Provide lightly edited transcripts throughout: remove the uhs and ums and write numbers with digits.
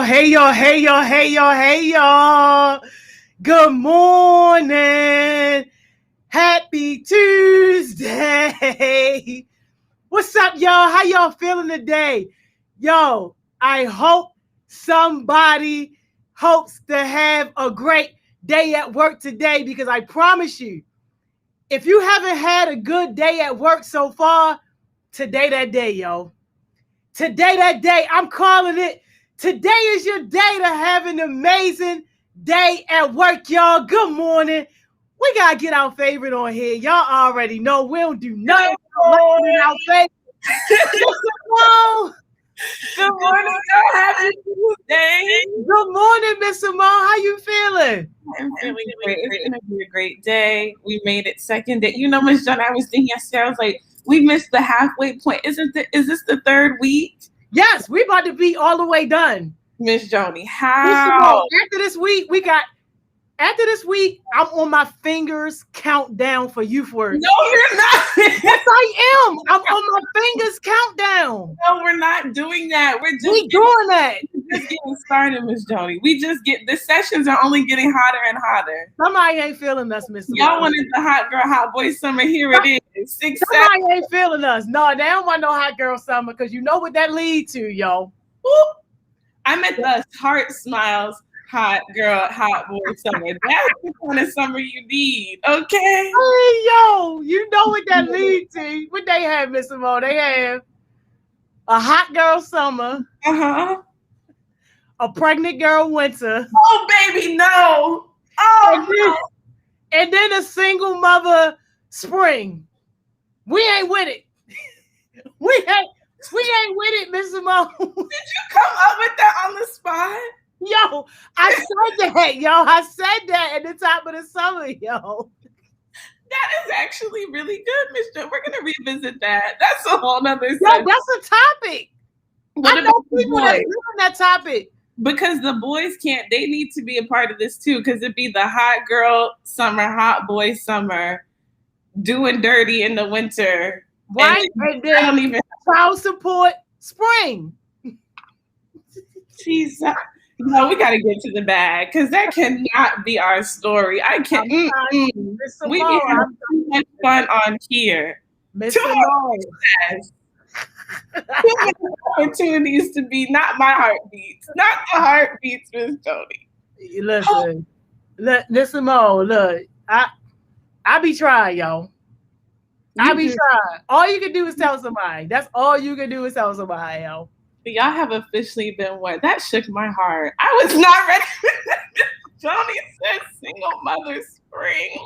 hey y'all, hey y'all, hey y'all, hey y'all. Good morning. Happy Tuesday. What's up, y'all? How y'all feeling today? Yo, I hope somebody hopes to have a great day at work today, because I promise you, if you haven't had a good day at work so far, today that day, yo. Today that day, I'm calling it. Today is your day to have an amazing day at work, y'all. Good morning. We got to get our favorite on here. Y'all already know we don't do nothing without our favorite. Good morning, y'all. Happy Tuesday. Good morning, Miss Simone. How you feeling? I'm feeling great. It's going to be a great day. We made it second day. You know, Miss John, I was thinking yesterday, I was like, we missed the halfway point. Is this the third week? Yes, we about to be all the way done. Miss Joni, how? After this week, I'm on my fingers countdown for youth work. No, you're not. Yes, I am. I'm on my fingers countdown. No, we're not doing that. We're doing that. We're just getting started, Miss Joni. The sessions are only getting hotter and hotter. Somebody ain't feeling us, Miss. Y'all wanted the hot girl, hot boy summer. Here it is. Somebody ain't feeling us. No, they don't want no hot girl summer, because you know what that lead to, yo. Whoop. I meant the heart smiles. Hot girl, hot boy summer. That's the kind of summer you need, okay? Hey, yo, you know what that leads to. What they have, Miss Simone? They have a hot girl summer. Uh-huh. A pregnant girl winter. Oh, baby, no. Oh, and then a single mother spring. We ain't with it. We ain't with it, Miss Simone. Did you come up with that on the spot? Yo, I said that, yo. I said that at the top of the summer, yo. That is actually really good, Miss Jo. We're gonna revisit that. That's a whole nother Yo, that's a topic. I know people that live on that topic. Because the boys they need to be a part of this too, because it'd be the hot girl summer, hot boy summer, doing dirty in the winter. Right? And then child support spring. Jesus. No, we got to get to the bag, because that cannot be our story. I can't. We be having too much fun on here. Too many opportunities to be not my heartbeats, not the heartbeats, Miss Joni. Listen, Mo. Look, I be trying, yo. I be trying. All you can do is tell somebody. That's all you can do is tell somebody, yo. Y'all have officially been what? That shook my heart. I was not ready. Joni said single mother spring.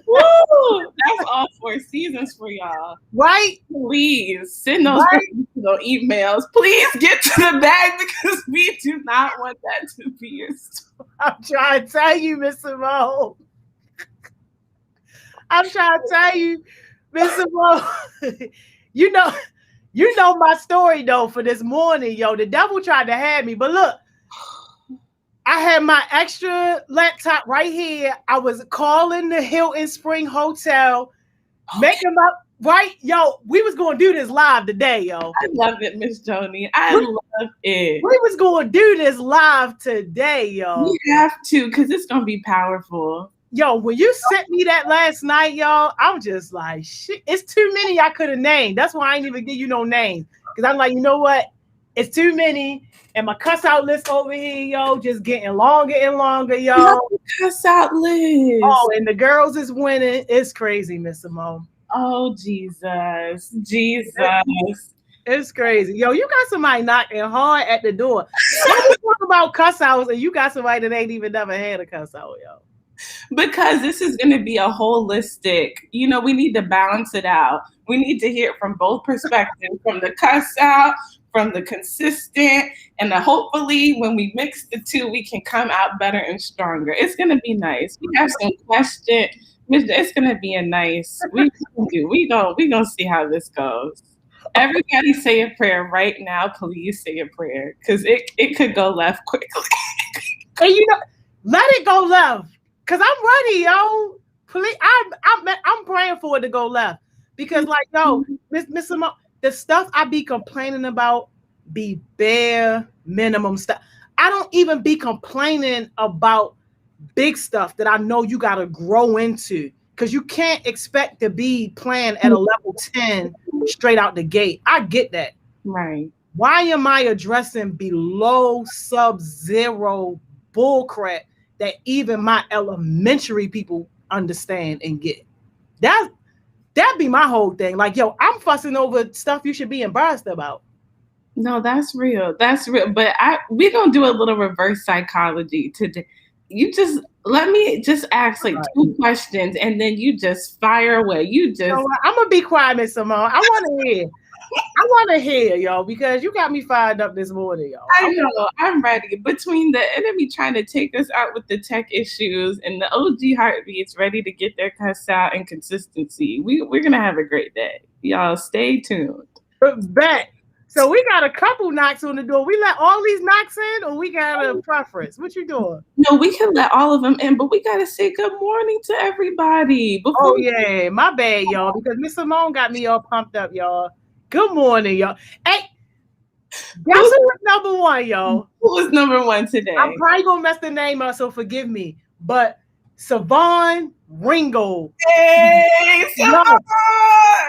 Woo! That's all 4 seasons for y'all. Right? Please send those emails. Please get to the bag, because we do not want that to be your story. I'm trying to tell you, Miss Simone. I'm trying to tell you, Miss Simone. You know my story, though, for this morning, yo. The devil tried to have me. But look, I had my extra laptop right here. I was calling the Hilton Spring Hotel, making up, right? Yo, we was going to do this live today, yo. I love it, Miss Joni. I love it. We was going to do this live today, yo. We have to, because it's going to be powerful. Yo, when you sent me that last night, y'all, I'm just like, shit. It's too many I could have named. That's why I ain't even give you no names. Because I'm like, you know what? It's too many. And my cuss out list over here, yo, just getting longer and longer, yo. Cuss out list. Oh, and the girls is winning. It's crazy, Miss Simone. Oh, Jesus. It's crazy. Yo, you got somebody knocking hard at the door. You talk about cuss outs, and you got somebody that ain't even never had a cuss out, yo. Because this is going to be a holistic, we need to balance it out. We need to hear it from both perspectives, from the cuss out, from the consistent, and hopefully when we mix the two, we can come out better and stronger. It's going to be nice. We have some questions. It's going to be a nice, we going to see how this goes. Everybody say a prayer right now. Please say a prayer, because it could go left quickly. And let it go left. Cause I'm ready, yo. Please, I'm praying for it to go left. Because, like, yo, Miss Simone, the stuff I be complaining about be bare minimum stuff. I don't even be complaining about big stuff that I know you got to grow into, because you can't expect to be playing at a level 10 straight out the gate. I get that. Right. Why am I addressing below sub-zero bullcrap that even my elementary people understand and get? That'd be my whole thing. Like, yo, I'm fussing over stuff you should be embarrassed about. No, that's real. That's real. But we're gonna do a little reverse psychology today. You just let me just ask like 2 questions, and then you just fire away. You just. I'm gonna be quiet, Miss Simone. I want to hear, y'all, because you got me fired up this morning, y'all. I know. I'm ready. Between the enemy trying to take us out with the tech issues and the OG heartbeats ready to get their cuss out and consistency, we're gonna have a great day. Y'all stay tuned. Bet. So we got a couple knocks on the door. We let all these knocks in, or we got a preference? What you doing? No, we can let all of them in, but we gotta say good morning to everybody. Yeah, my bad, y'all, because Miss Simone got me all pumped up, y'all. Good morning, y'all. Hey, guess who was number one, y'all? Who was number one today? I'm probably gonna mess the name up, so forgive me. But Savon Ringo. Hey, Savon!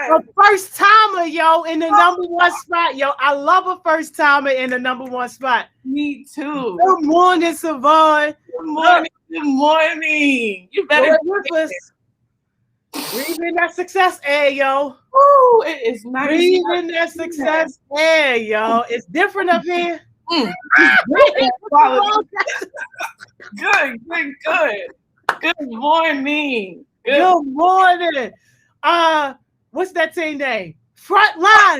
A first timer, yo, in the number one spot, yo. I love a first timer in the number one spot. Me too. Good morning, Savon. Good morning. Good morning. You better with us. Breathing that success air, yo. Ooh, it is nice. Breathing that success air, yo. It's different up here. Good. Good morning. Good morning. What's that team name? Front line.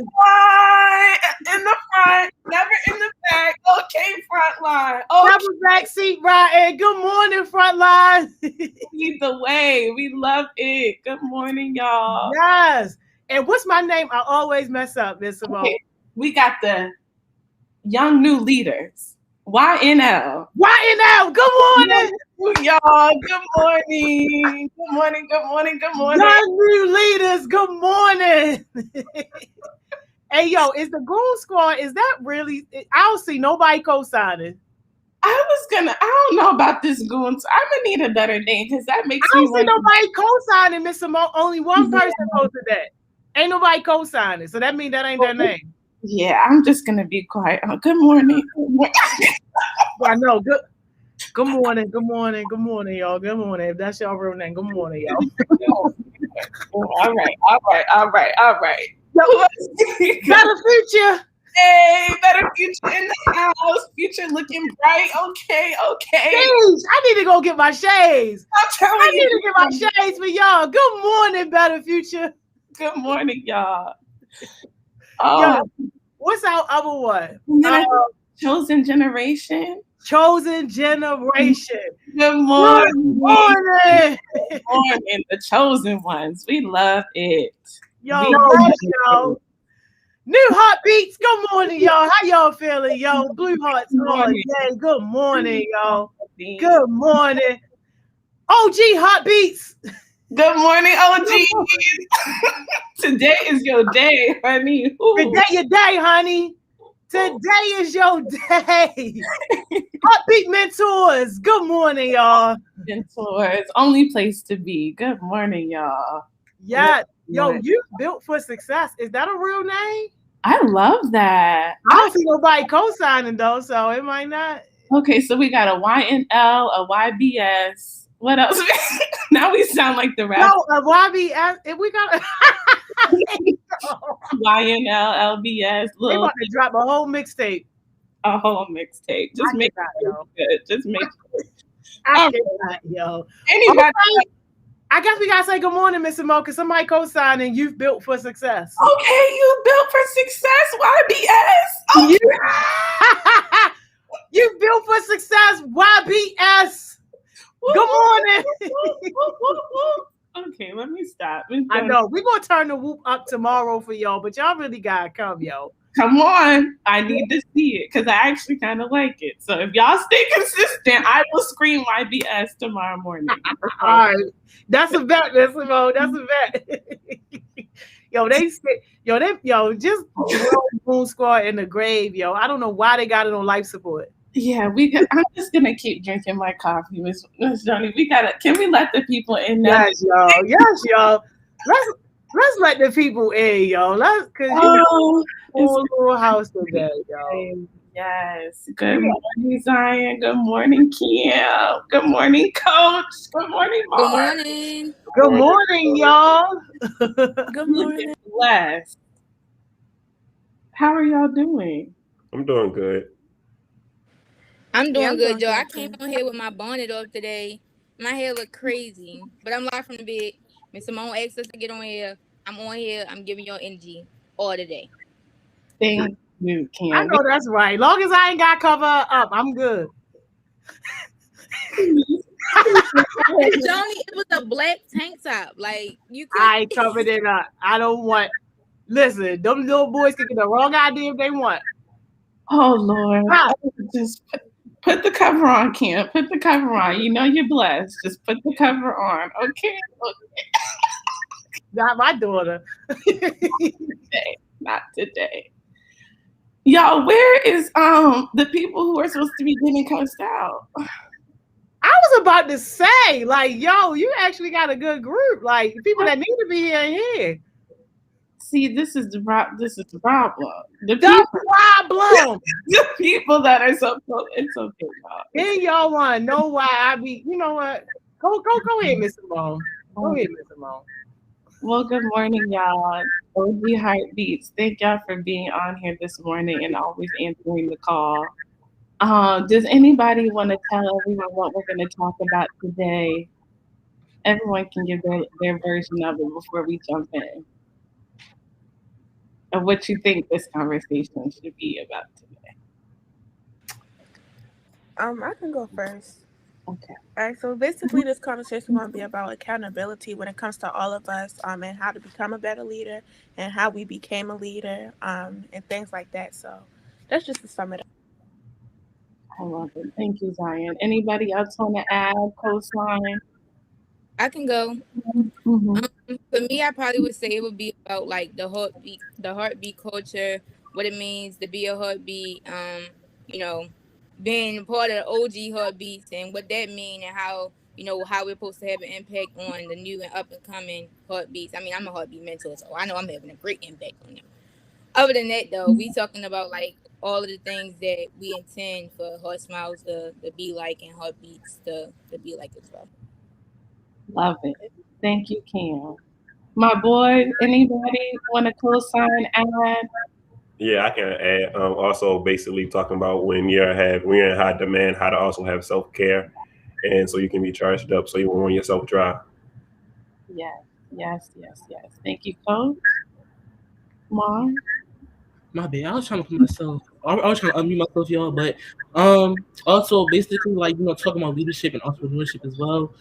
In the front, never in the back. Okay, front line. Never back seat riding. Good morning, front line. Lead the way. We love it. Good morning, y'all. Yes. And what's my name? I always mess up, Miss Simone. Okay. We got the young new leaders. YNL. YNL. Good morning. Y'all, good morning. Good morning, good morning, good morning. Young new leaders, good morning. Hey, yo, is the Goon Squad, is that really, I don't see nobody co-signing. I don't know about this Goons. I'm going to need a better name because that makes me. I don't see nobody co-signing, Miss Simone. Only one person posted that. Ain't nobody co-signing. So that means that ain't their name. Yeah, I'm just going to be quiet. Good morning. I know. Good morning, y'all. Good morning. If that's y'all real name, good morning, y'all. All right. Better Future. Hey, Better Future in the house. Future looking bright. Okay. Shades. I need to go get my shades. I need to get my shades for y'all. Good morning, Better Future. Good morning, y'all. Yo, what's our other one? Chosen Generation. Chosen Generation. Good morning. Good morning. Good morning, the chosen ones. We love it. Yo, yo. New Heartbeats. Good morning, y'all. How y'all feeling, yo? Blue Hearts on. Yeah, good morning, y'all. Good morning. OG Heartbeats. Good morning, OG. Today is your day, honey. Ooh. Today your day, honey. Today is your day. Heartbeat Mentors. Good morning, y'all. Mentors. Only place to be. Good morning, y'all. Yeah. Yo, you built for success. Is that a real name? I love that. I don't see nobody co-signing though, so it might not. Okay, so we got a YNL, a YBS. What else? Now we sound like the rap. No, a YBS. If we got YNL, LBS. They about to drop a whole mixtape. A whole mixtape. Just make it good. Just make it. I cannot, yo. Anybody? Okay. I guess we gotta say good morning, Miss Simone, because somebody co-signed and you've built for success. Okay, you built for success, YBS. Okay. You built for success, YBS. Good morning. Okay, let me stop. I know we're gonna turn the whoop up tomorrow for y'all, but y'all really gotta come, yo. Come on, I need to see it because I actually kind of like it. So if y'all stay consistent, I will scream YBS tomorrow morning. All right, that's a bet, Miss Simone. That's a bet. Just throw Boom Squad in the grave, yo. I don't know why they got it on life support. Yeah, I'm just gonna keep drinking my coffee, Miss Johnny. Can we let the people in now? Yes, y'all. Yes, y'all. Let's let the people in, yo. Cause whole little house today, yo. Yes. Good morning, Zion. Good morning, Kim. Good morning, Coach. Good morning, Mark. Good morning. Good morning, y'all. Good morning. Blessed. How are y'all doing? I'm doing good. I'm doing good, Joe. I came on here with my bonnet off today. My hair look crazy, but I'm live from the bed. Miss Simone asked us to get on here. I'm on here. I'm giving y'all energy all today. Thank you, Kim. I know that's right. Long as I ain't got cover up, I'm good. Johnny, it was a black tank top. Like you could. I covered it up. I don't want. Listen, them little boys can get the wrong idea if they want. Oh Lord, just put the cover on, Kim. Put the cover on. You know you're blessed. Just put the cover on, okay? Not my daughter. Not today. Y'all, where is the people who are supposed to be getting cussed out? I was about to say, like, yo, you actually got a good group. Like, people that need to be here and here. See, this is the problem. The people that are so close. It's okay, y'all. Then y'all want to know why I be. You know what? Go ahead, Miss Simone. Go ahead, Miss Simone. Well, good morning, y'all. OG Heartbeats. Thank y'all for being on here this morning and always answering the call. Does anybody want to tell everyone what we're going to talk about today? Everyone can give their version of it before we jump in. Of what you think this conversation should be about today. I can go first. Okay. All right, so basically this conversation is going to be about accountability when it comes to all of us, and how to become a better leader and how we became a leader, and things like that. So that's just to sum it up. I love it. Thank you, Zion. Anybody else want to add, Coastline? I can go. Mm-hmm. For me, I probably would say it would be about like the heartbeat culture, what it means to be a heartbeat. Being part of the OG heartbeats and what that mean and how how we're supposed to have an impact on the new and up and coming heartbeats. I mean, I'm a heartbeat mentor, so I know I'm having a great impact on them. Other than that, though, we talking about like all of the things that we intend for Heart Smiles to be like and heartbeats to be like as well. Love it. Thank you, Kim. My boy, anybody want to co-sign, add? Yeah, I can add. Also, basically talking about when you're in high demand, how to also have self-care, and so you can be charged up, so you won't run yourself dry. Yes. Thank you, Coach. Mom. My bad. I was trying to put myself. I was trying to unmute myself, y'all. But also basically like talking about leadership and entrepreneurship as well.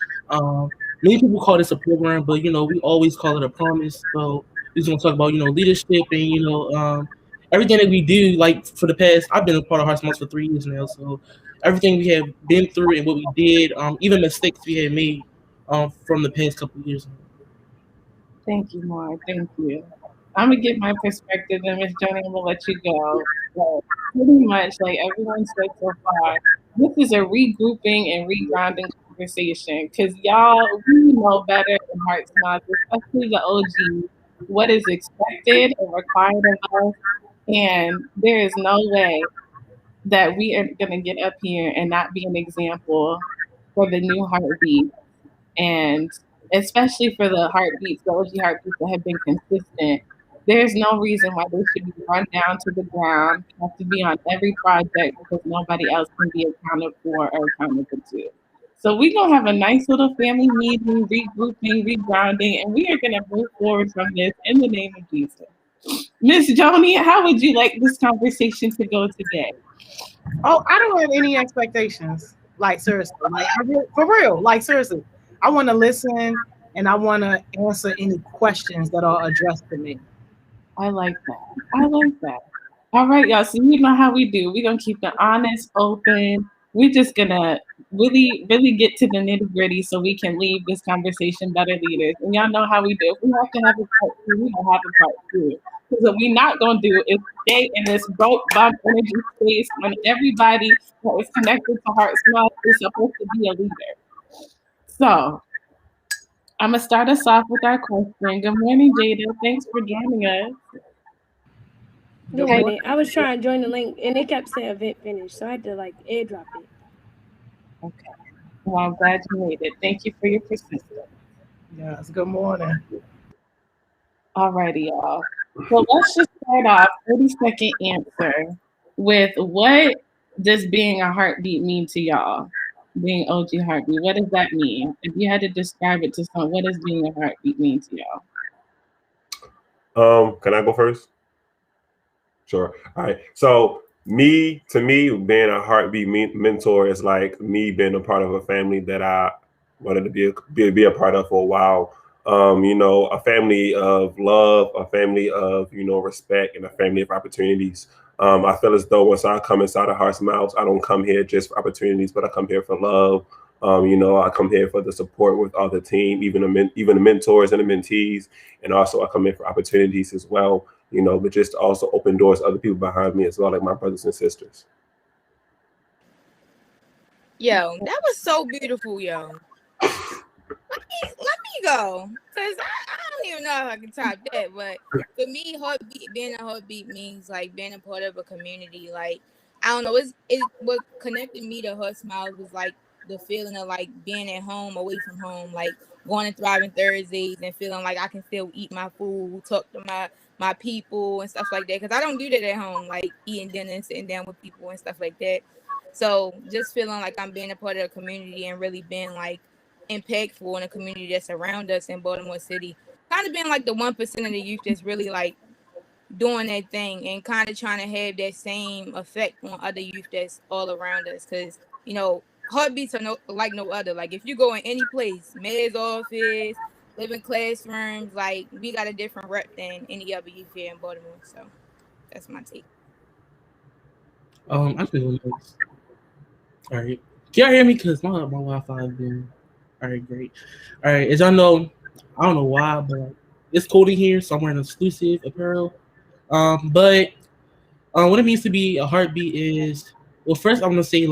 Many people call this a program, but we always call it a promise. So we're gonna talk about leadership and everything that we do. Like for the past, I've been a part of Heart Smiles for 3 years now. So everything we have been through and what we did, even mistakes we had made, from the past couple of years. Thank you, Mark. Thank you. I'm gonna get my perspective, and Miss Johnny, I'm gonna let you go. But pretty much, like everyone said so far, this is a regrouping and regrounding conversation because y'all, we know better than Heart Smiles, especially the OG, what is expected and required of us, and there is no way that we are gonna get up here and not be an example for the new heartbeat, and especially for the heartbeats, the OG heartbeats that have been consistent. There's no reason why they should be run down to the ground, have to be on every project because nobody else can be accounted for or accountable to. So we're going to have a nice little family meeting, regrouping, regrounding, and we are going to move forward from this in the name of Jesus. Miss Joni, how would you like this conversation to go today? Oh, I don't have any expectations. Like, seriously. Like, for real. Like, seriously. I want to listen and I want to answer any questions that are addressed to me. I like that. All right, y'all. So you know how we do. We're going to keep it honest, open. We're just going to really, really get to the nitty gritty so we can leave this conversation better leaders. And y'all know how we do. If we have to have a part two, we don't have a part two. Because what we're not going to do is stay in this broke bump energy space when everybody that is connected to Heart Smile is supposed to be a leader. So I'm going to start us off with our question. Good morning, Jada. Thanks for joining us. Good Yeah, morning. I was trying to join the link and it kept saying event finished, so I had to like airdrop it. Okay. Well, I'm glad you made it. Thank you for your persistence. Yes, good morning. Alrighty, y'all. So let's just start off 30-second answer with what does being a heartbeat mean to y'all? Being OG heartbeat, what does that mean? If you had to describe it to someone, what does being a heartbeat mean to y'all? Can I go first? Sure. All right. So to me, being a heartbeat mentor is like me being a part of a family that I wanted to be a part of for a while. A family of love, a family of respect, and a family of opportunities. I feel as though once I come inside of Hearts Mouths, I don't come here just for opportunities, but I come here for love. I come here for the support with all the team, even the mentors and the mentees, and also I come in for opportunities as well. But just also open doors to other people behind me as well, like my brothers and sisters. Yo, that was so beautiful, yo. Let me go, because I don't even know if I can top that. But for me, being a heartbeat means like being a part of a community. Like, I don't know, what connected me to Her Smiles was like the feeling of like being at home, away from home, like going to Thriving Thursdays and feeling like I can still eat my food, talk to my people and stuff like that. Because I don't do that at home, like eating dinner and sitting down with people and stuff like that. So just feeling like I'm being a part of the community and really being like impactful in a community that's around us in Baltimore City, kind of being like the 1% of the youth that's really like doing that thing and kind of trying to have that same effect on other youth that's all around us. Because heartbeats are like no other. Like if you go in any place, mayor's office, living classrooms, like we got a different rep than any other youth here in Baltimore. So that's my take. I feel nice. All right, can y'all hear me? Cause my Wi-Fi has been. All right, great. All right, as y'all know, I don't know why, but it's cold in here, so I'm wearing exclusive apparel. But what it means to be a heartbeat is, well, first I'm gonna say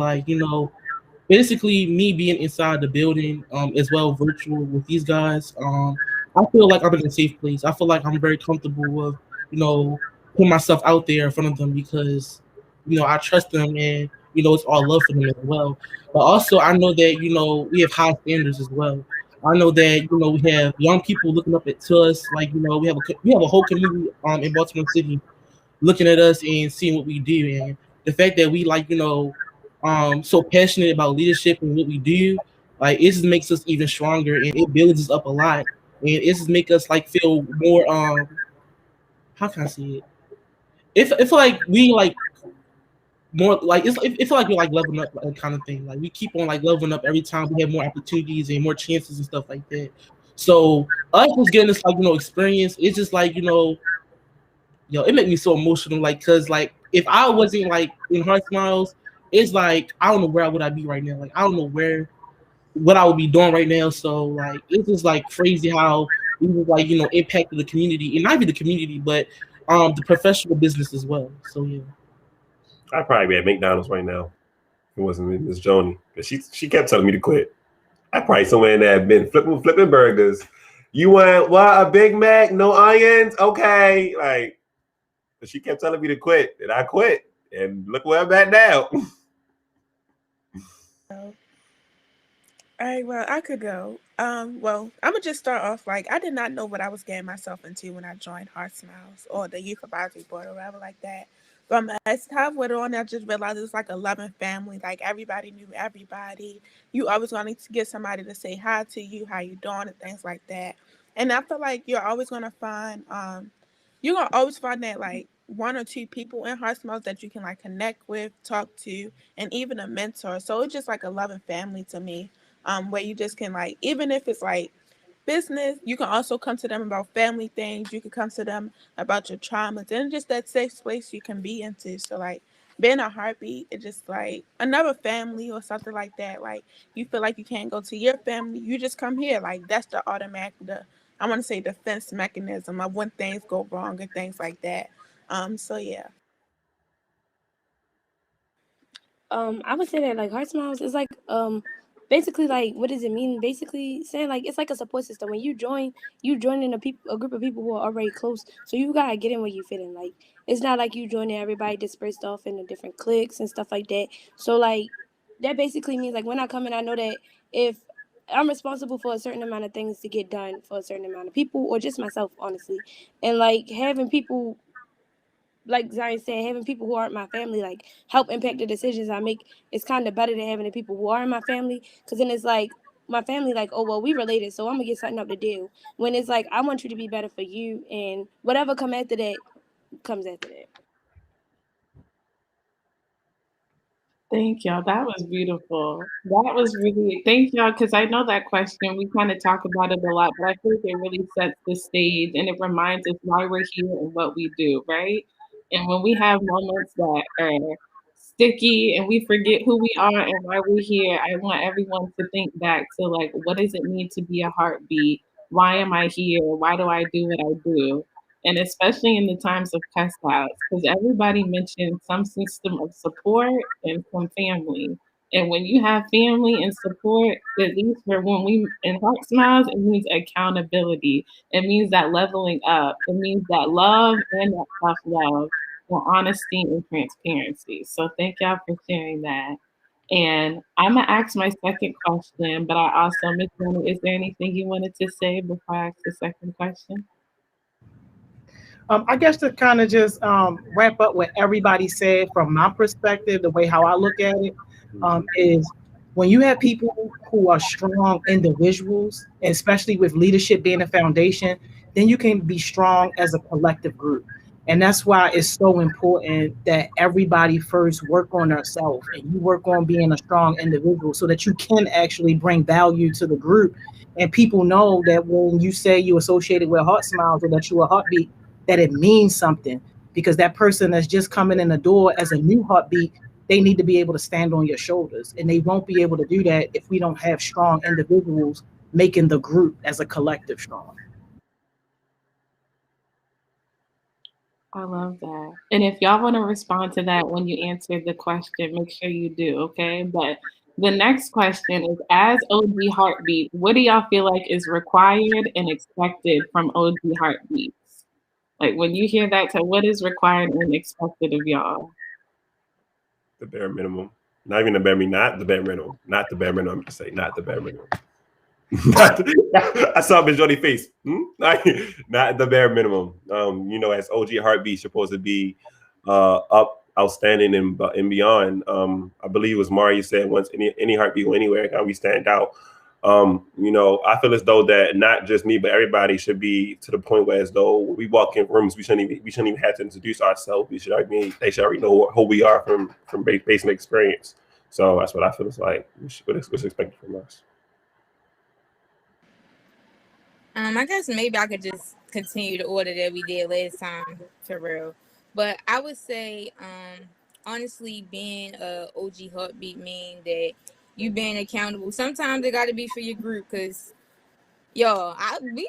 basically me being inside the building, as well virtual with these guys. I feel like I'm in a safe place. I feel like I'm very comfortable with, putting myself out there in front of them because, I trust them and it's all love for them as well. But also I know that we have high standards as well. I know that we have young people looking up to us. Like we have a whole community in Baltimore City looking at us and seeing what we do, and the fact that we so passionate about leadership and what we do, like it just makes us even stronger and it builds us up a lot, and it just make us like feel more how can I say it? If like we like more like it feel like we're like leveling up like, kind of thing. Like we keep on like leveling up every time we have more opportunities and more chances and stuff like that. So us just getting this experience, it's just like it made me so emotional. Like, cause like if I wasn't like in Heart Smiles, it's like I don't know where would I be right now. Like I don't know what I would be doing right now. So like it's just like crazy how we was like impacted the community, and not even the community, but the professional business as well. So yeah. I'd probably be at McDonald's right now. It wasn't Miss Joni, because she kept telling me to quit. I'd probably somewhere in there been flipping burgers. You want what? A Big Mac, no onions? Okay, like. But she kept telling me to quit, and I quit. And look where I'm at now. All right, well, I could go. Well, I'm gonna just start off like I did not know what I was getting myself into when I joined Heart Smiles or the Youth Advisory Board or whatever like that. But as time went on, I just realized it was like a loving family. Like everybody knew everybody. You always going to get somebody to say hi to you, how you doing, and things like that. And I feel like you're always gonna find you're gonna always find that like one or two people in Heart Smiles that you can like connect with, talk to, and even a mentor. So it's just like a loving family to me, where you just can like, even if it's like business, you can also come to them about family things. You can come to them about your traumas and just that safe space you can be into. So like being a heartbeat is just like another family or something like that. Like you feel like you can't go to your family, you just come here. Like that's the automatic, I want to say defense mechanism of when things go wrong and things like that. So yeah. I would say that like Heart Smiles is like basically like what does it mean? Basically saying like it's like a support system. When you join in a group of people who are already close. So you gotta get in where you fit in. Like it's not like you joining everybody dispersed off into different cliques and stuff like that. So like that basically means like when I come in, I know that if I'm responsible for a certain amount of things to get done for a certain amount of people or just myself, honestly. And like having people, like Zion said, having people who aren't my family like help impact the decisions I make is kind of better than having the people who are in my family, because then it's like my family like, oh well, we related, so I'm gonna get something up to do, when it's like I want you to be better for you, and whatever come after that comes after that. Thank y'all. That was beautiful. That was really, thank y'all, because I know that question, we kind of talk about it a lot, but I think it really sets the stage and it reminds us why we're here and what we do, right? And when we have moments that are sticky and we forget who we are and why we're here, I want everyone to think back to like, what does it mean to be a heartbeat? Why am I here? Why do I do what I do? And especially in the times of cuss outs, because everybody mentioned some system of support and some family. And when you have family and support, at least for when we in Heart Smiles, it means accountability. It means that leveling up. It means that love and that self love, and honesty and transparency. So thank y'all for sharing that. And I'm gonna ask my second question, but I also, Miss Jenny, is there anything you wanted to say before I ask the second question? I guess to kind of just wrap up what everybody said from my perspective, the way how I look at it is when you have people who are strong individuals, especially with leadership being a foundation, then you can be strong as a collective group. And that's why it's so important that everybody first work on themselves and you work on being a strong individual so that you can actually bring value to the group. And people know that when you say you associated with Heart Smiles or that you're a heartbeat, that it means something, because that person that's just coming in the door as a new heartbeat, they need to be able to stand on your shoulders, and they won't be able to do that if we don't have strong individuals making the group as a collective strong. I love that. And if y'all want to respond to that when you answer the question, make sure you do, okay? But the next question is, as OG Heartbeat, what do y'all feel like is required and expected from OG Heartbeats? Like when you hear that, what is required and expected of y'all? The bare minimum. Not even the bare minimum. Not the bare minimum. Not the bare minimum. I'm just saying, not the bare minimum. I saw Miss Jody's face. Not the bare minimum. As OG Heartbeat supposed to be up, outstanding, and beyond. I believe it was Mario said once, any heartbeat go anywhere, can we stand out? I feel as though that not just me, but everybody should be to the point where as though we walk in rooms, we shouldn't even have to introduce ourselves. They should already know who we are from basic experience. So that's what I feel is like what's expected from us. I guess maybe I could just continue the order that we did last time, for real. But I would say, honestly, being a OG heartbeat mean that you being accountable. Sometimes it got to be for your group, because yo, everybody,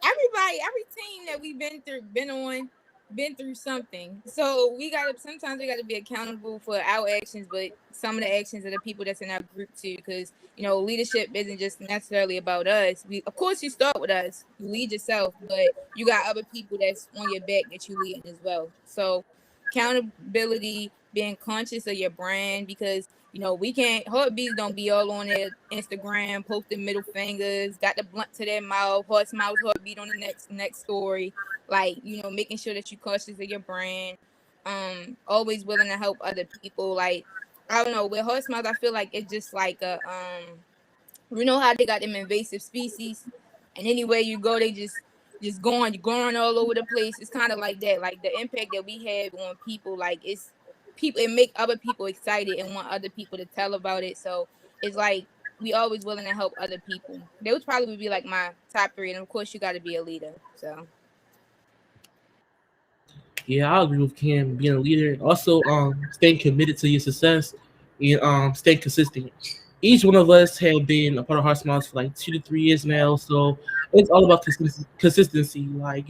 every team that we've been through something. So sometimes we gotta be accountable for our actions, but some of the actions of the people that's in our group too. Because leadership isn't just necessarily about us. Of course, you start with us, you lead yourself, but you got other people that's on your back that you lead as well. So accountability, being conscious of your brand, because we can't, heartbeats don't be all on their Instagram posting middle fingers, got the blunt to their mouth, Heart Smiles heartbeat on the next story. Like, making sure that you cautious of your brand. Always willing to help other people. Like, I don't know, with Heart Smiles, I feel like it's just like a how they got them invasive species, and anywhere you go, they just you're going all over the place. It's kind of like that. Like the impact that we have on people, like it make other people excited and want other people to tell about it. So it's like we always willing to help other people. They would probably be like my top three, and of course you got to be a leader. So Yeah, I agree with Cam being a leader. Also, staying committed to your success and staying consistent. Each one of us have been a part of Heart Smiles for like 2 to 3 years now, so it's all about consistency. Like,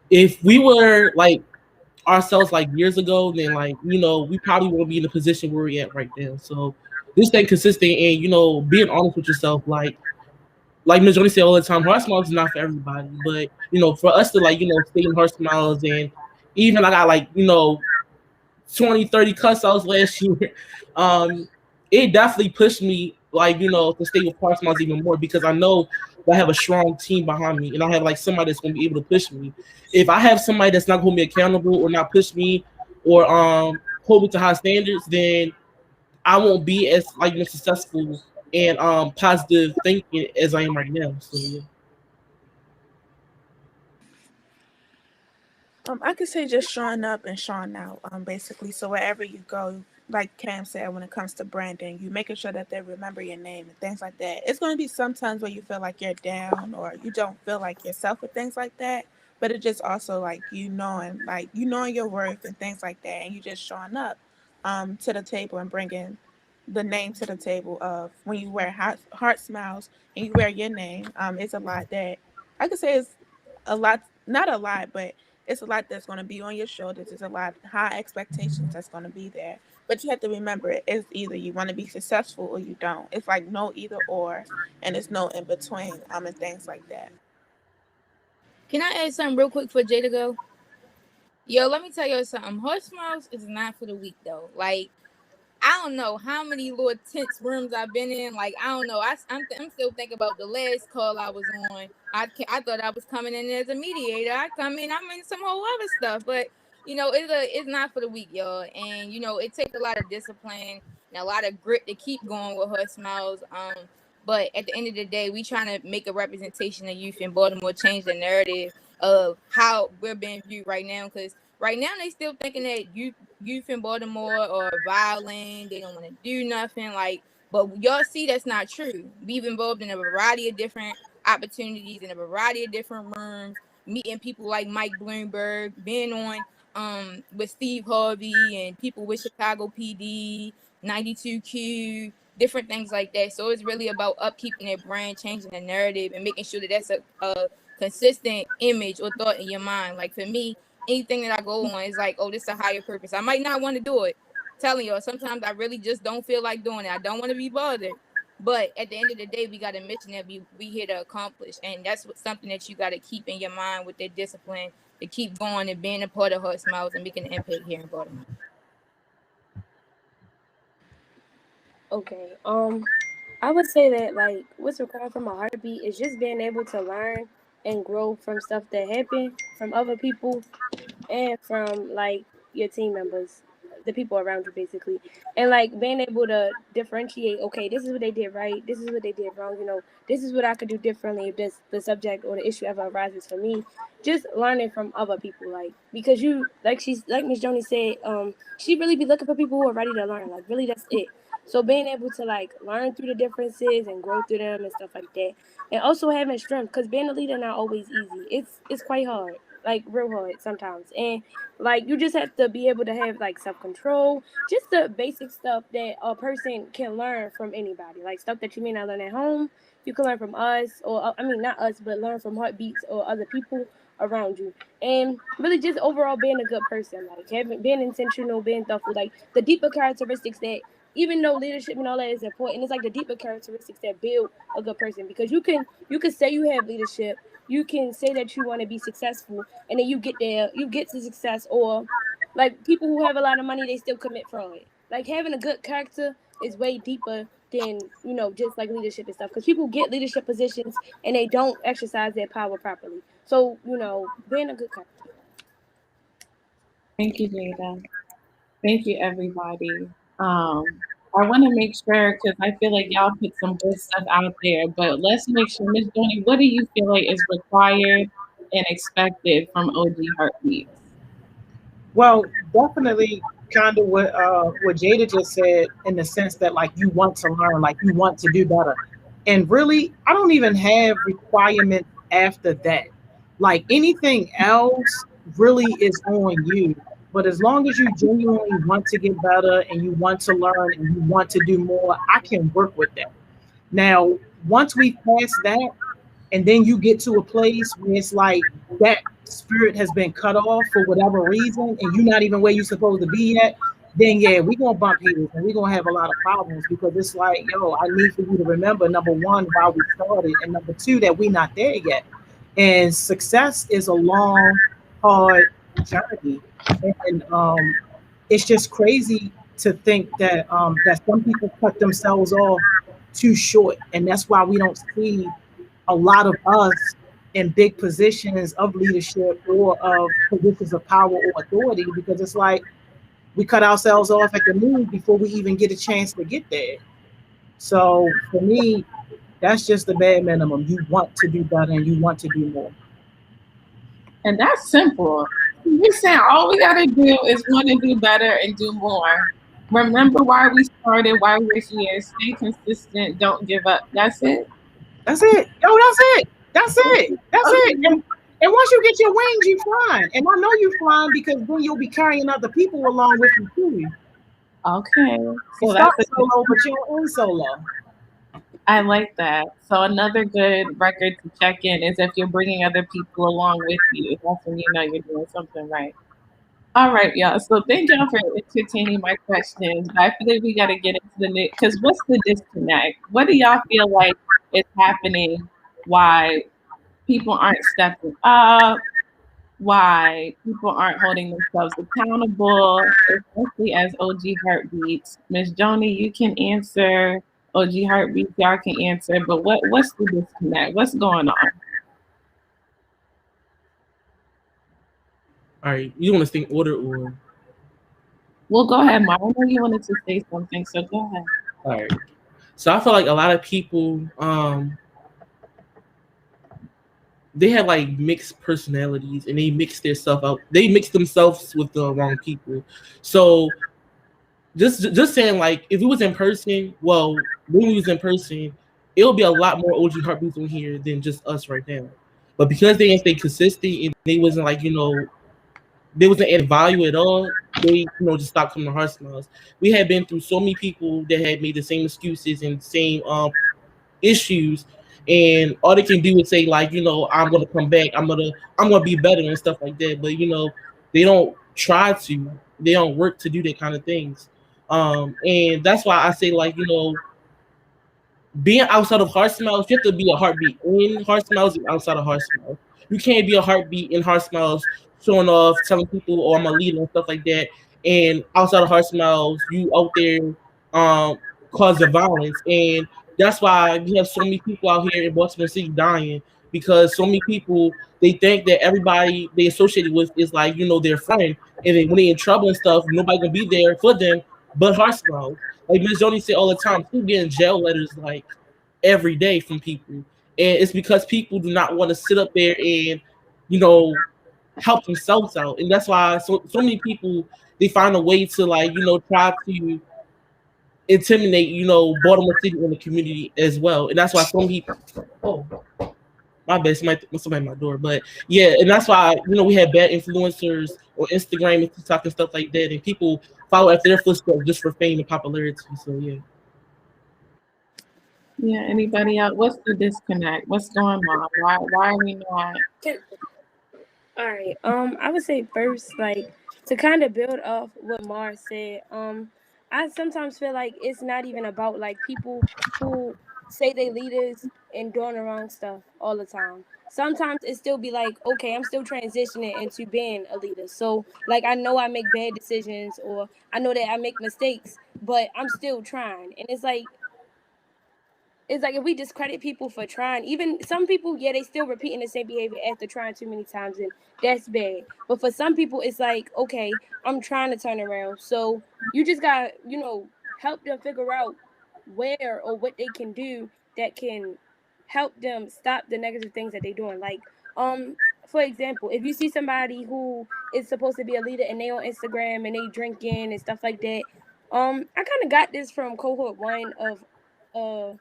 if we were like ourselves like years ago, then like we probably won't be in the position where we're at right now. So just staying consistent and being honest with yourself. Like Ms. Joni said all the time, Heart Smiles is not for everybody, but for us to like stay in Heart Smiles, and even I got like 20, 30 cuss outs last year. It definitely pushed me like to stay with Heart Smiles even more, because I know that I have a strong team behind me, and I have like somebody that's going to be able to push me. If I have somebody that's not going to hold me accountable or not push me or hold me to high standards, then I won't be as like successful and positive thinking as I am right now. So yeah. I could say just showing up and showing out, basically. So wherever you go, like Cam said, when it comes to branding, you making sure that they remember your name and things like that. It's going to be sometimes where you feel like you're down or you don't feel like yourself with things like that. But it's just also like knowing your worth and things like that, and you just showing up to the table and bringing the name to the table of when you wear heart smiles and you wear your name. It's a lot that I could say is a lot, not a lot, but it's a lot that's going to be on your shoulders. It's a lot high expectations that's going to be there. But you have to remember, it's either you want to be successful or you don't. It's like no either or, and it's no in between, and things like that. Can I add something real quick for Jay to go? Yo, let me tell you something. Heart Smiles is not for the weak though. Like, I don't know how many little tense rooms I've been in. Like, I don't know. I'm still thinking about the last call I was on. I thought I was coming in as a mediator. I'm in some whole other stuff. But, it's not for the weak, y'all. And, it takes a lot of discipline and a lot of grit to keep going with Heart Smiles. But at the end of the day, we trying to make a representation of youth in Baltimore, change the narrative of how we're being viewed right now. Because right now they still thinking that youth in Baltimore are violent. They don't want to do nothing. But y'all see that's not true. We've involved in a variety of different opportunities in a variety of different rooms, meeting people like Mike Bloomberg, being on with Steve Harvey and people with Chicago PD, 92Q, different things like that. So it's really about upkeeping their brand, changing the narrative, and making sure that that's a consistent image or thought in your mind. Like for me, anything that I go on is like, oh, this is a higher purpose. I might not want to do it. Telling y'all, sometimes I really just don't feel like doing it. I don't want to be bothered. But at the end of the day, we got a mission that we here to accomplish. And that's something that you got to keep in your mind with that discipline to keep going and being a part of Heart Smiles and making an impact here in Baltimore. Okay. I would say that like what's required from a heartbeat is just being able to learn and grow from stuff that happened from other people and from like your team members, the people around you basically, and like being able to differentiate, okay, this is what they did right, this is what they did wrong, this is what I could do differently if this the subject or the issue ever arises for me. Just learning from other people, like, because you like Ms. Joni said, she really be looking for people who are ready to learn, like really that's it. So being able to like learn through the differences and grow through them and stuff like that, and also having strength, because being a leader not always easy. It's quite hard, like real hard sometimes, and like you just have to be able to have like self-control, just the basic stuff that a person can learn from anybody, like stuff that you may not learn at home. You can learn from us, or I mean not us, but learn from heartbeats or other people around you, and really just overall being a good person, like being intentional, being thoughtful, like the deeper characteristics that, even though leadership and all that is important, it's like the deeper characteristics that build a good person. Because you can say you have leadership, you can say that you want to be successful, and then you get there, you get to success, or like people who have a lot of money, they still commit fraud. Like having a good character is way deeper than just like leadership and stuff. Because people get leadership positions and they don't exercise their power properly. So being a good character. Thank you, Jada. Thank you, everybody. I want to make sure, because I feel like y'all put some good stuff out there, but let's make sure, Ms. Joni, what do you feel like is required and expected from OG Heartbeats? Well, definitely kind of what Jada just said, in the sense that like you want to learn, like you want to do better. And really, I don't even have requirements after that. Like anything else really is on you. But as long as you genuinely want to get better and you want to learn and you want to do more, I can work with that. Now, once we pass that, and then you get to a place where it's like that spirit has been cut off for whatever reason, and you're not even where you're supposed to be at, then yeah, we're gonna bump heads and we're gonna have a lot of problems because it's like, yo, I need for you to remember number one, why we started, and number two, that we're not there yet. And success is a long, hard journey. And it's just crazy to think that that some people cut themselves off too short. And that's why we don't see a lot of us in big positions of leadership or of positions of power or authority, because it's like we cut ourselves off at the knees before we even get a chance to get there. So for me, that's just the bare minimum. You want to do better and you want to do more. And that's simple. You're saying all we gotta do is want to do better and do more. Remember why we started, why we're here. Stay consistent. Don't give up. That's it. That's it. Yo, that's it. That's it. That's it. And once you get your wings, you flying. And I know you flying because then you'll be carrying other people along with you too. Okay. So start solo, but you're in solo. I like that. So another good record to check in is if you're bringing other people along with you. That's when you know you're doing something right. All right, y'all. So thank y'all for entertaining my questions. But I feel like we got to get into the next, because what's the disconnect? What do y'all feel like is happening? Why people aren't stepping up? Why people aren't holding themselves accountable, especially as OG Heartbeats? Miss Joni, you can answer. OG Heartbeats, y'all can answer. But what's the disconnect? What's going on? All right, you want to think order or? Well, go ahead, Mark. I know you wanted to say something, so go ahead. All right. So I feel like a lot of people, they have like mixed personalities and they mix their stuff out. They mix themselves with the wrong people. So just saying, like, if it was in person, well, when we was in person, it'll be a lot more OG Heartbeats on here than just us right now. But because they didn't stay consistent and they wasn't like, they wasn't adding value at all, they just stopped coming to Heart Smiles. We had been through so many people that had made the same excuses and same issues, and all they can do is say like, I'm gonna come back, I'm gonna be better and stuff like that. But they don't try to, they don't work to do that kind of things. And that's why I say, like, being outside of Heart Smiles, you have to be a heartbeat in Heart Smiles and outside of Heart Smiles. You can't be a heartbeat in Heart Smiles showing off, telling people, oh, I'm a leader and stuff like that, and outside of Heart Smiles, you out there causing violence. And that's why we have so many people out here in Baltimore City dying, because so many people, they think that everybody they associated with is like, their friend, and then when they're in trouble and stuff, nobody gonna be there for them but Heart Smiles. Like Ms. Joni said all the time, people getting jail letters like every day from people, and it's because people do not want to sit up there and help themselves out. And that's why so many people, they find a way to like try to intimidate Baltimore City and the community as well. And that's why so many people, oh my bad, somebody at my door. But yeah, and that's why we have bad influencers on Instagram and TikTok and stuff like that, and people follow after their footsteps just for fame and popularity. So yeah. Yeah, anybody else? What's the disconnect? What's going on? Why are we not? All right. I would say first, like, to kind of build off what Mars said, I sometimes feel like it's not even about like people who say they leaders and doing the wrong stuff all the time. Sometimes it still be like, okay, I'm still transitioning into being a leader. So like, I know I make bad decisions, or I know that I make mistakes, but I'm still trying. And it's like if we discredit people for trying, even some people, yeah, they still repeating the same behavior after trying too many times, and that's bad. But for some people, it's like, okay, I'm trying to turn around. So you just got, help them figure out where or what they can do that can help them stop the negative things that they're doing. Like, for example, if you see somebody who is supposed to be a leader and they on Instagram and they drinking and stuff like that, I kind of got this from cohort 1 of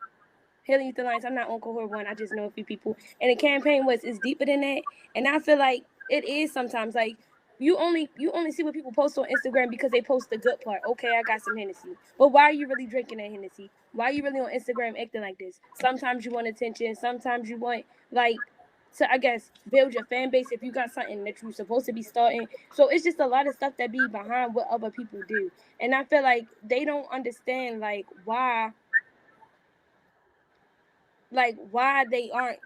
Healing Youth Alliance. I'm not on cohort 1. I just know a few people. And the campaign was, it's deeper than that. And I feel like it is sometimes like you only see what people post on Instagram because they post the good part. Okay, I got some Hennessy. But why are you really drinking that Hennessy? Why are you really on Instagram acting like this? Sometimes you want attention. Sometimes you want like to, I guess, build your fan base if you got something that you're supposed to be starting. So it's just a lot of stuff that be behind what other people do. And I feel like they don't understand like why they aren't,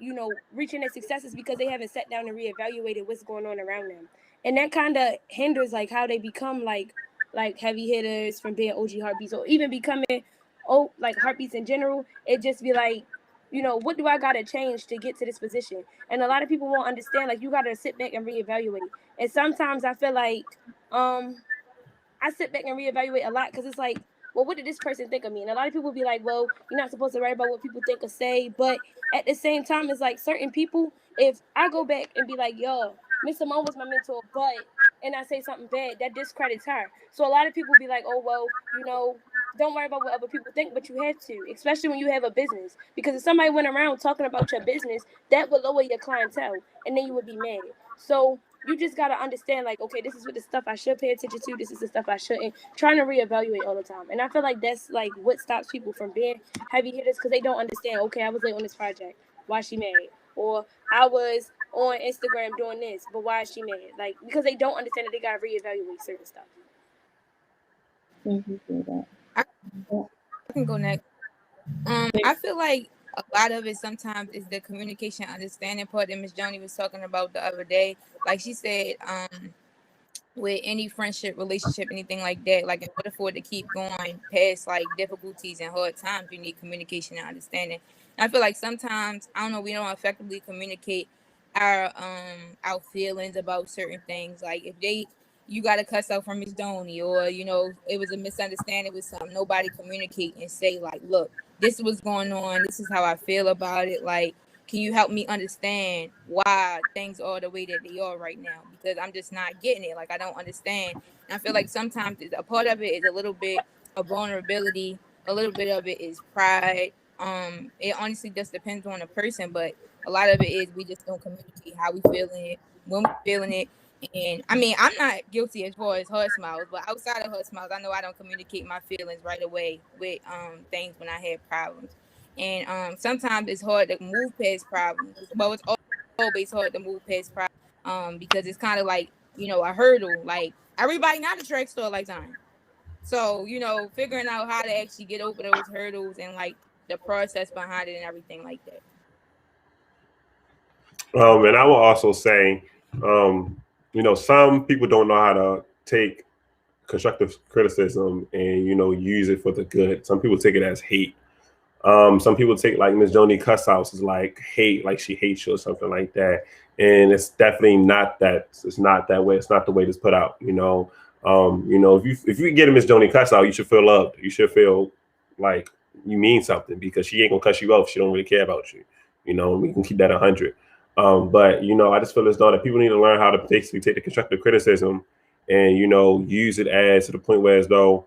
reaching their successes because they haven't sat down and reevaluated what's going on around them. And that kind of hinders like how they become like heavy hitters from being OG heartbeats or even becoming like heartbeats in general. It just be like, what do I gotta change to get to this position? And a lot of people won't understand, like you gotta sit back and reevaluate. And sometimes I feel like I sit back and reevaluate a lot because it's like, well, what did this person think of me? And a lot of people be like, well, you're not supposed to write about what people think or say. But at the same time, it's like certain people, if I go back and be like, yo, Miss Simone was my mentor, and I say something bad, that discredits her. So a lot of people be like, oh, well, don't worry about what other people think, but you have to, especially when you have a business. Because if somebody went around talking about your business, that would lower your clientele, and then you would be mad. So you just got to understand, like, okay, this is what the stuff I should pay attention to. This is the stuff I shouldn't. Trying to reevaluate all the time. And I feel like that's, like, what stops people from being heavy hitters because they don't understand, okay, I was late on this project. Why is she mad? Or I was on Instagram doing this, but why is she mad? Like, because they don't understand that they got to reevaluate certain stuff. Thank you for that. I can go next. I feel like a lot of it sometimes is the communication understanding part that Miss Joni was talking about the other day. Like she said, with any friendship, relationship, anything like that, like in order for it to keep going past like difficulties and hard times, you need communication and understanding. And I feel like sometimes, I don't know, we don't effectively communicate our feelings about certain things. Like if you got a cuss out from Miss Joni, or it was a misunderstanding with something, nobody communicate and say like, look, this is what's going on, this is how I feel about it, like, can you help me understand why things are the way that they are right now? Because I'm just not getting it. Like, I don't understand. And I feel like sometimes a part of it is a little bit of vulnerability. A little bit of it is pride. It honestly just depends on the person. But a lot of it is we just don't communicate how we feeling it, when we're feeling it. And, I mean, I'm not guilty as far as Heart Smiles. But outside of Heart Smiles, I know I don't communicate my feelings right away with things when I have problems. And sometimes it's hard to move past problems. Well, it's always hard to move past problems because it's kind of like, a hurdle. Like, everybody not a track star like Zion. So, figuring out how to actually get over those hurdles and, like, the process behind it and everything like that. And I will also say, some people don't know how to take constructive criticism and, use it for the good. Some people take it as hate. Some people take like Miss Joni cuss outs as like hate, like she hates you or something like that. And it's definitely not that. It's not that way. It's not the way it's put out. If you get a Miss Joni cuss out, you should feel loved. You should feel like you mean something because she ain't gonna cuss you out if she don't really care about you. We can keep that 100. But I just feel as though that people need to learn how to basically take the constructive criticism and use it as to the point where as though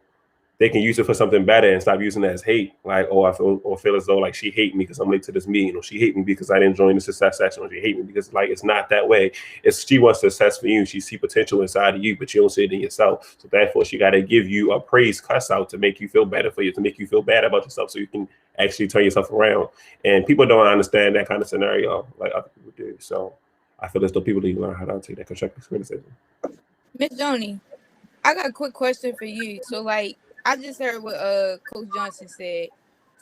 they can use it for something better and stop using it as hate. Like, I feel as though like she hate me because I'm late to this meeting, or she hate me because I didn't join the success session, or she hate me because like it's not that way. It's she wants success for you. She see potential inside of you, but you don't see it in yourself. So therefore, she got to give you a praise cuss out to make you feel better for you, to make you feel bad about yourself, so you can actually turn yourself around. And people don't understand that kind of scenario like other people do. So I feel as though people need to learn how to take that constructive criticism. Miss Joni, I got a quick question for you. So like, I just heard what Coach Johnson said.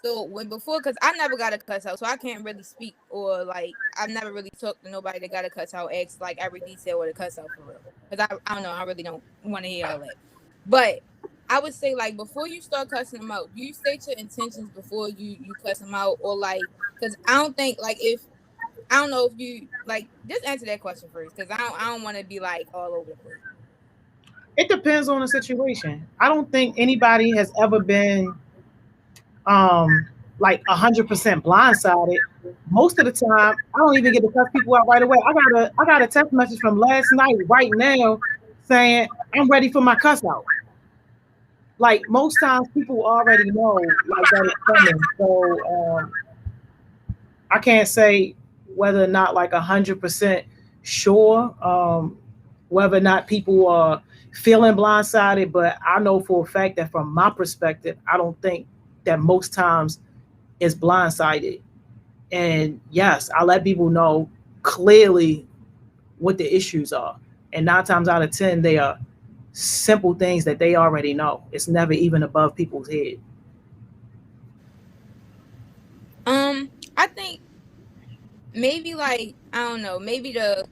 So because I never got a cuss out, so I can't really speak, or like I've never really talked to nobody that got a cuss out, asked like every detail of the cuss out for real. Because I don't know, I really don't want to hear all that. But I would say like before you start cussing them out, do you state your intentions before you cuss them out, or like, because I don't think like I don't know if you like just answer that question first, because I don't want to be like all over the place. It depends on the situation. I don't think anybody has ever been like 100% blindsided. Most of the time, I don't even get to cuss people out right away. I got a text message from last night right now saying I'm ready for my cuss out. Like most times, people already know like that it's coming. So I can't say whether or not like 100% sure whether or not people are feeling blindsided, but I know for a fact that from my perspective, I don't think that most times is blindsided. And yes, I let people know clearly what the issues are. And 9 times out of 10, they are simple things that they already know. It's never even above people's head. I think maybe like I don't know, maybe I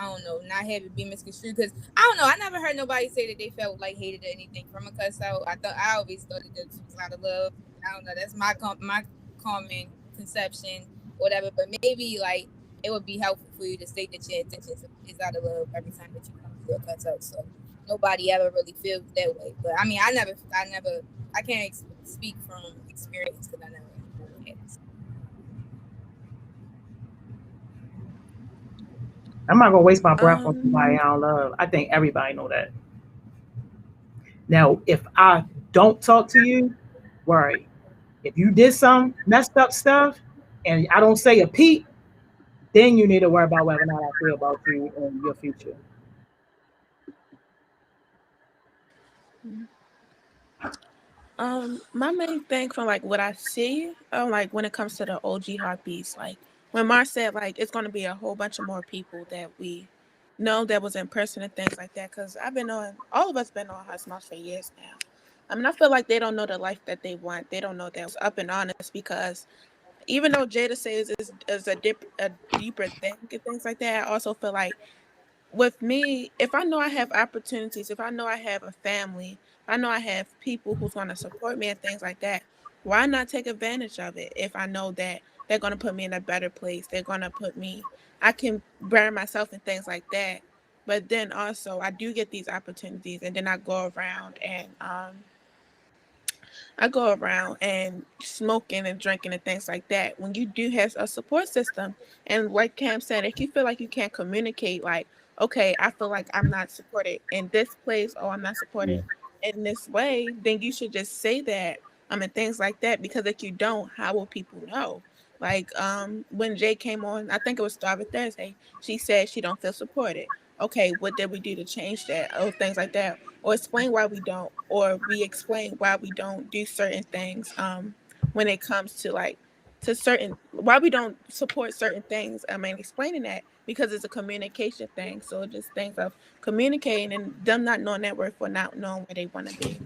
don't know, not have it be misconstrued because I don't know. I never heard nobody say that they felt like hated or anything from a cuss out. I always thought that this was out of love. I don't know. That's my common conception, whatever. But maybe like it would be helpful for you to state that your intention is out of love every time that you come to a cuss out. So nobody ever really feels that way. But I mean, I can't speak from experience because I never had it. I'm not gonna waste my breath on somebody I don't love. I think everybody know that. Now, if I don't talk to you, worry. If you did some messed up stuff and I don't say a peep, then you need to worry about whether or not I feel about you and your future. My main thing from like what I see, like when it comes to the OG heartbeats, like when Mars said like it's gonna be a whole bunch of more people that we know that was in person and things like that. Cause I've been knowing all of us been on Hot Smosh for years now. I mean, I feel like they don't know the life that they want. They don't know that was up and honest because even though Jada says is a deeper thing and things like that, I also feel like with me, if I know I have opportunities, if I know I have a family, if I know I have people who's going to support me and things like that, why not take advantage of it if I know that they're going to put me in a better place? They're going to put me, I can burn myself and things like that. But then also, I do get these opportunities, and then I go around and smoking and drinking and things like that. When you do have a support system, and like Cam said, if you feel like you can't communicate, like, okay, I feel like I'm not supported in this place or I'm not supported in this way, then you should just say that. And things like that, because if you don't, how will people know? Like when Jay came on, I think it was Starving Thursday, she said she don't feel supported. Okay, what did we do to change that? Or things like that, or explain why we don't, or we explain why we don't do certain things when it comes to like to certain why we don't support certain things. I mean, explaining that because it's a communication thing. So just things of communicating and them not knowing that word for not knowing where they want to be.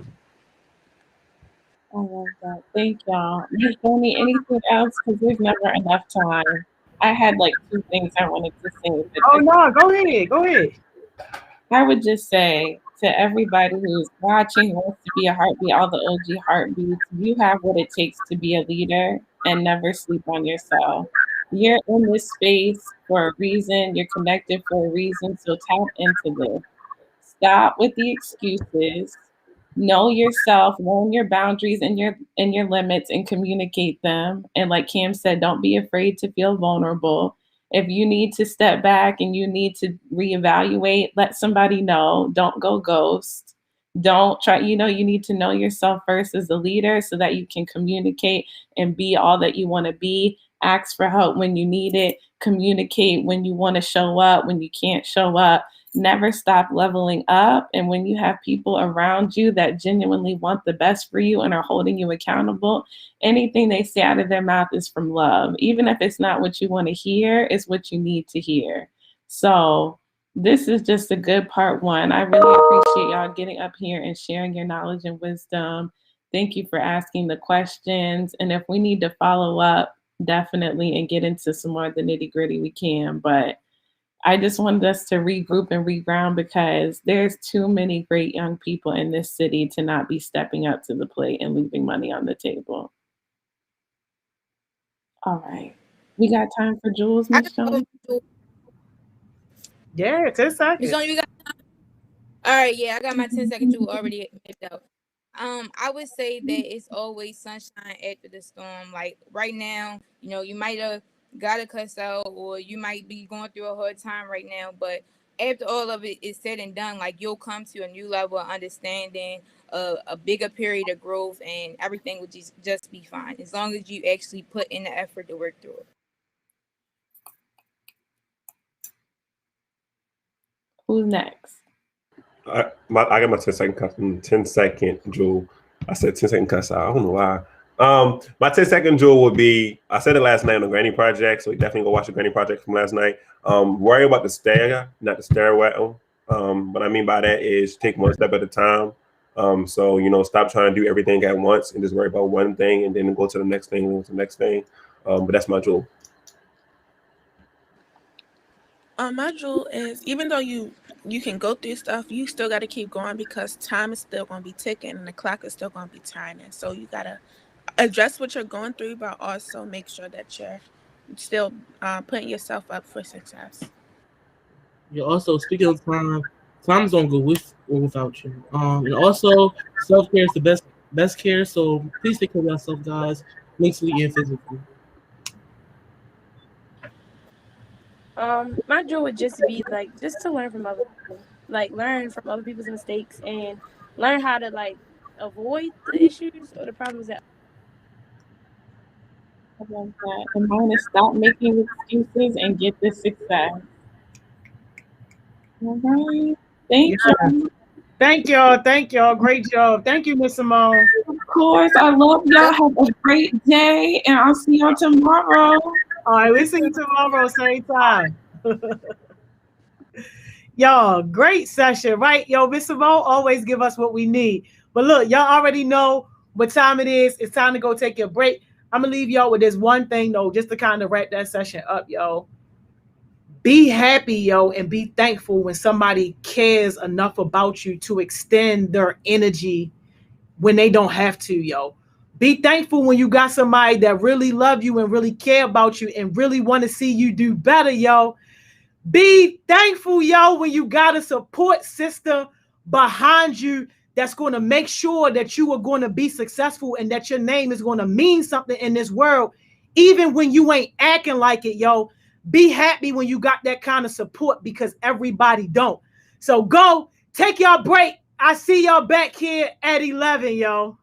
I love that. Thank y'all. Miss Bonnie, anything else? Because there's never enough time. I had like 2 things I wanted to say. But Oh no, go ahead, go ahead. I would just say to everybody who's watching, wants to be a heartbeat, all the OG heartbeats, you have what it takes to be a leader and never sleep on yourself. You're in this space for a reason, you're connected for a reason, so tap into this. Stop with the excuses. Know yourself, know your boundaries and your limits and communicate them. And like Cam said, don't be afraid to feel vulnerable. If you need to step back and you need to reevaluate, let somebody know. Don't go ghost. Don't try, you need to know yourself first as a leader so that you can communicate and be all that you want to be. Ask for help when you need it. Communicate when you want to show up, when you can't show up. Never stop leveling up. And when you have people around you that genuinely want the best for you and are holding you accountable, anything they say out of their mouth is from love. Even if it's not what you want to hear, it's what you need to hear. So this is just a good part 1. I really appreciate y'all getting up here and sharing your knowledge and wisdom. Thank you for asking the questions. And if we need to follow up, definitely, and get into some more of the nitty gritty, we can. But I just wanted us to regroup and reground because there's too many great young people in this city to not be stepping up to the plate and leaving money on the table. All right. We got time for Jules, Miss Jones? Yeah, 10 seconds. Miss Jones, you got time? All right, yeah, I got my 10-second Jewel already made out. I would say that it's always sunshine after the storm. Like right now, you might have got a cuss out or you might be going through a hard time right now, but after all of it is said and done, like you'll come to a new level of understanding, a bigger period of growth, and everything will just be fine as long as you actually put in the effort to work through it. Who's next? I got my 10-second cuss. 10-second jewel. I said 10-second cuss out. I don't know why. My 10-second jewel would be, I said it last night on the Granny Project, so you definitely go watch the Granny Project from last night. Worry about the stair, not the stairwell. What I mean by that is take one step at a time. So stop trying to do everything at once and just worry about one thing and then go to the next thing, go to the next thing. But that's my jewel. My jewel is, even though you can go through stuff, you still got to keep going because time is still going to be ticking and the clock is still going to be turning. So you got to address what you're going through, but also make sure that you're still putting yourself up for success. Yeah. Also, speaking of time, time's gonna go with or without you. And also, self care is the best care. So please take care of yourself, guys, mentally and physically. My joy would just be like just to learn from other people, like learn from other people's mistakes and learn how to like avoid the issues or the problems that. I love that. And mine is stop making excuses and get the success. All right. Thank you. Thank y'all. Thank y'all. Great job. Thank you, Miss Simone. Of course. I love y'all. Have a great day. And I'll see y'all tomorrow. All right, we'll see you tomorrow, same time. Y'all, great session, right? Yo, Miss Simone always give us what we need. But look, y'all already know what time it is. It's time to go take your break. I'm gonna leave y'all with this one thing though, just to kind of wrap that session up, yo. Be happy, yo, and be thankful when somebody cares enough about you to extend their energy when they don't have to, yo. Be thankful when you got somebody that really love you and really care about you and really want to see you do better, yo. Be thankful, yo, when you got a support system behind you that's going to make sure that you are going to be successful and that your name is going to mean something in this world, even when you ain't acting like it, yo. Be happy when you got that kind of support because everybody don't. So go take your break. I see y'all back here at 11, yo.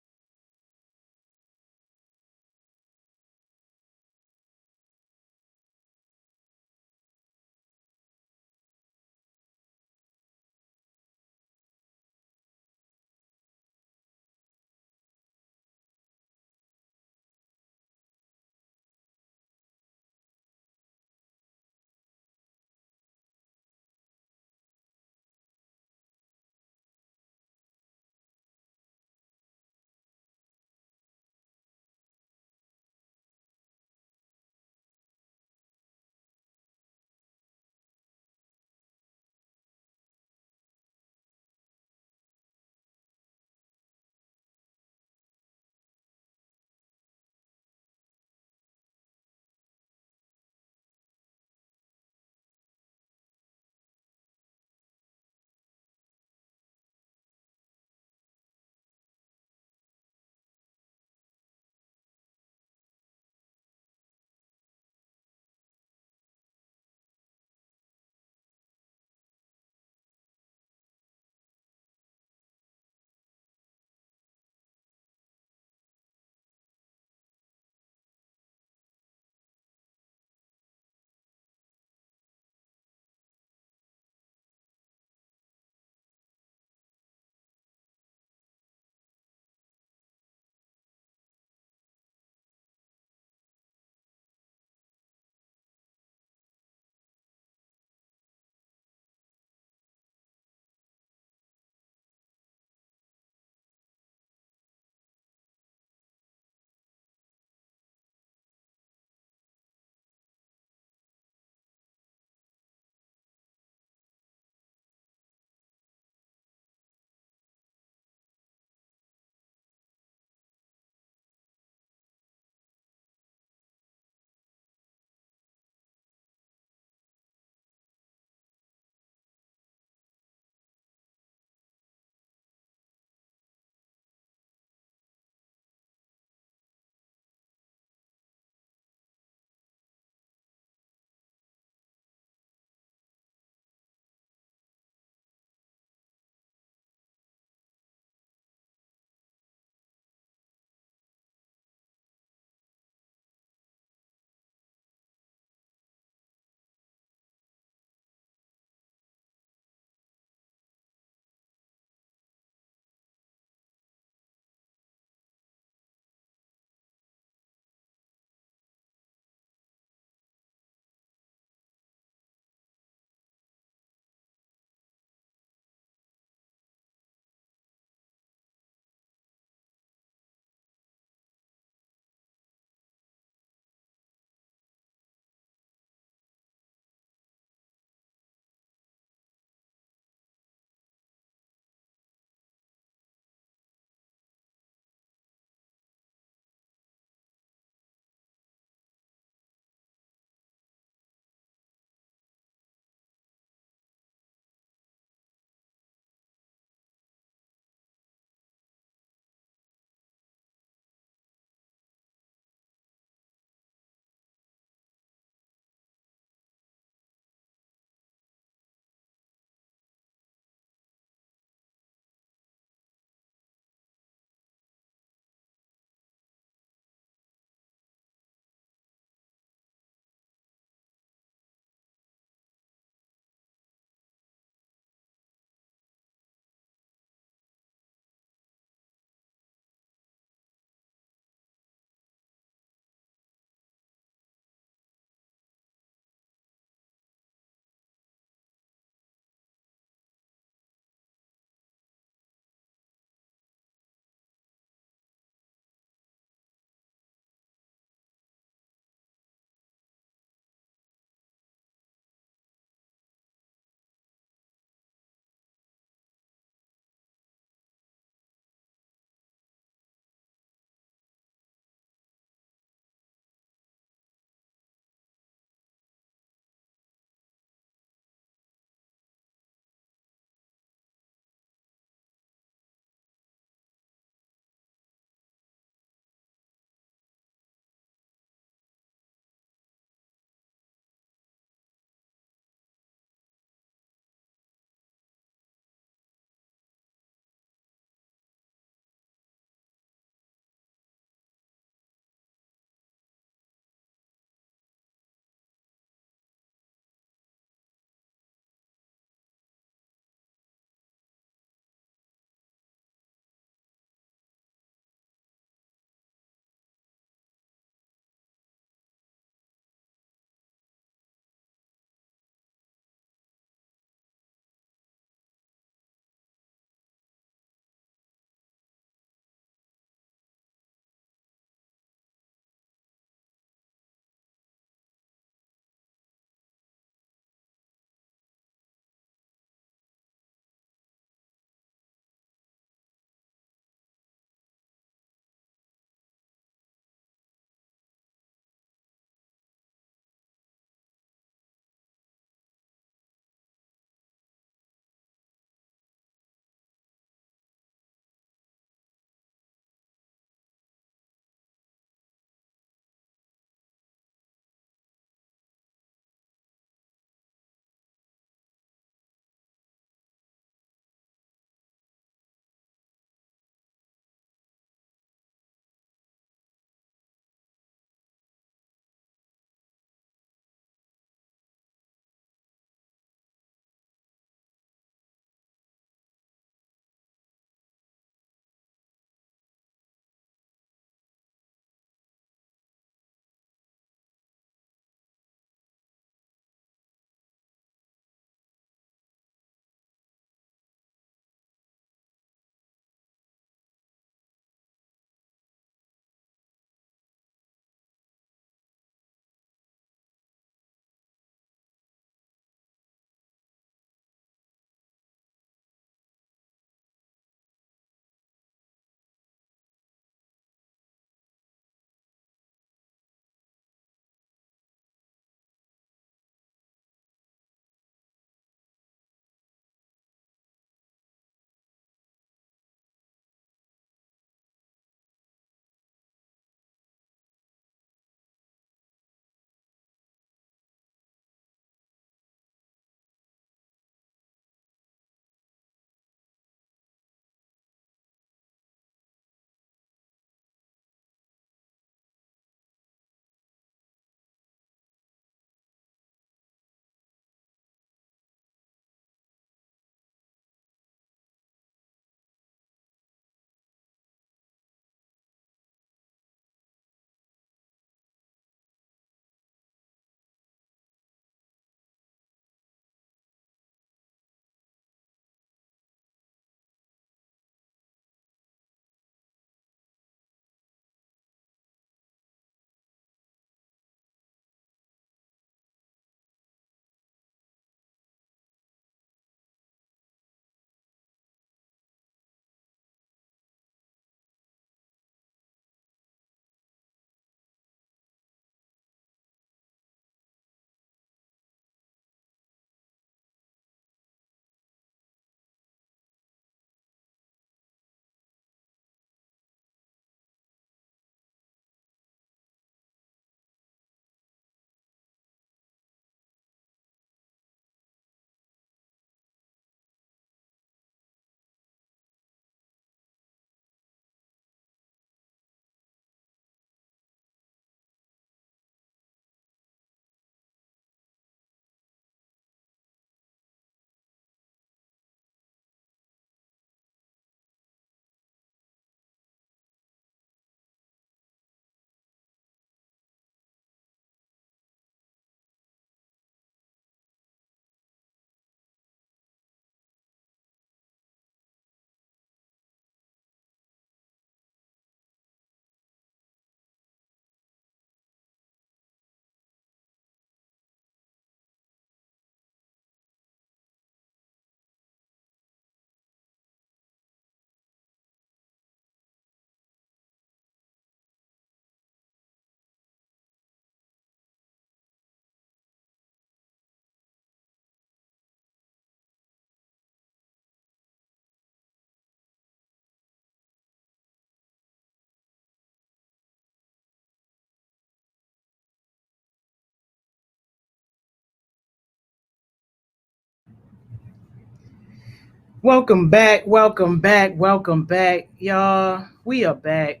Welcome back, welcome back, welcome back, y'all. We are back.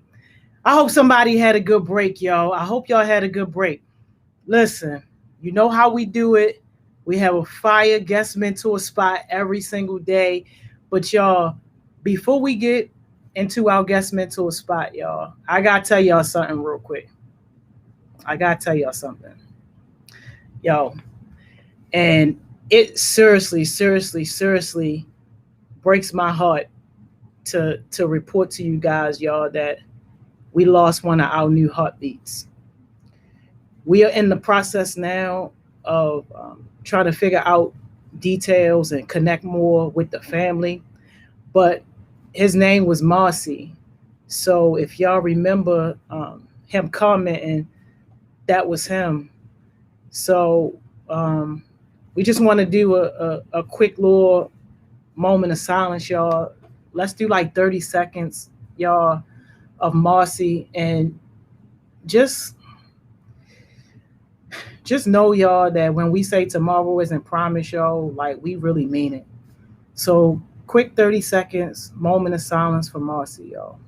I hope somebody had a good break, y'all. I hope y'all had a good break. Listen, you know how we do it. We have a fire guest mentor spot every single day. But y'all, before we get into our guest mentor spot, y'all, I gotta tell y'all something real quick. I gotta tell y'all something. Yo, and it seriously, seriously, seriously breaks my heart to report to you guys, y'all, that we lost one of our new heartbeats. We are in the process now of trying to figure out details and connect more with the family. But his name was Marcy. So if y'all remember him commenting, that was him. So we just want to do a quick little moment of silence, y'all. Let's do like 30 seconds, y'all, of Marcy, and just know, y'all, that when we say tomorrow isn't promised, y'all, like we really mean it. So quick 30 seconds, moment of silence for Marcy, y'all.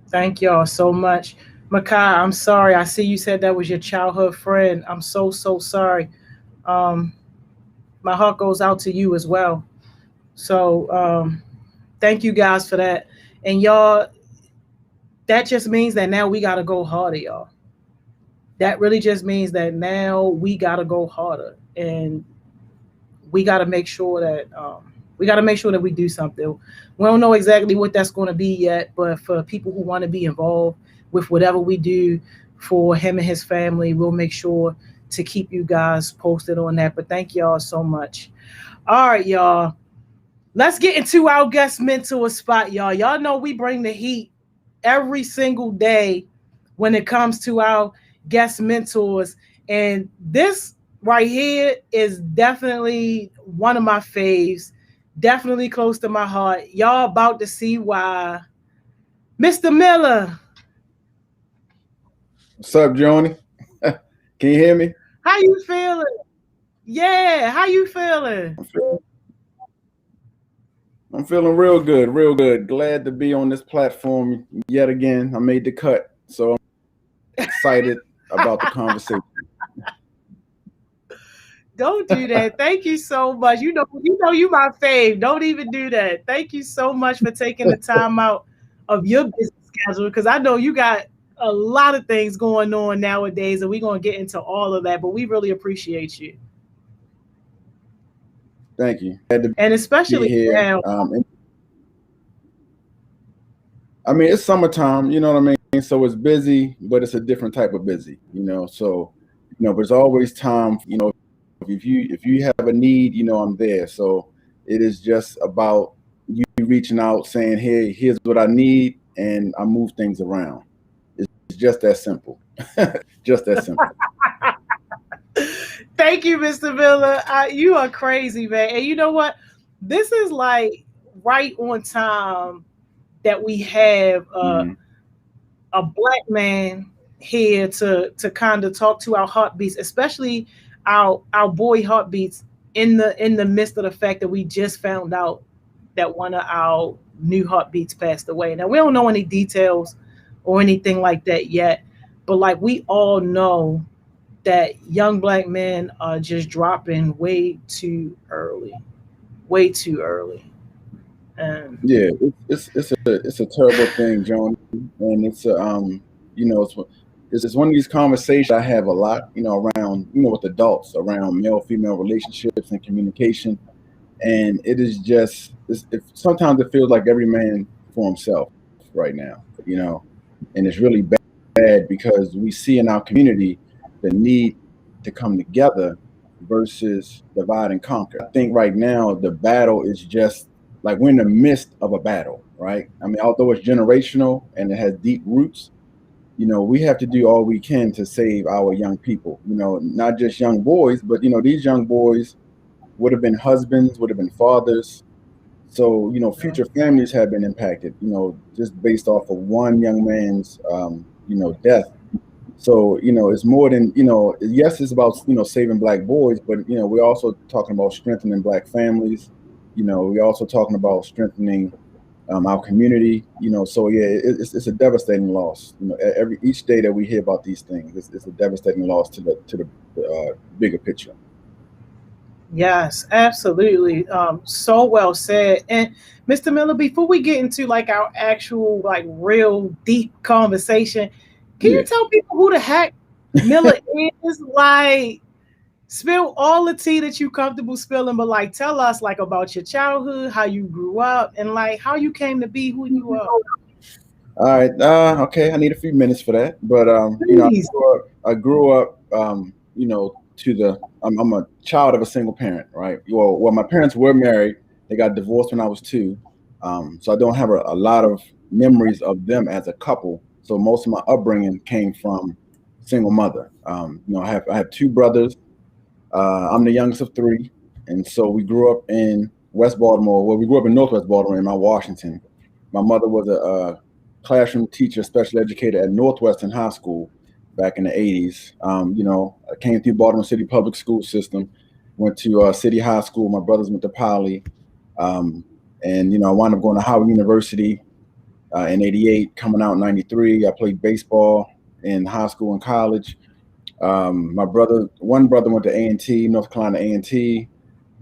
Thank y'all so much. Makai, I'm sorry. I see you said that was your childhood friend. I'm so, so sorry. Um, my heart goes out to you as well. So thank you guys for that. And y'all, that just means that now we got to go harder, y'all. That really just means that now we got to go harder. And we got to make sure that we do something. We don't know exactly what that's going to be yet, but for people who want to be involved with whatever we do for him and his family, we'll make sure to keep you guys posted on that. But thank y'all so much. All right, y'all. Let's get into our guest mentor spot, y'all. Y'all know we bring the heat every single day when it comes to our guest mentors. And this right here is definitely one of my faves, definitely close to my heart. Y'all about to see why. Mr. Miller. What's up, Joni? Can you hear me? How you feeling? Yeah, how you feeling? I'm feeling real good, real good. Glad to be on this platform yet again. I made the cut, so I'm excited about the conversation. Don't do that. Thank you so much. You know you my fave. Don't even do that. Thank you so much for taking the time out of your busy schedule, because I know you got a lot of things going on nowadays, and we're gonna get into all of that. But we really appreciate you. Thank you. And especially here. now. I mean, it's summertime, you know what I mean? So it's busy, but it's a different type of busy, you know. So, you know, there's always time, you know, if you have a need, you know, I'm there. So it is just about you reaching out, saying, "Hey, here's what I need," and I move things around. It's just that simple. Just that simple. Thank you, Mr. Miller. You are crazy, man. And you know what? This is like right on time that we have a Black man here to kind of talk to our heartbeats, especially our boy heartbeats, in the midst of the fact that we just found out that one of our new heartbeats passed away. Now, we don't know any details or anything like that yet, but like we all know that young Black men are just dropping way too early. Yeah, it's a terrible thing, John, and it's you know, it's one of these conversations I have a lot, you know, around, you know, with adults around male-female relationships and communication, and it is just sometimes it feels like every man for himself right now, you know, and it's really bad because we see in our community the need to come together versus divide and conquer. I think right now the battle is just like we're in the midst of a battle, right? I mean, although it's generational and it has deep roots, we have to do all we can to save our young people, not just young boys, but, these young boys would have been husbands, would have been fathers. So, future families have been impacted, just based off of one young man's, death. So, it's more than, yes, it's about, saving Black boys, but, we're also talking about strengthening Black families. We're also talking about strengthening our community, so yeah, it's a devastating loss. Each day that we hear about these things, it's a devastating loss to the bigger picture. Yes, absolutely. So well said. And Mr. Miller, before we get into like our actual like real deep conversation, can you tell people who the heck Miller is? Like, spill all the tea that you're comfortable spilling, but like tell us like about your childhood, how you grew up, and like how you came to be who you are. All right. Okay. I need a few minutes for that, but I grew up. I'm a child of a single parent, right? Well, my parents were married. They got divorced when I was 2, so I don't have a lot of memories of them as a couple. So most of my upbringing came from single mother. I have 2 brothers. I'm the youngest of 3, and so we grew up in West Baltimore. Well, we grew up in Northwest Baltimore in Mount Washington. My mother was a classroom teacher, special educator at Northwestern High School back in the 80s. I came through Baltimore City public school system, went to City High School. My brothers went to Poly, and I wound up going to Howard University in '88. Coming out in '93, I played baseball in high school and college. One brother went to A&T, North Carolina A&T,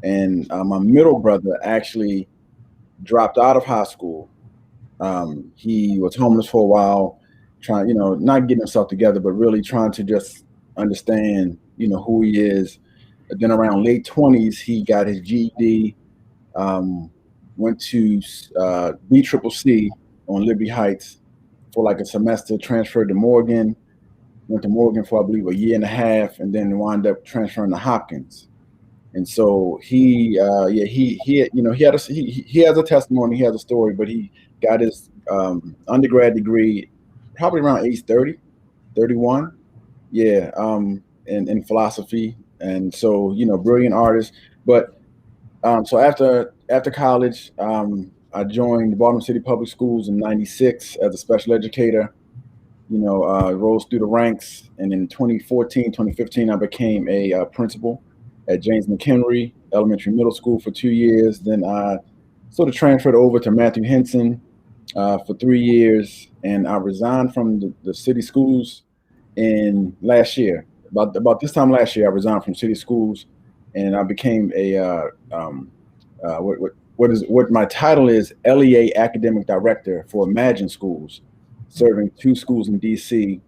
and my middle brother actually dropped out of high school. He was homeless for a while, trying, not getting himself together, but really trying to just understand, who he is. And then around late 20s, he got his GED, went to BCCC on Liberty Heights for like a semester, transferred to Morgan. Went to Morgan for, I believe, a year and a half, and then wound up transferring to Hopkins. And so he has a testimony, he has a story, but he got his undergrad degree probably around age 30, 31. Yeah, in philosophy. And so, brilliant artist. But so after college, I joined the Baltimore City Public Schools in '96 as a special educator. Rose through the ranks, and in 2014, 2015, I became a principal at James McHenry Elementary Middle School for 2 years. Then I sort of transferred over to Matthew Henson for 3 years, and I resigned from the city schools in last year. About this time last year, I resigned from city schools, and I became what my title is, LEA Academic Director for Imagine Schools, serving 2 schools in DC,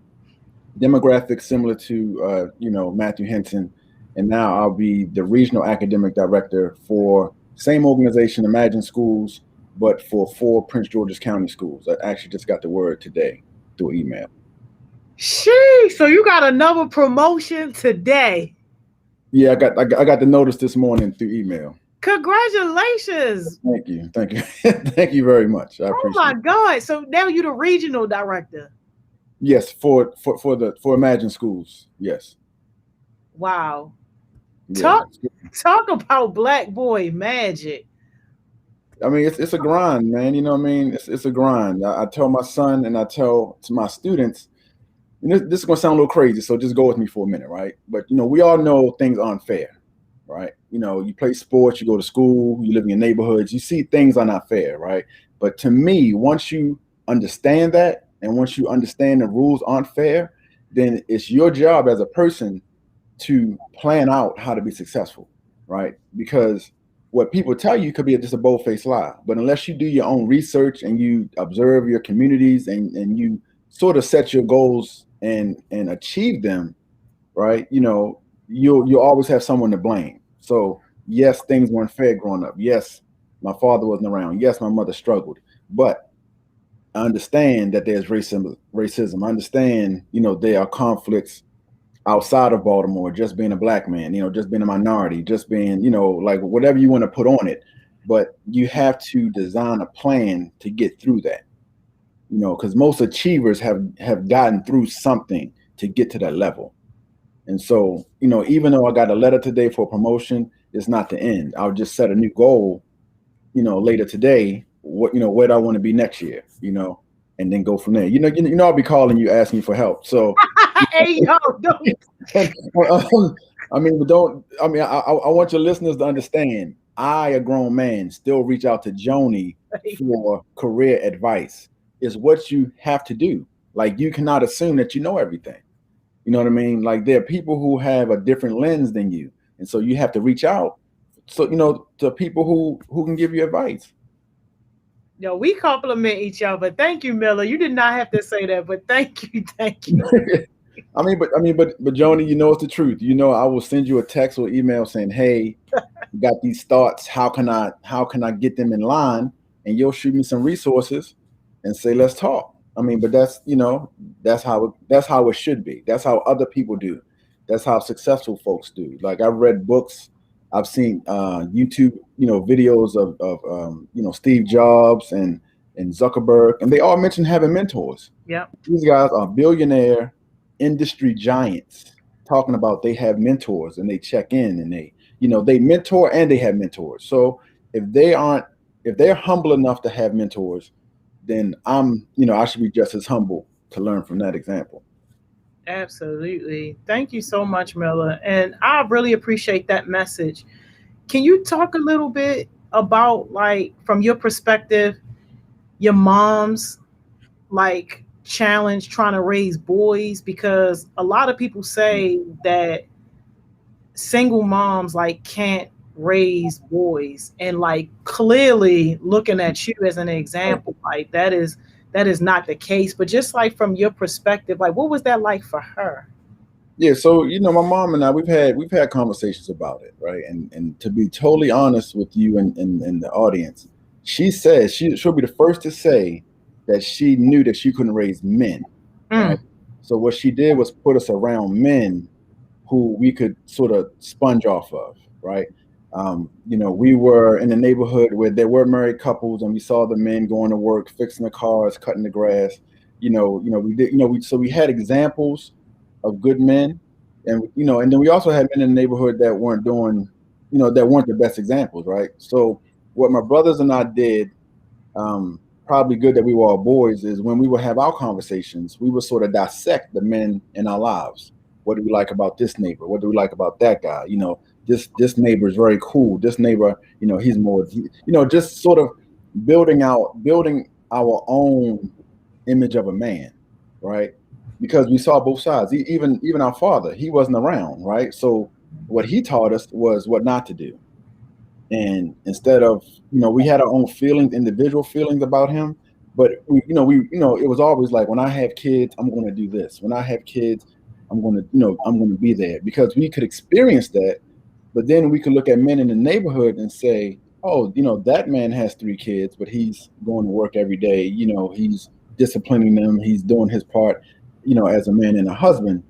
demographics similar to Matthew Henson, and now I'll be the regional academic director for same organization, Imagine Schools, but for 4 Prince George's County schools. I actually just got the word today through email. Sheesh, so you got another promotion today? Yeah, I got the notice this morning through email. Congratulations! Thank you, thank you very much. I appreciate it. Oh my God! So now you're the regional director. Yes, for Imagine Schools. Yes. Wow. Yeah. Talk about Black boy magic. I mean, it's a grind, man. You know what I mean? It's a grind. I tell my son and I tell to my students, and this is gonna sound a little crazy, so just go with me for a minute, right? But we all know things aren't fair, right? You play sports, you go to school, you live in your neighborhoods, you see things are not fair, right? But to me, once you understand that, and once you understand the rules aren't fair, then it's your job as a person to plan out how to be successful, right? Because what people tell you could be just a bold-faced lie, but unless you do your own research and you observe your communities and you sort of set your goals and achieve them, right? You'll always have someone to blame. So yes, things weren't fair growing up. Yes, my father wasn't around. Yes, my mother struggled, but I understand that there's racism. I understand, there are conflicts outside of Baltimore, just being a black man, just being a minority, just being, like whatever you want to put on it. But you have to design a plan to get through that, because most achievers have gotten through something to get to that level. And so, even though I got a letter today for promotion, it's not the end. I'll just set a new goal, later today, where do I want to be next year, and then go from there. I'll be calling you asking you for help. So hey, yo, don't. I want your listeners to understand, I, a grown man, still reach out to Joni for career advice. Is what you have to do. Like, you cannot assume that you know everything. You know what I mean? Like, there are people who have a different lens than you. And so you have to reach out to people who can give you advice. Yo, we compliment each other. Thank you, Miller. You did not have to say that, but thank you. but Joni, it's the truth. I will send you a text or email saying, hey, you got these thoughts. How can I get them in line? And you'll shoot me some resources and say, let's talk. But that's how it should be. That's how other people do. That's how successful folks do. Like, I've read books, I've seen YouTube, videos of Steve Jobs and Zuckerberg, and they all mention having mentors. Yeah, these guys are billionaire industry giants talking about they have mentors and they check in and they mentor and they have mentors. So if they're humble enough to have mentors, then I should be just as humble to learn from that example. Absolutely. Thank you so much, Miller. And I really appreciate that message. Can you talk a little bit about, like, from your perspective, your mom's challenge trying to raise boys? Because a lot of people say that single moms can't raise boys, and clearly looking at you as an example, that is not the case. But just from your perspective, what was that like for her? Yeah, so my mom and I, we've had conversations about it, right? And to be totally honest with you and the audience, she says she'll be the first to say that she knew that she couldn't raise men. Right? So what she did was put us around men who we could sort of sponge off of, right? We were in a neighborhood where there were married couples, and we saw the men going to work, fixing the cars, cutting the grass. So we had examples of good men, and then we also had men in the neighborhood that weren't doing, that weren't the best examples, right? So what my brothers and I did, probably good that we were all boys, is when we would have our conversations, we would sort of dissect the men in our lives. What do we like about this neighbor? What do we like about that guy? This neighbor is very cool. This neighbor, he's more, just sort of building our own image of a man, right? Because we saw both sides. Even our father, he wasn't around, right? So what he taught us was what not to do. And instead of, we had our own feelings, individual feelings about him, but it was always like, when I have kids, I'm going to do this. When I have kids, I'm going to be there, because we could experience that. But then we could look at men in the neighborhood and say, oh, that man has 3 kids, but he's going to work every day. He's disciplining them. He's doing his part, as a man and a husband.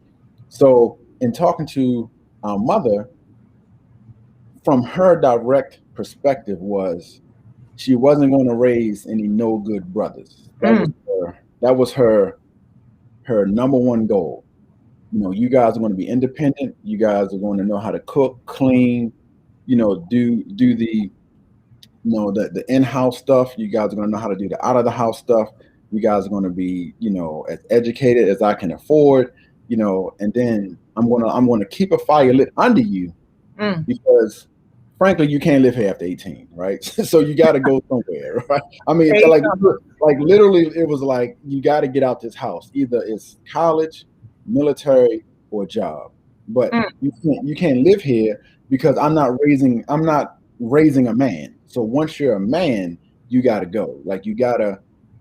So in talking to our mother, from her direct perspective, was she wasn't going to raise any no good brothers. That was her number one goal. You guys are going to be independent. You guys are going to know how to cook, clean, do the, the in-house stuff. You guys are going to know how to do the out-of-the-house stuff. You guys are going to be, as educated as I can afford, and then I'm going to keep a fire lit under you, because frankly, you can't live here after 18, right? So you got to go somewhere, right? I mean, like literally, it was like, you got to get out this house. Either it's college, military, or job, but you can't live here, because I'm not raising a man. So once you're a man, you got to go.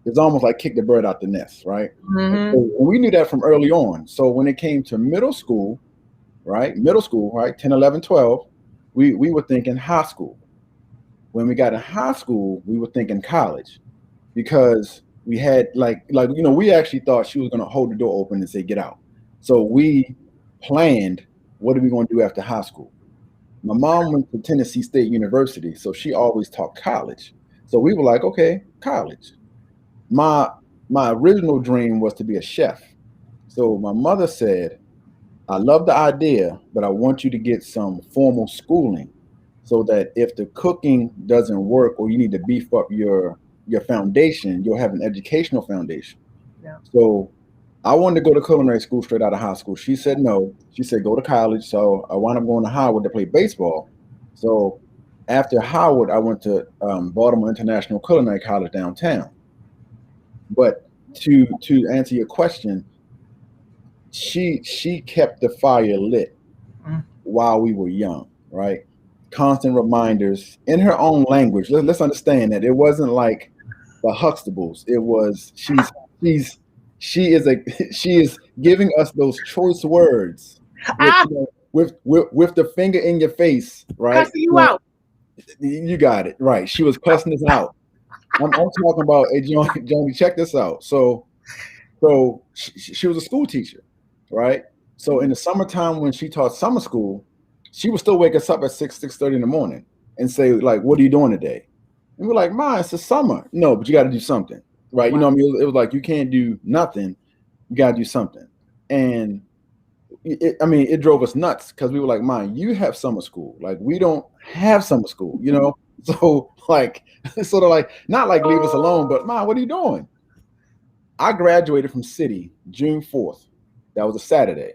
It's almost like kick the bird out the nest, right? So we knew that from early on. So when it came to middle school, right? 10, 11, 12, we were thinking high school. When we got to high school, we were thinking college, because we had we actually thought she was going to hold the door open and say, get out. So we planned what are we going to do after high school. My mom went to Tennessee State University, so she always taught college. So we were like, okay, college. My original dream was to be a chef. So my mother said, I love the idea, but I want you to get some formal schooling so that if the cooking doesn't work or you need to beef up your foundation, you'll have an educational foundation. Yeah. So I wanted to go to culinary school straight out of high school. She said no. She said go to college. So I wound up going to Howard to play baseball. So after Howard, I went to Baltimore International Culinary College downtown. But to answer your question, she kept the fire lit while we were young, right? Constant reminders in her own language. Let's understand that it wasn't like the Huxtables. It was she is giving us those choice words with the finger in your face, right? Cussing you out. You got it right. She was cussing us out. I'm talking about, hey, Joni, check this out. So she was a school teacher, right? So in the summertime when she taught summer school, she would still wake us up at 6:30 in the morning and say, like, what are you doing today? And we're like, Ma, it's the summer. No, but you got to do something, right? Wow. You know what I mean? It was like, you can't do nothing. You got to do something. And it drove us nuts because we were like, Ma, you have summer school. Like, we don't have summer school, you know? So like, sort of like, not like leave us alone, but Ma, what are you doing? I graduated from City June 4th. That was a Saturday.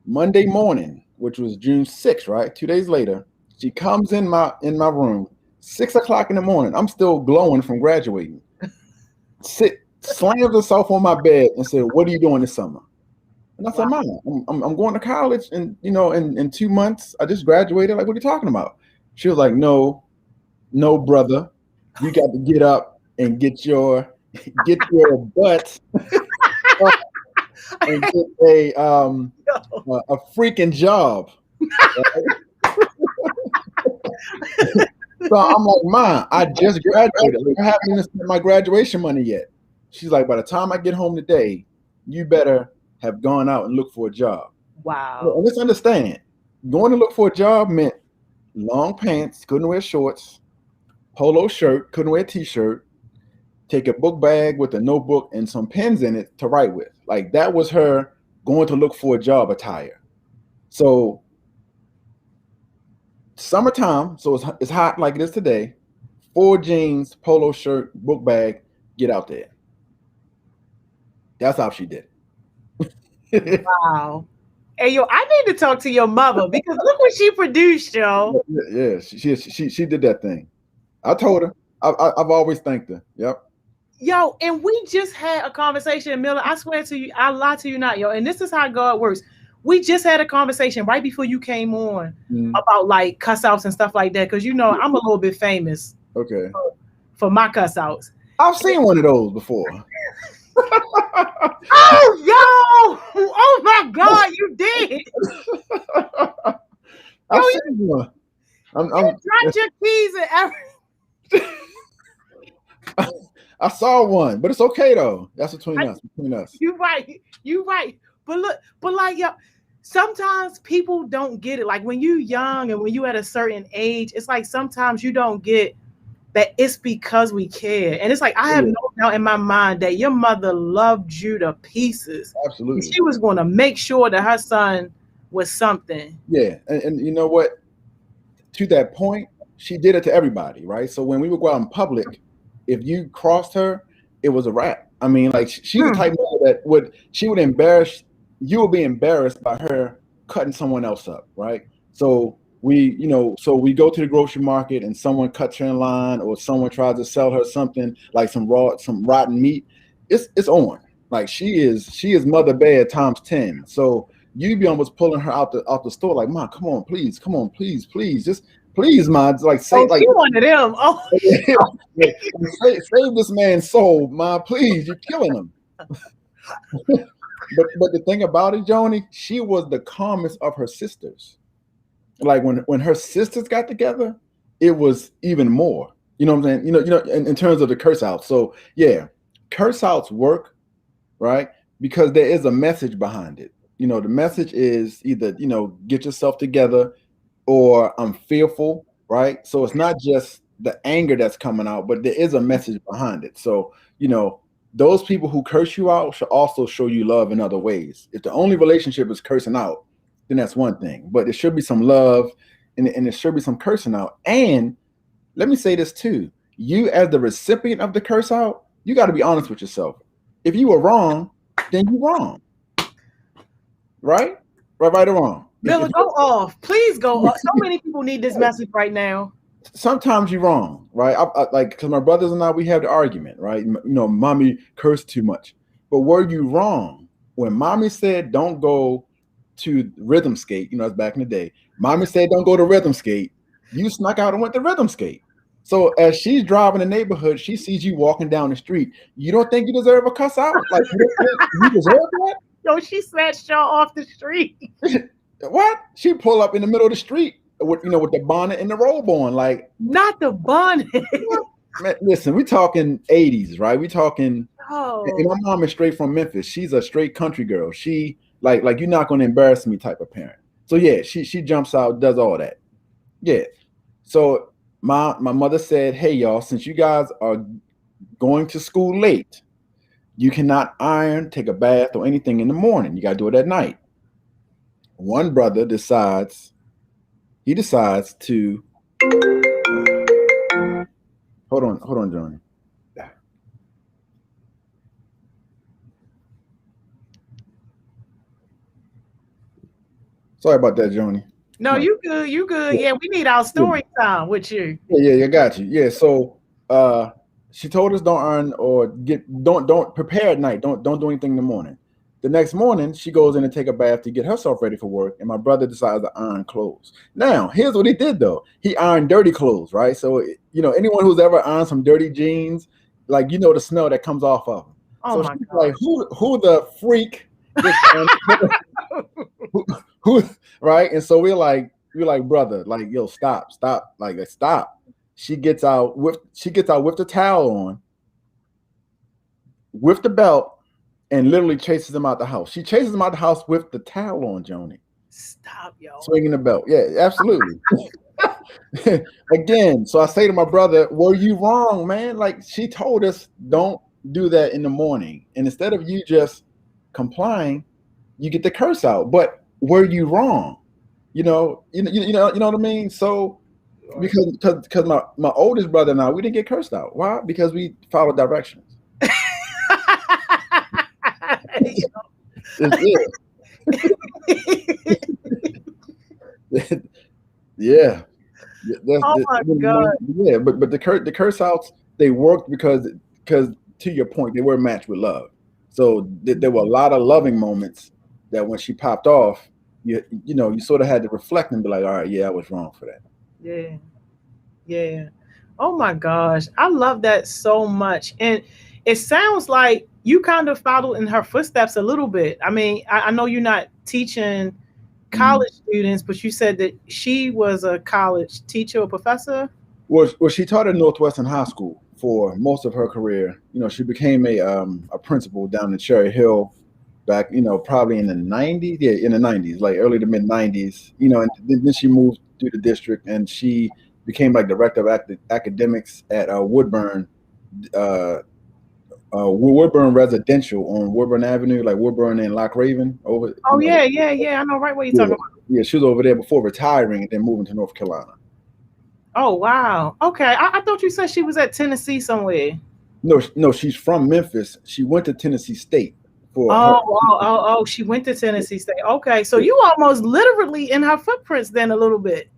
Monday morning, which was June 6th, right? 2 days later, she comes in my room, 6 o'clock in the morning. I'm still glowing from graduating. Slams herself on my bed and said, what are you doing this summer? And I said, Mom, I'm going to college, and in 2 months, I just graduated. Like, what are you talking about? She was like, no, brother, you got to get up and get your butt and get a freaking job. So I'm like, Ma, I just graduated. Like, I haven't even spent my graduation money yet. She's like, by the time I get home today, you better have gone out and looked for a job. Wow. Well, let's understand. Going to look for a job meant long pants, couldn't wear shorts, polo shirt, couldn't wear a t-shirt, take a book bag with a notebook and some pens in it to write with. Like, that was her going to look for a job attire. So summertime, so it's hot like it is today, 4 jeans, polo shirt, book bag, get out there. That's how she did it. Wow. Hey, yo, I need to talk to your mother because look what she produced, yo. Yeah, she did that thing. I told her. I've always thanked her. Yep. Yo, and we just had a conversation, Miller. I swear to you, I lie to you not, yo. And this is how God works. We just had a conversation right before you came on about like cuss outs and stuff like that. Cause I'm a little bit famous. Okay. For my cuss outs. I've seen one of those before. Oh, yo! Oh my God, you did! I've seen one. You dropped your keys and everything. I saw one, but it's okay though. That's between us. You're right. But like, yo, sometimes people don't get it. Like when you're young and when you at a certain age, it's like sometimes you don't get that it's because we care. And it's like, I have no doubt in my mind that your mother loved you to pieces. Absolutely. She was going to make sure that her son was something. Yeah. And you know what? To that point, she did it to everybody, right? So when we would go out in public, if you crossed her, it was a wrap. I mean, like she was the type of that would embarrass, you would be embarrassed by her cutting someone else up, right? So we go to the grocery market and someone cuts her in line or someone tries to sell her something like some rotten meat. It's on. Like she is Mother Bear times 10. So you'd be almost pulling her out the store like, Ma, come on, please, just please, Ma, like say like you one of them. Oh, save this man's soul, Ma, please, you're killing him. But the thing about it, Joni, she was the calmest of her sisters. Like when her sisters got together, it was even more. You know what I'm saying? In terms of the curse outs. So yeah, curse outs work, right? Because there is a message behind it. You know, the message is either, you know, get yourself together, or I'm fearful, right? So it's not just the anger that's coming out, but there is a message behind it. So, you know, those people who curse you out should also show you love in other ways. If the only relationship is cursing out, then that's one thing. But there should be some love, and there should be some cursing out. And let me say this too. You, as the recipient of the curse out, you got to be honest with yourself. If you were wrong, then you're wrong. Right or wrong. Miller, go off. Please go off. So many people need this message right now. Sometimes you're wrong, right? I like, because my brothers and I, we have the argument, right? You know, mommy cursed too much. But were you wrong when mommy said don't go to rhythm skate? You know, that's back in the day. Mommy said don't go to rhythm skate. You snuck out and went to rhythm skate. So as she's driving the neighborhood, she sees you walking down the street. You don't think you deserve a cuss out? Like, you deserve that? Yo, she snatched y'all off the street. What? She pull up in the middle of the street with, you know, with the bonnet and the robe on, like. Not the bonnet. Man, listen, we talking 80s, right? We talking. Oh. And my mom is straight from Memphis. She's a straight country girl. She like you're not gonna embarrass me type of parent. So yeah, she jumps out, does all that. Yeah. So my mother said, hey y'all, since you guys are going to school late, you cannot iron, take a bath, or anything in the morning. You gotta do it at night. One brother decides to hold on, Johnny. Sorry about that, Johnny. No, you good. Yeah, we need our story time with you. Yeah, I got you. Yeah, so she told us don't iron or don't prepare at night. Don't do anything in the morning. The next morning, she goes in and take a bath to get herself ready for work, and my brother decides to iron clothes. Now, here's what he did though. He ironed dirty clothes, right? So, you know, anyone who's ever ironed some dirty jeans, like, you know, the smell that comes off of them. Oh so my she's God. like, who the freak? who, right? And so we're like, brother, like, yo, stop, like stop. She gets out with the towel on, with the belt, and literally chases him out the house. She chases him out the house with the towel on, Joni. Stop, yo. Swinging the belt. Yeah, absolutely. Again, so I say to my brother, were you wrong, man? Like, she told us don't do that in the morning. And instead of you just complying, you get the curse out. But were you wrong? You know what I mean? So because my oldest brother and I, we didn't get cursed out. Why? Because we followed directions. Yeah. Oh my God. Yeah, but the curse outs, they worked because to your point, they were matched with love. So there were a lot of loving moments that when she popped off, you sort of had to reflect and be like, all right, yeah, I was wrong for that. Yeah. Oh my gosh, I love that so much. And it sounds like you kind of followed in her footsteps a little bit. I mean, I know you're not teaching college students, but you said that she was a college teacher or professor. Well, she taught at Northwestern High School for most of her career. You know, she became a principal down in Cherry Hill back, probably in the 90s. Yeah, in the 90s, like early to mid 90s. And then she moved through the district and she became like director of academics at Woodburn Residential on Woodburn Avenue, like Woodburn and Lock Raven. Over. Oh yeah. I know right what you're talking about. Yeah, she was over there before retiring and then moving to North Carolina. Oh wow. Okay, I thought you said she was at Tennessee somewhere. No, she's from Memphis. She went to Tennessee State for. Oh, she went to Tennessee State. Okay, so you almost literally in her footprints then a little bit.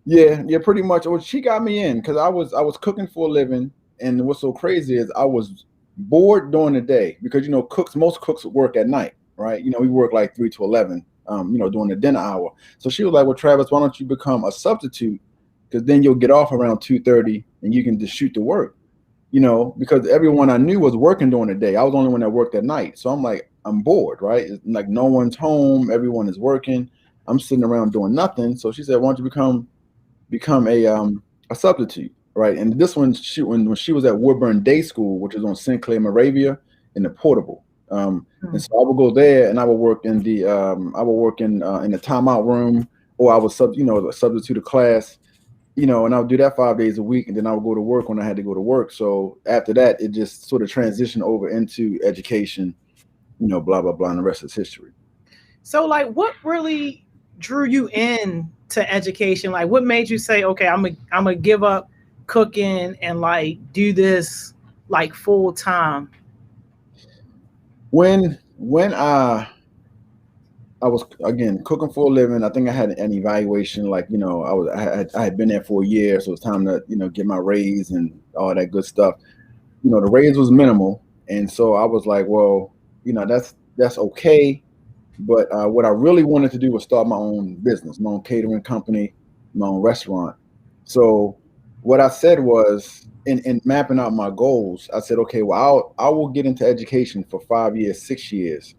Yeah, pretty much. Well, she got me in because I was cooking for a living, and what's so crazy is I was bored during the day because most cooks work at night, right? We work like 3 to 11, during the dinner hour. So she was like, "Well, Travis, why don't you become a substitute? Because then you'll get off around 2:30 and you can just shoot to work." Because everyone I knew was working during the day. I was the only one that worked at night. So I'm like, I'm bored, right? It's like no one's home, everyone is working. I'm sitting around doing nothing. So she said, "Why don't you become a substitute?" Right. And this one, when she was at Woodburn Day School, which is on St. Clair Moravia in the Portable. And so I would go there and I would work in the in the timeout room, or I would substitute a class, and I would do that 5 days a week, and then I would go to work when I had to go to work. So after that, it just sort of transitioned over into education, blah blah blah, and the rest is history. So like, what really drew you in to education? Like, what made you say, okay, I'm gonna give up cooking and like do this like full time? When I was, again, cooking for a living, I think I had an evaluation, like, I had been there for a year, so it was time to, get my raise and all that good stuff. The raise was minimal, and so I was like, well, that's okay, but what I really wanted to do was start my own business, my own catering company, my own restaurant. So what I said was, in mapping out my goals, I said, okay, well, I will get into education for 5 years, 6 years,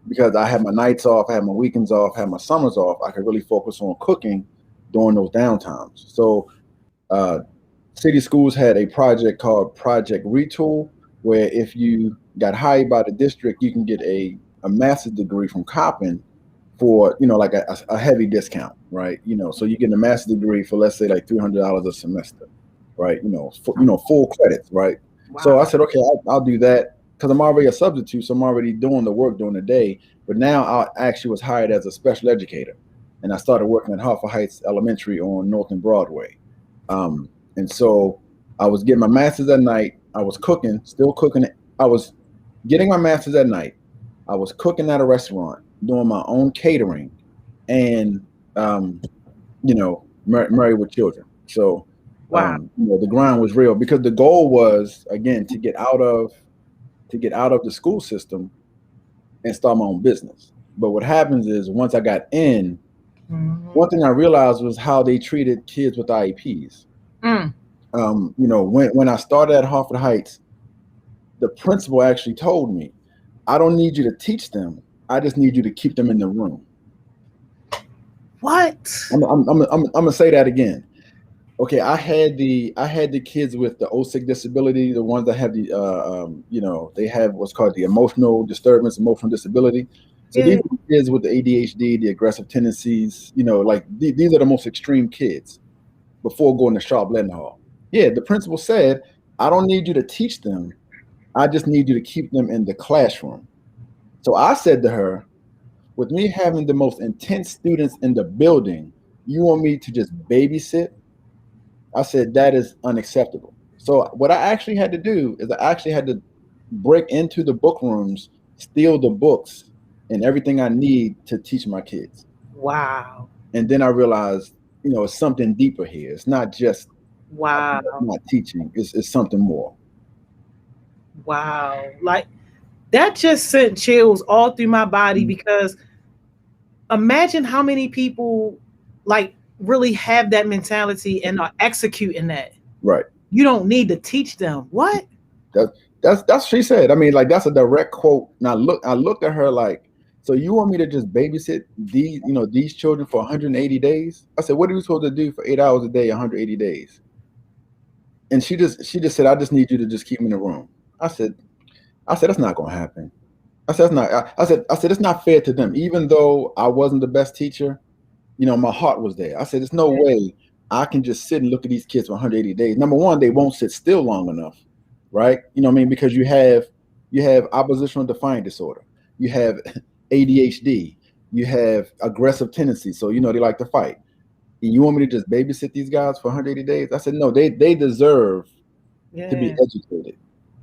because I had my nights off, I had my weekends off, I had my summers off. I could really focus on cooking during those downtimes. So city schools had a project called Project Retool, where if you got hired by the district, you can get a master's degree from Coppin for, like a heavy discount, right? So you get a master's degree for, let's say, like $300 a semester, right? Full credits, right? Wow. So I said, okay, I'll do that, because I'm already a substitute, so I'm already doing the work during the day. But now I actually was hired as a special educator, and I started working at Hartford Heights Elementary on North and Broadway. And so I was getting my master's at night. I was still cooking. I was getting my master's at night. I was cooking at a restaurant, doing my own catering, and married with children. So wow. The grind was real, because the goal was, again, to get out of the school system and start my own business. But what happens is, once I got in, one thing I realized was how they treated kids with IEPs. When I started at Hartford Heights, the principal actually told me, I don't need you to teach them. I just need you to keep them in the room. What? I'm gonna say that again. Okay, I had the kids with the OSIC disability, the ones that have the they have what's called the emotional disturbance, emotional disability. So these are the kids with the ADHD, the aggressive tendencies, like these are the most extreme kids before going to Sharp-Leadenhall. Yeah, the principal said, I don't need you to teach them. I just need you to keep them in the classroom. So I said to her, with me having the most intense students in the building, you want me to just babysit? I said, that is unacceptable. So what I actually had to do is I actually had to break into the book rooms, steal the books and everything I need to teach my kids. Wow. And then I realized, it's something deeper here. It's not just not teaching. It's something more. Wow. Like, that just sent chills all through my body, because imagine how many people like really have that mentality and are executing that. Right. You don't need to teach them. What? That's what she said. I mean, like, that's a direct quote. And I looked at her like, so you want me to just babysit these children for 180 days? I said, what are you supposed to do for 8 hours a day, 180 days? And she just said, I just need you to just keep me in the room. I said, that's not going to happen. I said, it's not fair to them. Even though I wasn't the best teacher, my heart was there. I said, there's no way I can just sit and look at these kids for 180 days. Number one, they won't sit still long enough, right? Because you have oppositional defiant disorder. You have ADHD. You have aggressive tendencies. So, they like to fight. And you want me to just babysit these guys for 180 days? I said, no, they deserve to be educated.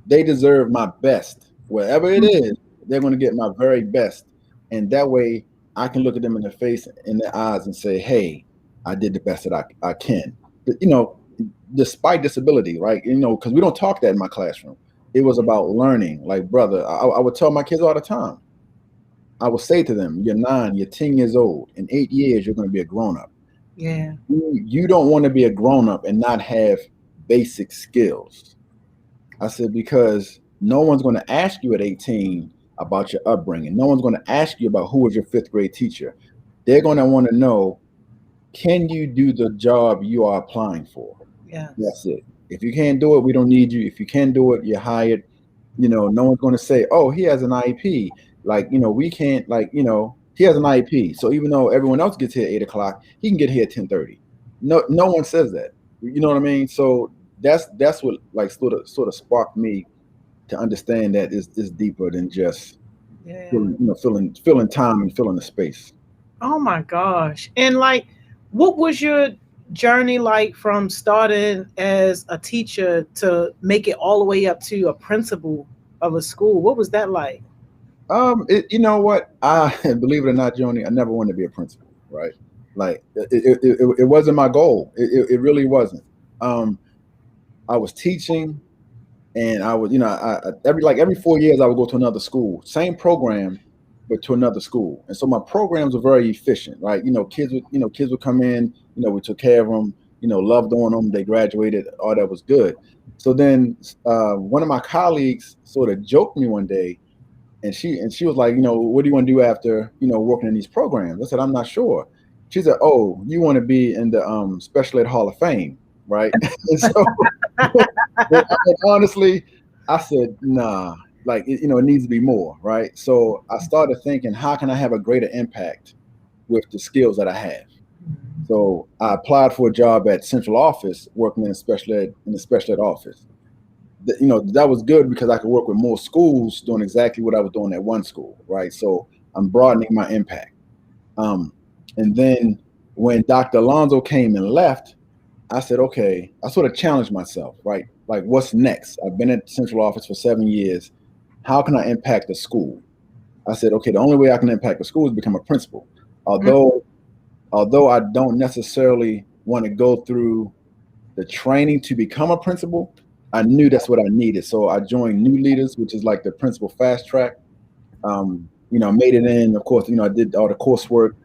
They deserve my best. Wherever it is, they're going to get my very best. And that way I can look at them in the face, in their eyes, and say, hey, I did the best that I can. Despite disability, right? Because we don't talk that in my classroom. It was about learning. Like, brother, I would tell my kids all the time. I would say to them, you're 9, you're 10 years old. In 8 years, you're going to be a grown-up. Yeah. You don't want to be a grown-up and not have basic skills. I said, because no one's going to ask you at 18 about your upbringing. No one's going to ask you about who was your 5th grade teacher. They're going to want to know, can you do the job you are applying for? Yeah. That's it. If you can't do it, we don't need you. If you can do it, you're hired. No one's going to say, oh, he has an IEP. Like, we can't, like, he has an IEP. So even though everyone else gets here at 8 o'clock, he can get here at 10:30. No one says that. You know what I mean? So that's what like sort of sparked me to understand that it's deeper than just filling time and filling the space. Oh my gosh. And like, what was your journey like from starting as a teacher to make it all the way up to a principal of a school? What was that like? You know what? I believe it or not, Joni, I never wanted to be a principal, right? Like it wasn't my goal. It really wasn't. I was teaching, and I was, every 4 years I would go to another school, same program, but to another school. And so my programs were very efficient, right? Kids would come in, we took care of them, loved on them. They graduated, all that was good. So then one of my colleagues sort of joked me one day, and she was like, what do you want to do after, working in these programs? I said, I'm not sure. She said, oh, you want to be in the Special Ed Hall of Fame, right? And so honestly, I said, nah, like, it needs to be more, right? So I started thinking, how can I have a greater impact with the skills that I have? So I applied for a job at central office, working in the special ed office. That was good because I could work with more schools doing exactly what I was doing at one school, right? So I'm broadening my impact. And then when Dr. Alonzo came and left, I said, okay, I sort of challenged myself, right? Like, what's next? I've been at central office for 7 years. How can I impact the school? I said, okay, the only way I can impact the school is become a principal. Although I don't necessarily want to go through the training to become a principal, I knew that's what I needed. So I joined New Leaders, which is like the principal fast track. Made it in, of course, I did all the coursework,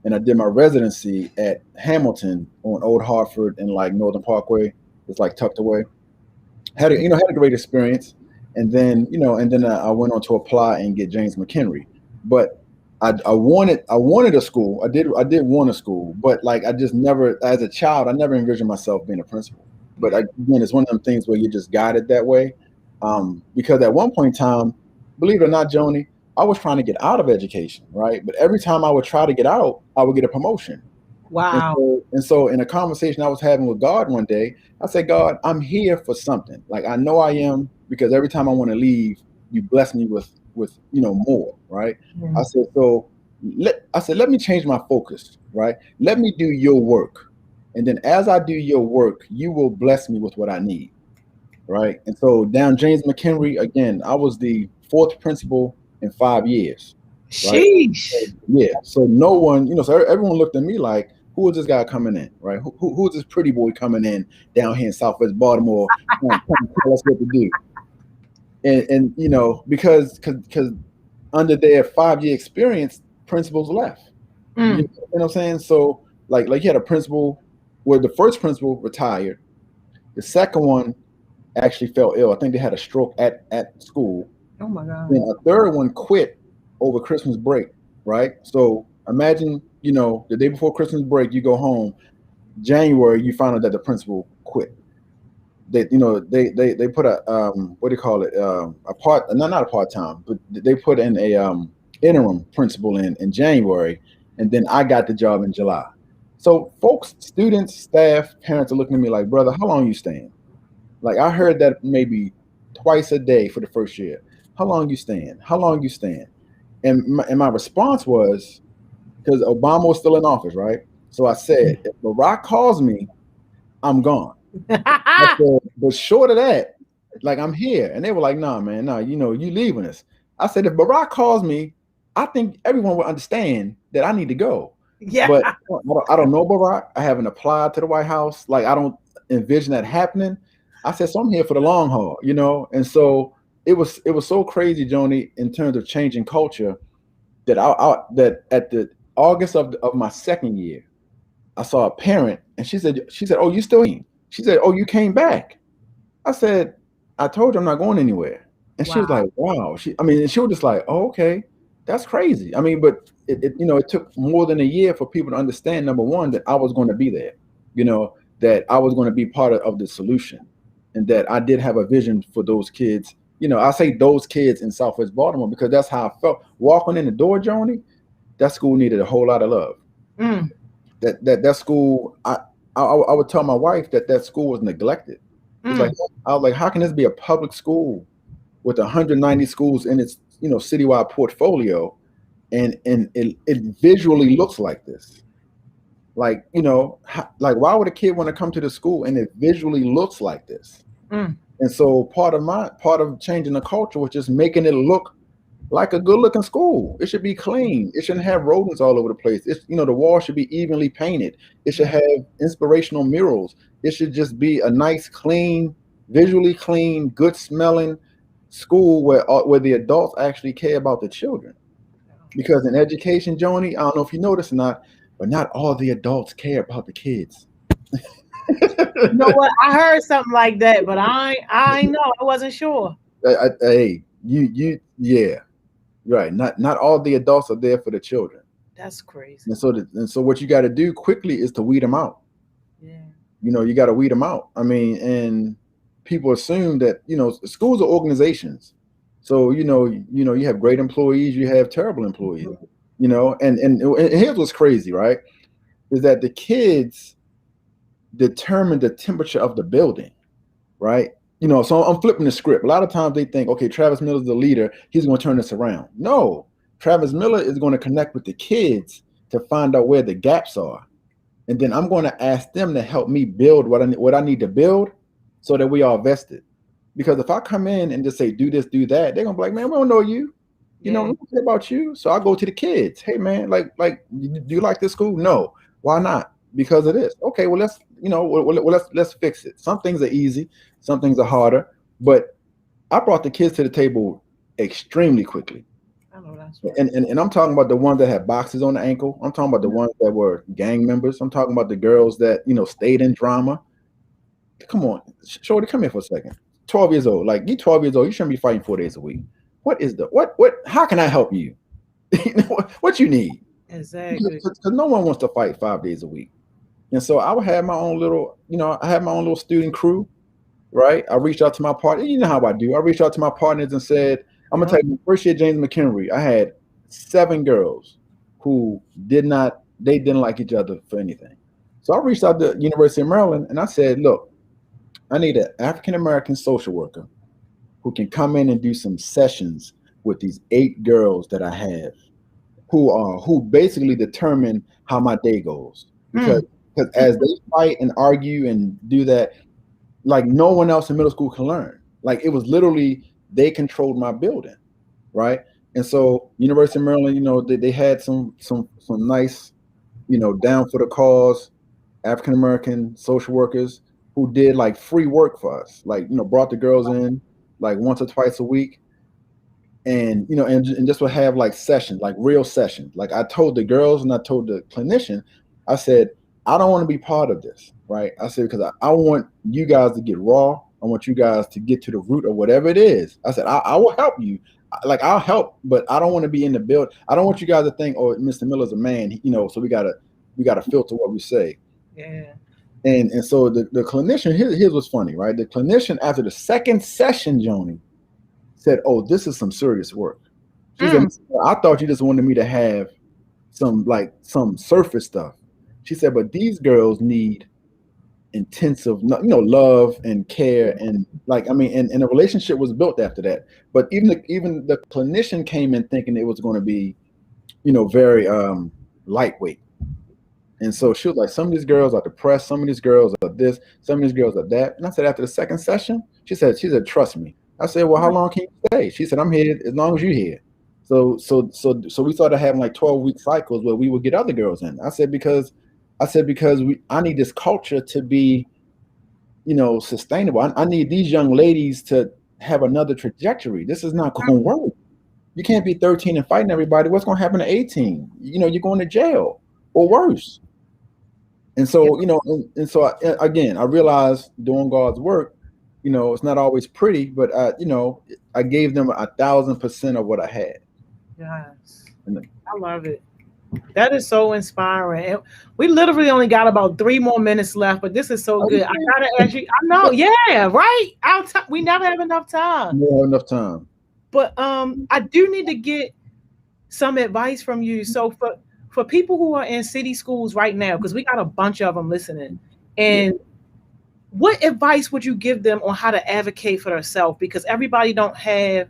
and I did my residency at Hamilton on Old Hartford and like Northern Parkway. It's like tucked away. Had a great experience. And then, I went on to apply and get James McHenry. But I wanted a school. I did want a school, but like I just never, as a child, I never envisioned myself being a principal. But again, it's one of them things where you're just guided that way. Because at one point in time, believe it or not, Joni, I was trying to get out of education, right? But every time I would try to get out, I would get a promotion. Wow. And so in a conversation I was having with God one day, I said, God, I'm here for something. Like, I know I am, because every time I want to leave, you bless me with more, right? Mm-hmm. I said, let me change my focus, right? Let me do your work. And then as I do your work, you will bless me with what I need, right? And so down James McHenry, again, I was the 4th principal in 5 years. Right? Sheesh. Yeah. So no one, so everyone looked at me like, who is this guy coming in, right? Who is this pretty boy coming in down here in Southwest Baltimore trying to tell us what to do? And because under their 5-year experience, principals left. You know what I'm saying? So like you had a principal where the first principal retired. The second one actually fell ill. I think they had a stroke at school. Oh my God. And a third one quit over Christmas break, right? So imagine, the day before Christmas break, you go home. January, you find out that the principal quit. They put a what do you call it? Not a part-time, but they put in a interim principal in January, and then I got the job in July. So folks, students, staff, parents are looking at me like, brother, how long you staying? Like, I heard that maybe twice a day for the first year. How long you staying? How long you staying? And my response was, because Obama was still in office, right? So I said, if Barack calls me, I'm gone. I said, but short of that, like, I'm here. And they were like, nah, man, no, you leaving us. I said, if Barack calls me, I think everyone will understand that I need to go. Yeah. But I don't know Barack. I haven't applied to the White House. Like, I don't envision that happening. I said, so I'm here for the long haul, And so it was so crazy, Joni, in terms of changing culture, that that at the August of my second year, I saw a parent, and she said, oh, you still here? She said, oh, you came back. I said, I told you I'm not going anywhere. And she was like, wow. She was just like, oh, okay, that's crazy. I mean, but it took more than a year for people to understand, number one, that I was going to be there, that I was going to be part of the solution, and that I did have a vision for those kids, I say those kids in Southwest Baltimore because that's how I felt walking in the door, Joni. That school needed a whole lot of love. Mm. That school, I would tell my wife that school was neglected. It's like, I was like, how can this be a public school with 190 schools in its citywide portfolio, and it visually looks like this? Like, like why would a kid want to come to the school and it visually looks like this? And so part of changing the culture was just making it look like a good looking school. It should be clean. It shouldn't have rodents all over the place. It's, the wall should be evenly painted. It should have inspirational murals. It should just be a nice, clean, visually clean, good smelling school where the adults actually care about the children. Because in education, Joni, I don't know if you noticed or not, but not all the adults care about the kids. You know what? I heard something like that, but I know. I wasn't sure. Hey, yeah, right. Not all the adults are there for the children. That's crazy. And so what you got to do quickly is to weed them out. Yeah. You got to weed them out. I mean, and people assume that schools are organizations. So you have great employees, you have terrible employees. And here's what's crazy, right? Is that the kids determine the temperature of the building, right? So I'm flipping the script. A lot of times they think, okay, Travis Miller's the leader, he's going to turn this around. No, Travis Miller is going to connect with the kids to find out where the gaps are. And then I'm going to ask them to help me build what I need to build so that we are vested. Because if I come in and just say, do this, do that, they're going to be like, man, we don't know you. We don't care about you. So I go to the kids. Hey, man, like, do you like this school? No. Why not? Because of this. Okay, well, let's fix it. Some things are easy. Some things are harder. But I brought the kids to the table extremely quickly. I know that's right. And I'm talking about the ones that had boxes on the ankle. I'm talking about the ones that were gang members. I'm talking about the girls that, stayed in drama. Come on, Shorty, come here for a second. 12 years old. Like, you 12 years old, you shouldn't be fighting 4 days a week. What is how can I help you? What you need? Exactly. Because no one wants to fight 5 days a week. And so I would have my own little, I had my own little student crew, right? I reached out to my partners. You know how I do. I reached out to my partners and said, I'm going to tell you, first year James McHenry, I had 7 girls who didn't like each other for anything. So I reached out to University of Maryland and I said, look, I need an African-American social worker who can come in and do some sessions with these 8 girls that I have who basically determine how my day goes. Because as they fight and argue and do that, like no one else in middle school can learn. Like it was literally, they controlled my building, right? And so University of Maryland, they had some nice, down for the cause African-American social workers who did like free work for us, like, brought the girls in like once or twice a week. And, and just would have like sessions, like real sessions. Like I told the girls and I told the clinician, I said, I don't want to be part of this, right? I said, because I want you guys to get raw. I want you guys to get to the root of whatever it is. I said, I will help you. Like I'll help, but I don't want to be in the build. I don't want you guys to think, oh, Mr. Miller's a man, so we gotta filter what we say. Yeah. And so the clinician, here's what's funny, right? The clinician after the second session, Joni, said, oh, this is some serious work. She said, I thought you just wanted me to have some surface stuff. She said, but these girls need intensive, love and care. And and a relationship was built after that. But even the clinician came in thinking it was going to be, very lightweight. And so she was like, some of these girls are depressed. Some of these girls are this, some of these girls are that. And I said, after the second session, she said, trust me. I said, well, how long can you stay? She said, I'm here as long as you're here. So we started having like 12-week cycles where we would get other girls in. I said, because I need this culture to be, sustainable. I need these young ladies to have another trajectory. This is not going to work. You can't be 13 and fighting everybody. What's going to happen at 18? You're going to jail or worse. And so, again, I realized doing God's work, it's not always pretty, but I gave them 1,000% of what I had. Yes. I love it. That is so inspiring. And we literally only got about 3 more minutes left, but this is so good. I gotta ask you. I know, yeah, right. We never have enough time. We don't have enough time. But I do need to get some advice from you. So for people who are in city schools right now, because we got a bunch of them listening, and what advice would you give them on how to advocate for themselves? Because everybody don't have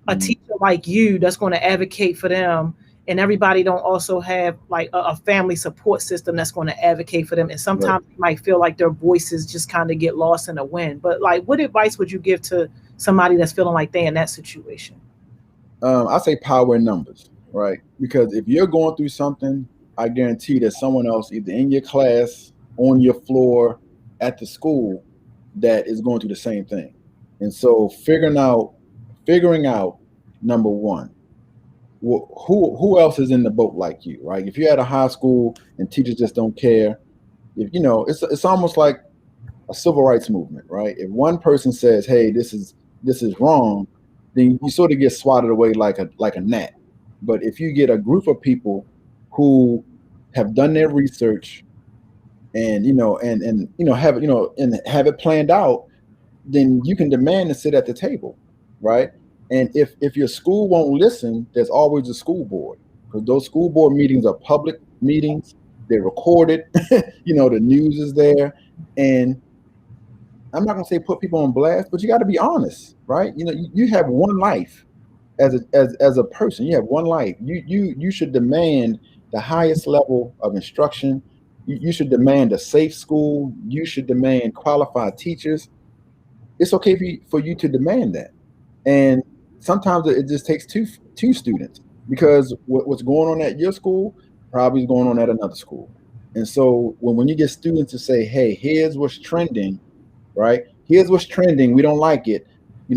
a teacher like you that's going to advocate for them, and everybody don't also have like a family support system that's going to advocate for them. And sometimes they might feel like their voices just kind of get lost in the wind. But like, what advice would you give to somebody that's feeling like they in that situation? I say power in numbers, right? Because if you're going through something, I guarantee there's someone else either in your class, on your floor, at the school that is going through the same thing. And so figuring out number one, who else is in the boat like you, right? If you're at a high school and teachers just don't care, if you know, it's almost like a civil rights movement, right? If one person says, hey, this is wrong, then you sort of get swatted away like a gnat. But if you get a group of people who have done their research and have it planned out, then you can demand to sit at the table, right? And if your school won't listen, there's always a school board, because those school board meetings are public meetings. They're recorded. The news is there, and I'm not gonna say put people on blast, but you got to be honest, right? You have one life as a person. You have one life. You should demand the highest level of instruction. You should demand a safe school. You should demand qualified teachers. It's okay for you to demand that. And sometimes it just takes two students, because what's going on at your school probably is going on at another school. And so when you get students to say, hey, here's what's trending, right? Here's what's trending. We don't like it.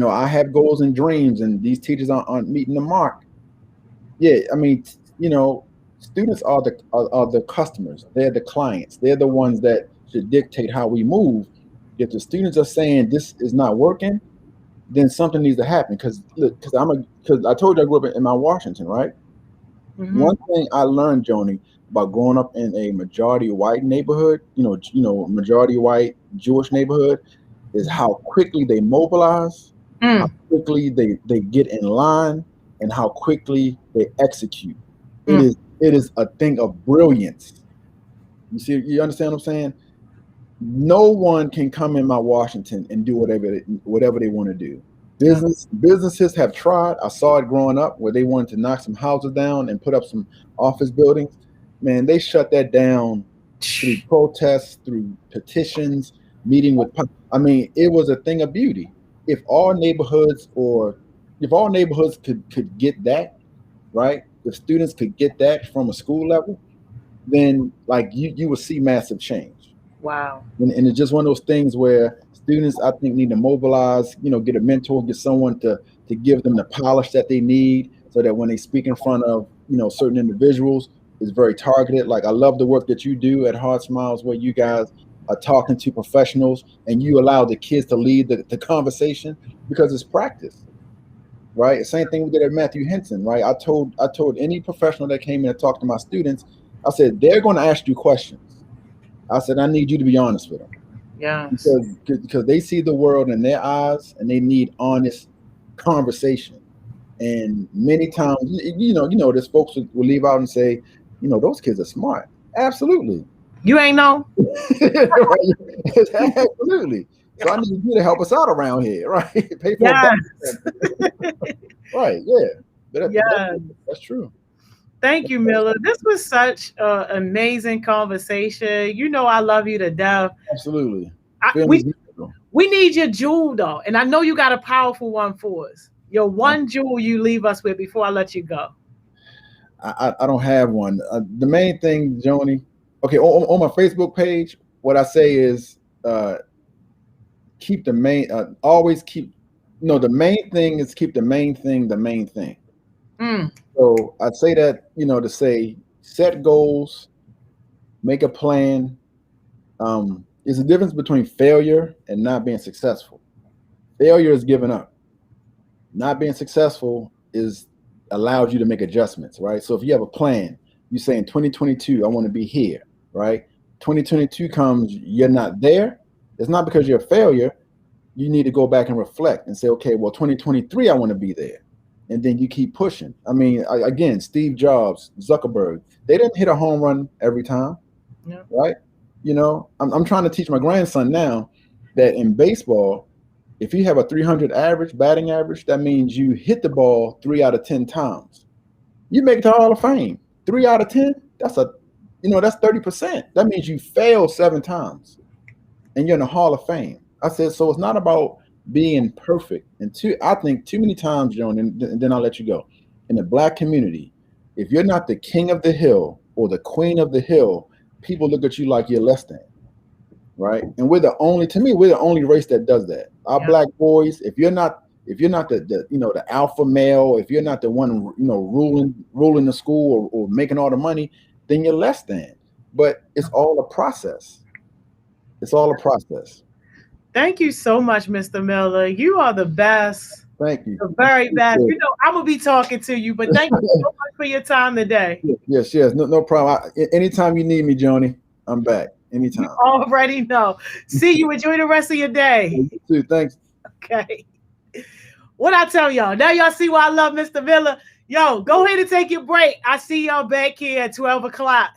I have goals and dreams, and these teachers aren't meeting the mark. Yeah, I mean, students are the customers. They're the clients. They're the ones that should dictate how we move. If the students are saying this is not working, then something needs to happen. Because I told you I grew up in Mount Washington, right? Mm-hmm. One thing I learned, Joni, about growing up in a majority white neighborhood, majority white Jewish neighborhood, is how quickly they mobilize, how quickly they get in line, and how quickly they execute. It is a thing of brilliance. You understand what I'm saying? No one can come in Mount Washington and do whatever they want to do. Businesses have tried. I saw it growing up, where they wanted to knock some houses down and put up some office buildings. Man, they shut that down through protests, through petitions, meeting with. I mean, it was a thing of beauty. If all neighborhoods could get that, right? If students could get that from a school level, then like you would see massive change. Wow. And it's just one of those things where students, I think, need to mobilize, get a mentor, get someone to give them the polish that they need, so that when they speak in front of, certain individuals, it's very targeted. Like, I love the work that you do at Heart Smiles, where you guys are talking to professionals and you allow the kids to lead the conversation, because it's practice. Right. Same thing we did at Matthew Henson. Right. I told any professional that came in and talked to my students, I said, they're going to ask you questions. I said, I need you to be honest with them. Yeah. Because they see the world in their eyes, and they need honest conversation. And many times, there's folks who will leave out and say, those kids are smart. Absolutely. You ain't know. Absolutely. So I need you to help us out around here, right? Pay for right, yeah. That's true. Thank you, Miller. This was such an amazing conversation. I love you to death. Absolutely. We need your jewel, though. And I know you got a powerful one for us. Your one jewel you leave us with before I let you go. I don't have one. The main thing, Joni, okay, on my Facebook page, what I say is, keep the main, the main thing is keep the main thing the main thing. So I'd say that, to say, set goals, make a plan. There's a difference between failure and not being successful. Failure is giving up. Not being successful allows you to make adjustments, right? So if you have a plan, You say in 2022, I want to be here, right? 2022 comes, you're not there. It's not because you're a failure. You need to go back and reflect and say, okay, well, 2023, I want to be there. And then you keep pushing. I mean, again, Steve Jobs, Zuckerberg, they didn't hit a home run every time, right? You know, I'm trying to teach my grandson now that in baseball, if you have a 300 average, batting average, that means you hit the ball 3 out of 10 times. You make it to Hall of Fame. 3 out of 10, that's 30%. That means you fail 7 times and you're in the Hall of Fame. I said, so it's not about being perfect. And I think too many times, Joan, and then I'll let you go. In the Black community, if you're not the king of the hill or the queen of the hill, people look at you like you're less than, right? And we're the only race that does that. Our Black boys, if you're not the alpha male, if you're not the one ruling the school or making all the money, then you're less than. But it's all a process. It's all a process. Thank you so much, Mr. Miller. You are the best. Thank you. The very best. You know, I'm gonna be talking to you, but thank you so much for your time today. Yes. No problem. Anytime you need me, Joni, I'm back. Anytime. You already know. See you. Enjoy the rest of your day. You too. Thanks. Okay. What I tell y'all? Now y'all see why I love Mr. Miller. Yo, go ahead and take your break. I see y'all back here at 12 o'clock.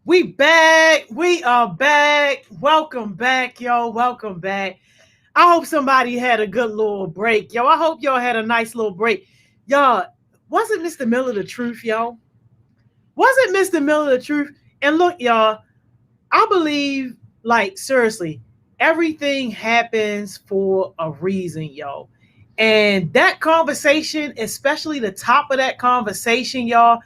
We back. We are back. Welcome back, yo. Welcome back. I hope somebody had a good little break, yo. I hope y'all had a nice little break. Y'all, wasn't Mr. Miller the truth, yo? Wasn't Mr. Miller the truth? And look, y'all, I believe, like, seriously, everything happens for a reason, yo. And that conversation, especially the top of that conversation, y'all,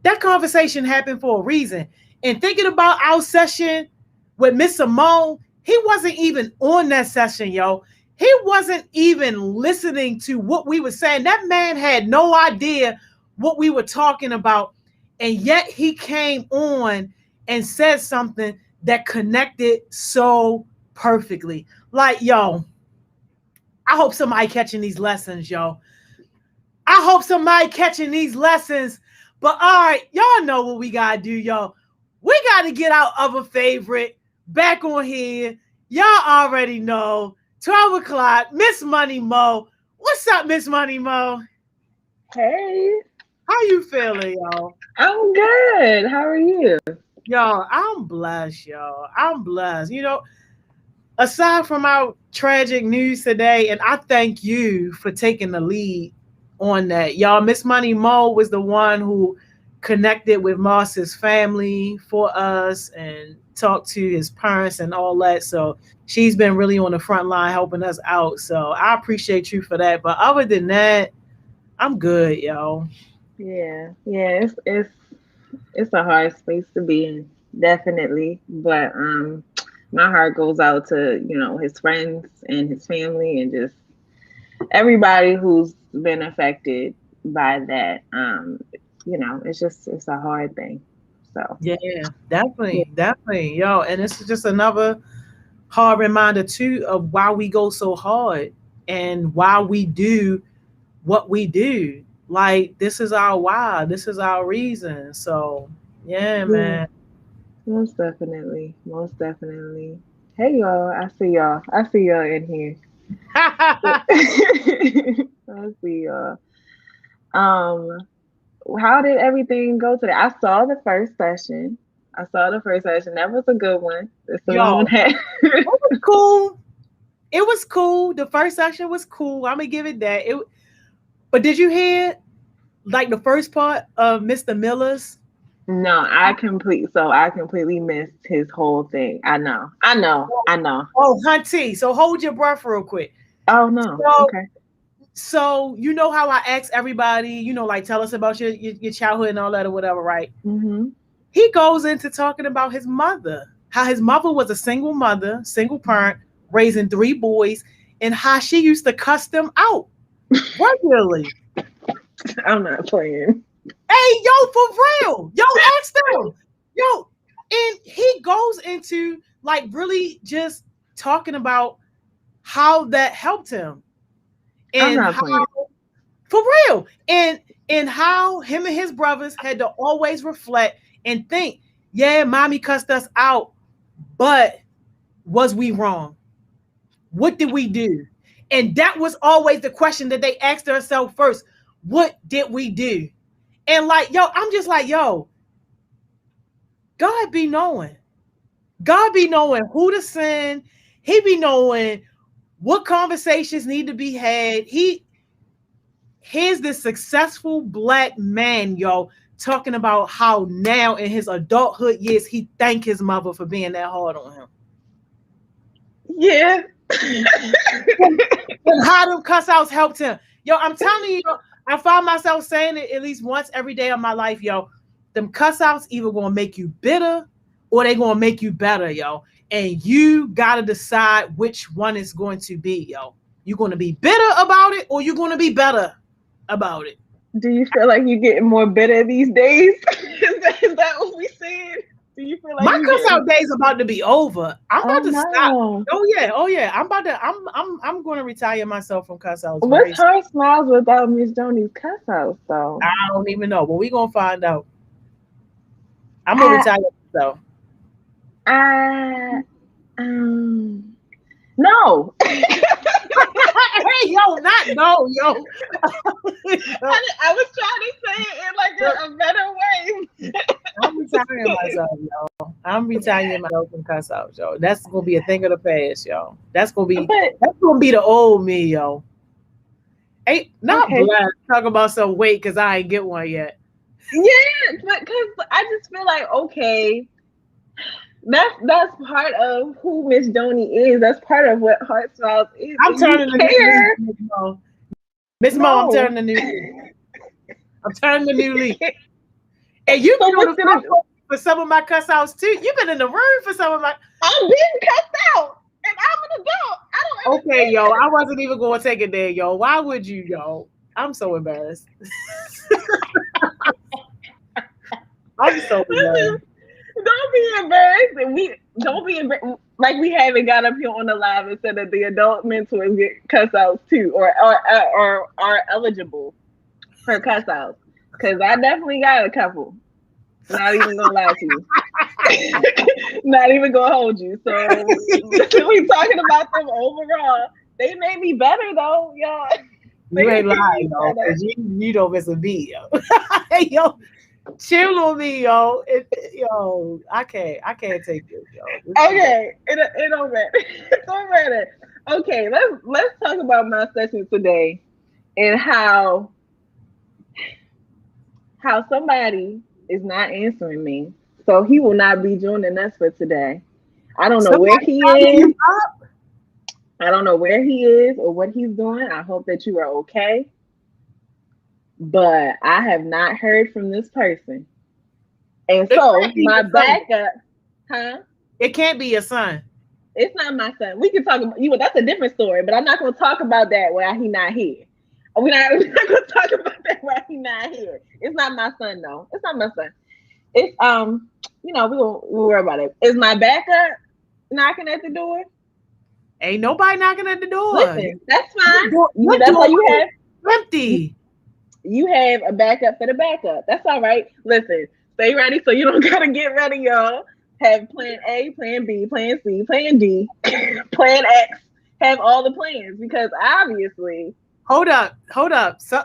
that conversation happened for a reason. And thinking about our session with Miss Simone, he wasn't even on that session, yo. He wasn't even listening to what we were saying. That man had no idea what we were talking about. And yet he came on and said something that connected so perfectly. Like, yo, I hope somebody catching these lessons, yo. I hope somebody catching these lessons. But all right, y'all know what we got to do, yo. We got to get our other favorite back on here. Y'all already know. 12 o'clock, Miss Money Mo. What's up, Miss Money Mo? Hey. How you feeling, yo? I'm good. How are you? Yo, I'm blessed, yo. I'm blessed. You know, aside from our tragic news today, and I thank you for taking the lead on that. Y'all, Miss Money Mo was the one who connected with Moss's family for us and talked to his parents and all that. So she's been really on the front line helping us out. So I appreciate you for that. But other than that, I'm good, yo. Yeah, it's a hard space to be in, definitely. But my heart goes out to, you know, his friends and his family and just everybody who's been affected by that. You know, it's a hard thing. So yeah, definitely, yo. And it's just another hard reminder too of why we go so hard and why we do what we do. Like, this is our why, this is our reason. So yeah, man. Most definitely. Hey y'all, I see y'all in here. I see y'all. How did everything go today? I saw the first session. That was a good one. It was cool. It was cool. The first session was cool. I'm gonna give it that. But did you hear like the first part of Mr. Miller's? No, I completely missed his whole thing. I know. Oh, Hunty. So hold your breath real quick. Oh no. Okay. So you know how I ask everybody, you know, like, tell us about your childhood and all that or whatever, right? Mm-hmm. He goes into talking about his mother, how his mother was a single mother, single parent, raising 3 boys, and how she used to cuss them out regularly. I'm not playing. Hey, yo, for real. Yo, ask them. Yo, and he goes into like really just talking about how that helped him. And I'm not playing. For real. And how him and his brothers had to always reflect and think, yeah, mommy cussed us out, but was we wrong? What did we do? And that was always the question that they asked themselves first. What did we do? And like, yo, I'm just like, yo, God be knowing. God be knowing who to send. He be knowing what conversations need to be had. Here's this successful Black man, yo, talking about how now in his adulthood years, he thanked his mother for being that hard on him. Yeah. And how them cuss outs helped him. Yo, I'm telling you, I find myself saying it at least once every day of my life, yo. Them cuss outs either gonna make you bitter or they gonna make you better, yo. And you gotta decide which one is going to be, yo. You gonna be bitter about it or you gonna be better about it? Do you feel like you're getting more bitter these days? Is that what we said? Do you feel like my cuss out days about to be over? I'm about to stop. Oh yeah. I'm going to retire myself from cuss outs. What's her smiles without Miss Joni's cuss outs though? I don't even know, but we gonna find out. I'm gonna retire myself. No. Hey, yo, not no, yo. I was trying to say it in like a better way. I'm retiring myself, yo. I'm retiring myself from cuss out, yo. That's gonna be a thing of the past, yo. That's gonna be the old me, yo. Ain't not Okay. black. Talk about some weight because I ain't get one yet. Yeah, because I just feel like, okay, that's part of who Miss Joni is. That's part of what Heart Smiles is. I'm turning the care. new leaf, Miss Mo. Miss Mo, I'm turning the new leaf. I'm turning the new leaf. And you been on the phone for some of my cuss outs too. You've been in the room for some of my. I've been cussed out, and I'm an adult. I don't. Okay, yo, I wasn't even going to take it there, yo. Why would you, yo? I'm so embarrassed. I'm so embarrassed. Don't be embarrassed, and we don't be embarrassed. Like we haven't got up here on the live and said that the adult mentors get cuss outs too, or are eligible for cuss outs. Because I definitely got a couple. Not even gonna lie to you. Not even gonna hold you. So we talking about them overall. They made me better though, y'all. You ain't lying, though, because you don't miss a beat, yo. Hey, yo, chill on me, yo. Yo, I can't take this, yo. Okay, it don't matter. It don't matter. Okay, let's talk about my session today and how somebody is not answering me. So he will not be joining us for today. I don't know where he is. I don't know where he is or what he's doing. I hope that you are okay. But I have not heard from this person. And so my backup, It can't be your son. It's not my son. We can talk about you. That's a different story, but I'm not going to talk about that while he's not here. We're not going to talk about that while he's not here. It's not my son, though. It's not my son. It's we'll worry about it. Is my backup knocking at the door? Ain't nobody knocking at the door. Listen, that's fine. That's all you have. Empty. You have a backup for the backup. That's all right. Listen, stay ready so you don't gotta get ready, y'all. Have plan A, plan B, plan C, plan D, plan X. Have all the plans because obviously. Hold up. So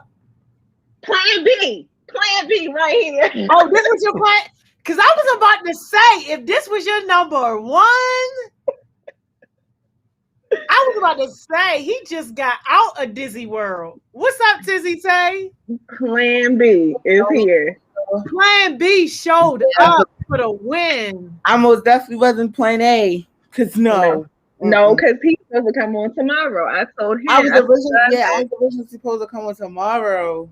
plan B right here. Oh, this was your plan? Because I was about to say, if this was your number one, I was about to say he just got out of Disney World. What's up, Tizzy Tay? Plan B is here. Plan B showed up for the win. I most definitely wasn't plan A. Because because he's supposed to come on tomorrow. I told him. I was originally supposed to come on tomorrow.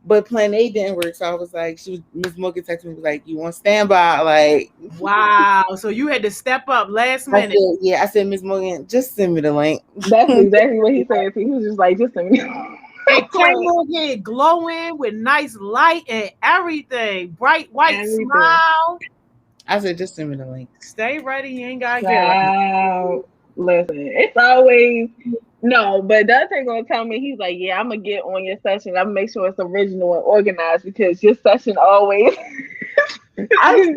But plan A didn't work, so I was like, Miss Morgan texted me, was like, you on standby? Like, wow. So you had to step up last minute. I said, Miss Morgan, just send me the link. That's exactly what he said. He was just like, just send me. It came on here glowing with nice light and everything. Bright white smile. I said, just send me the link. Stay ready. You ain't got to get Listen, it's always. No, but Dante gonna tell me, he's like, yeah, I'm gonna get on your session. I'm gonna make sure it's original and organized because your session always. I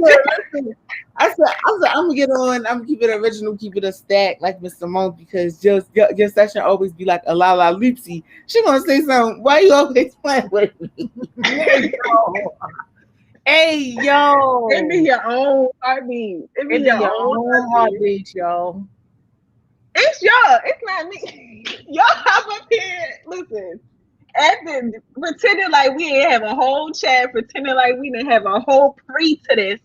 said, I'm gonna get on. I'm gonna keep it original, keep it a stack like Mr. Monk because your session always be like a la loopsy. She gonna say something. Why you always playing with me? Hey yo, it be your own heartbeat. It be your own heartbeat, yo. It's y'all. It's not me. Y'all hop up here. Listen, pretending like we didn't have a whole chat, pretending like we didn't have a whole pre to this.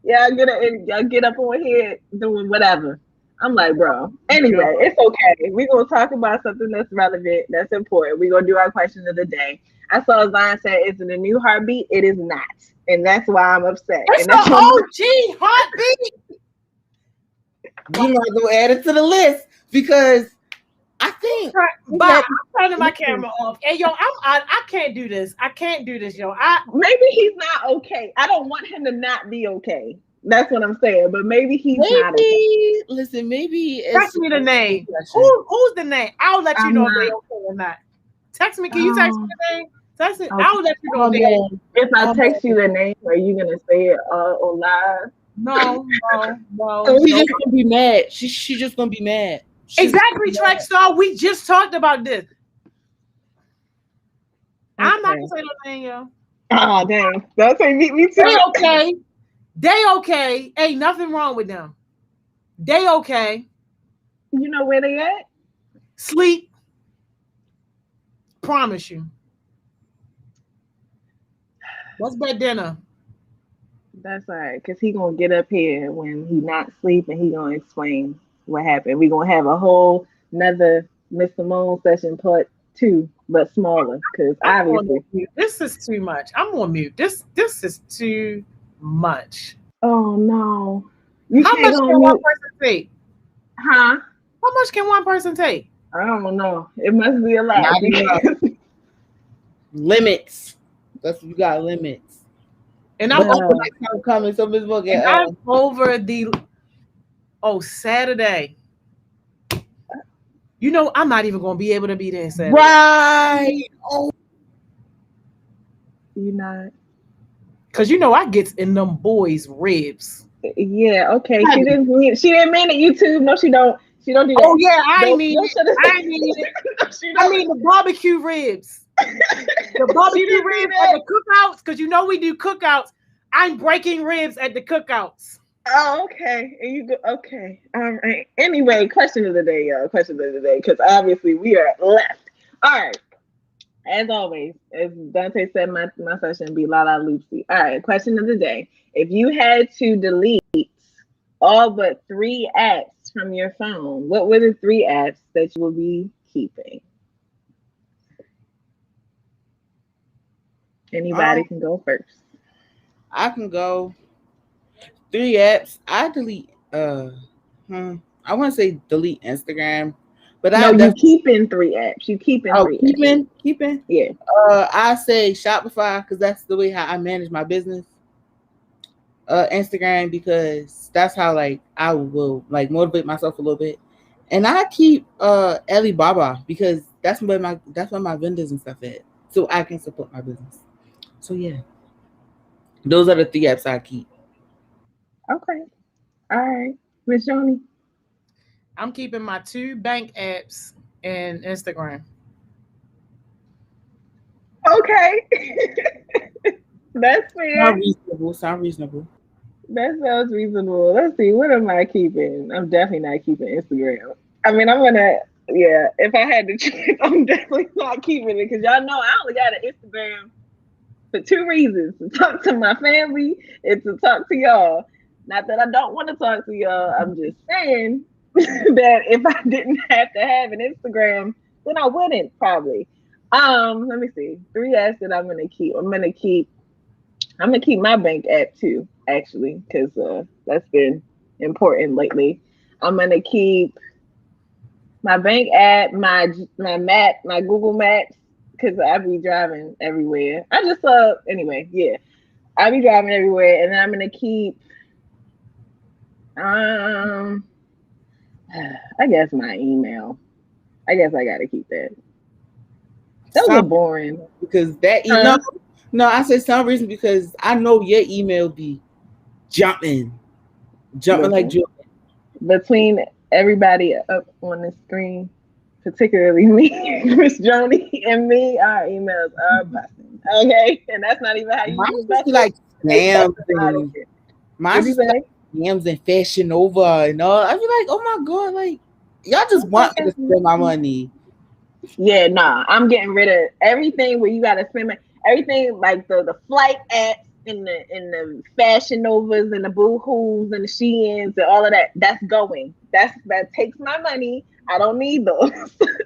Y'all get up on here doing whatever. I'm like, bro. Anyway, it's okay. We're gonna talk about something that's relevant, that's important. We're gonna do our question of the day. I saw Zion say, "Is it a new heartbeat?" It is not, and that's why I'm upset. It's the OG heartbeat. You might go add it to the list because I think. But I'm turning my camera off. Hey, yo, I can't do this. I can't do this, yo. Maybe he's not okay. I don't want him to not be okay. That's what I'm saying. But maybe he's not okay. Listen, maybe text me the name. Who's the name? I'll let you know if they're okay or not. Text me. Can you text me the name? Text me. I'll let you know if I text you the name, are you gonna say it on live? No. She's just gonna be mad. She's just gonna be mad. Exactly, Track Star. We just talked about this. Okay. I'm not gonna say no name, yo. Oh dang! Don't say me too. They okay. They okay. Ain't nothing wrong with them. They okay. You know where they at? Sleep. Promise you. What's bed dinner? That's all right, because he going to get up here when he not sleeping. He going to explain what happened. We going to have a whole another Mr. Moon session part 2, but smaller, because obviously. This is too much. I'm on mute. This is too much. Oh, no. How much can one person take? Huh? How much can one person take? I don't know. It must be a lot. Not enough. Limits. That's you got limits. And I'm over I'm coming. So Ms. Book, I'm over the Saturday. You know, I'm not even gonna be able to be there Saturday. Right. Oh, you not. Cause you know I get in them boys' ribs. Yeah, okay. She didn't mean it, YouTube. No, she don't. She don't do that. Oh yeah, I mean it. I mean the barbecue ribs. The barbecue ribs at the cookouts, because you know we do cookouts. I'm breaking ribs at the cookouts. Oh, okay. And you go, okay. All right. Anyway, question of the day, y'all. Question of the day, because obviously we are left. All right. As always, as Dante said, my session be la la loopsy. All right. Question of the day. If you had to delete all but 3 apps from your phone, what were the 3 apps that you will be keeping? Anybody can go first. I can go. 3 apps. I delete. I want to say delete Instagram, but you keeping 3 apps. You keeping 3 apps. Keeping. Yeah. I say Shopify because that's the way how I manage my business. Instagram because that's how like I will like motivate myself a little bit, and I keep Alibaba because that's where my vendors and stuff at, so I can support my business. So yeah, those are the 3 apps I keep. Okay, all right, Miss Joni. I'm keeping my 2 bank apps and Instagram. Okay, that's fair. Sound reasonable. That sounds reasonable. Let's see. What am I keeping? I'm definitely not keeping Instagram. I mean, if I had to choose, I'm definitely not keeping it because y'all know I only got an Instagram for 2 reasons: to talk to my family and to talk to y'all. Not that I don't want to talk to y'all. I'm just saying that if I didn't have to have an Instagram, then I wouldn't probably. Let me see. 3 apps that I'm gonna keep. I'm gonna keep my bank app too, actually, because that's been important lately. I'm gonna keep my bank app, my map, my Google Maps, because I be driving everywhere. I be driving everywhere, and then I'm gonna keep I guess my email. I guess I gotta keep that. Those are boring. Because that email no, I said some reason because I know your email be jumping like jumping. Between everybody up on the screen, particularly me, Miss Joni, and me, our emails are busting. Okay, and that's not even how you use it. Like scams and Fashion Nova and all. I be like, oh my god, like y'all just want me to spend my money. Yeah, nah, I'm getting rid of everything where you gotta spend everything like the flight apps and the Fashion Novas and the Boohoo's and the Sheins and all of that. That's going. That takes my money. I don't need those.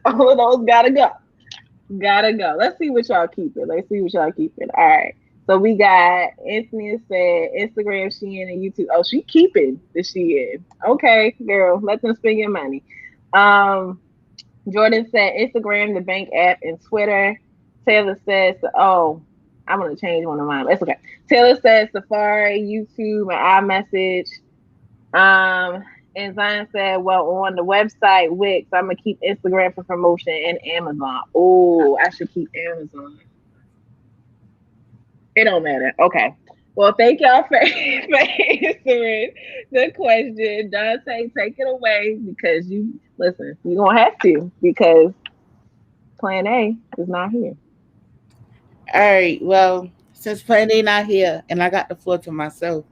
All of those gotta go. Let's see what y'all keeping. All right. So we got Anthony said Instagram, Shein, and YouTube. Oh, she keeping the Shein. Okay, girl, let them spend your money. Jordan said Instagram, the bank app, and Twitter. Taylor says, I'm going to change one of mine. It's okay. Taylor says Safari, YouTube, and iMessage. And Zion said, well, on the website, Wix, I'm going to keep Instagram for promotion and Amazon. Oh, I should keep Amazon. It don't matter. Okay. Well, thank y'all for answering the question. Dante, take it away because you're going to have to because Plan A is not here. All right. Well, since Plan A not here and I got the floor to myself,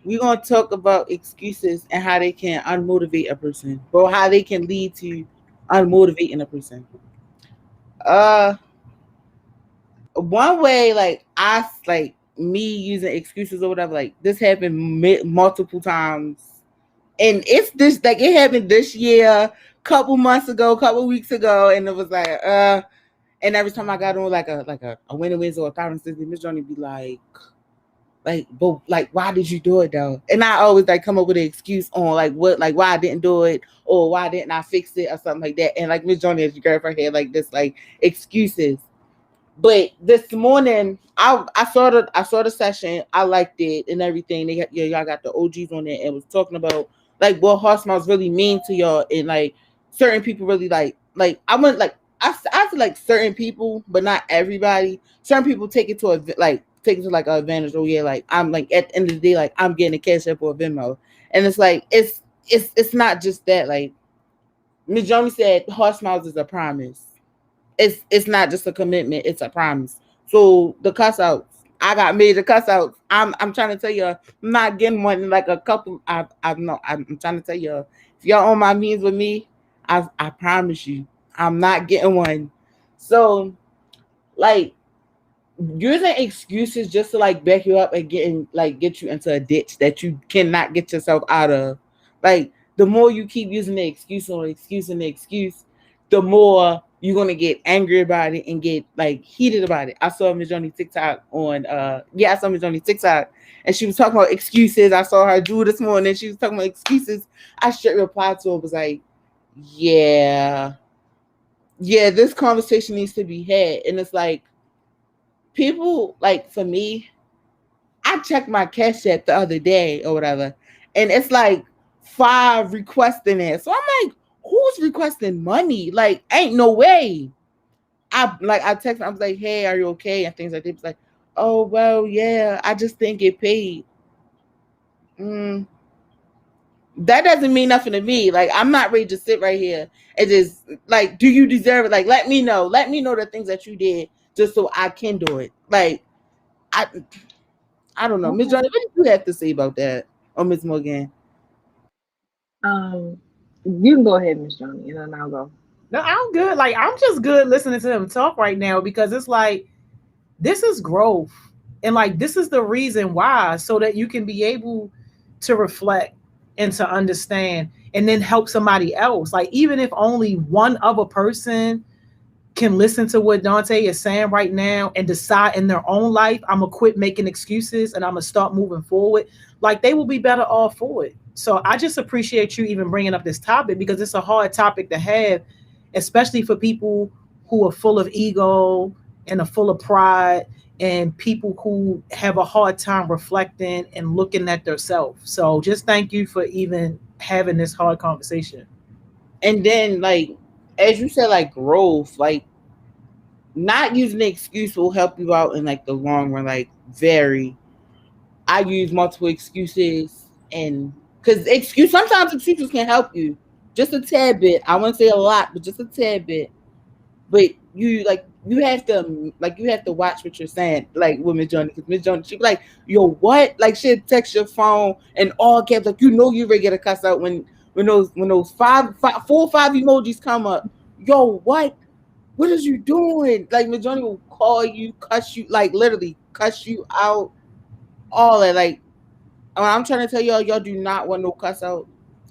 we're gonna talk about excuses and how they can unmotivate a person, or how they can lead to unmotivating a person. Uh, one way, like me using excuses or whatever, like this happened multiple times, and it's this like it happened this year, couple months ago, couple weeks ago, and it was like and every time I got on like a Winnie Wednesday or a Thousand Sisters, Miss Johnny be like, but like, why did you do it though? And I always like come up with an excuse on like what, like why I didn't do it, or why didn't I fix it, or something like that. And like Miss Johnny, as you grab her head like this, like excuses. But this morning, I saw the session. I liked it and everything. Y'all got the OGs on there and was talking about like what horse smiles really mean to y'all, and like certain people really like I went like I feel like certain people, but not everybody. Certain people take it to a take it to like an advantage. Oh yeah, like I'm like at the end of the day, like I'm getting a cash app or a Venmo, and it's like it's not just that. Like Miss Johnny said, horse smiles is a promise. It's not just a commitment, it's a promise. So the cuss outs, I got major cuss outs. I'm trying to tell you, I'm not getting one in like a couple. I'm trying to tell you, if y'all on my means with me, I promise you, I'm not getting one. So like using excuses just to like back you up and get you into a ditch that you cannot get yourself out of. Like the more you keep using the excuse on excuse and the excuse, the more you're gonna get angry about it and get like heated about it. I saw Miss Johnny TikTok on I saw Miss Johnny TikTok and she was talking about excuses. I saw her do this morning. She was talking about excuses. I straight replied to her, was like, yeah, this conversation needs to be had. And it's like people, like for me, I checked my cash app the other day or whatever, and it's like 5 requesting it. So I'm like, who's requesting money? Like, ain't no way. I text, I was like, hey, are you okay? And things like that. It's like, oh well, yeah, I just didn't get paid. That doesn't mean nothing to me. Like, I'm not ready to sit right here and just like, do you deserve it? Like, let me know the things that you did just so I can do it. Like, I don't know. Miss Johnny, what do you have to say about that? Or Miss Morgan? You can go ahead, Miss Johnny, and then I'll go. No, I'm good. Like, I'm just good listening to them talk right now, because it's like, this is growth. And like, this is the reason why, so that you can be able to reflect and to understand and then help somebody else. Like, even if only one other person can listen to what Dante is saying right now and decide in their own life, I'm gonna quit making excuses and I'm gonna start moving forward, like, they will be better off for it. So I just appreciate you even bringing up this topic, because it's a hard topic to have, especially for people who are full of ego and are full of pride, and people who have a hard time reflecting and looking at themselves. So just thank you for even having this hard conversation. And then, like, as you said, like growth, like not using the excuse will help you out in like the long run. Like, I use multiple excuses, and because sometimes excuses can help you just a tad bit. I wouldn't say a lot, but just a tad bit. But you have to watch what you're saying, like with Miss Johnny, because Miss Johnny, she'd be like, yo, what? Like, she'd text your phone and all caps, like, you ready to get a cuss out when those 4 or 5 emojis come up. Yo, what is you doing? Like, Miss Johnny will call you, cuss you, like literally cuss you out, all that. Like, I'm trying to tell y'all do not want no cuss out.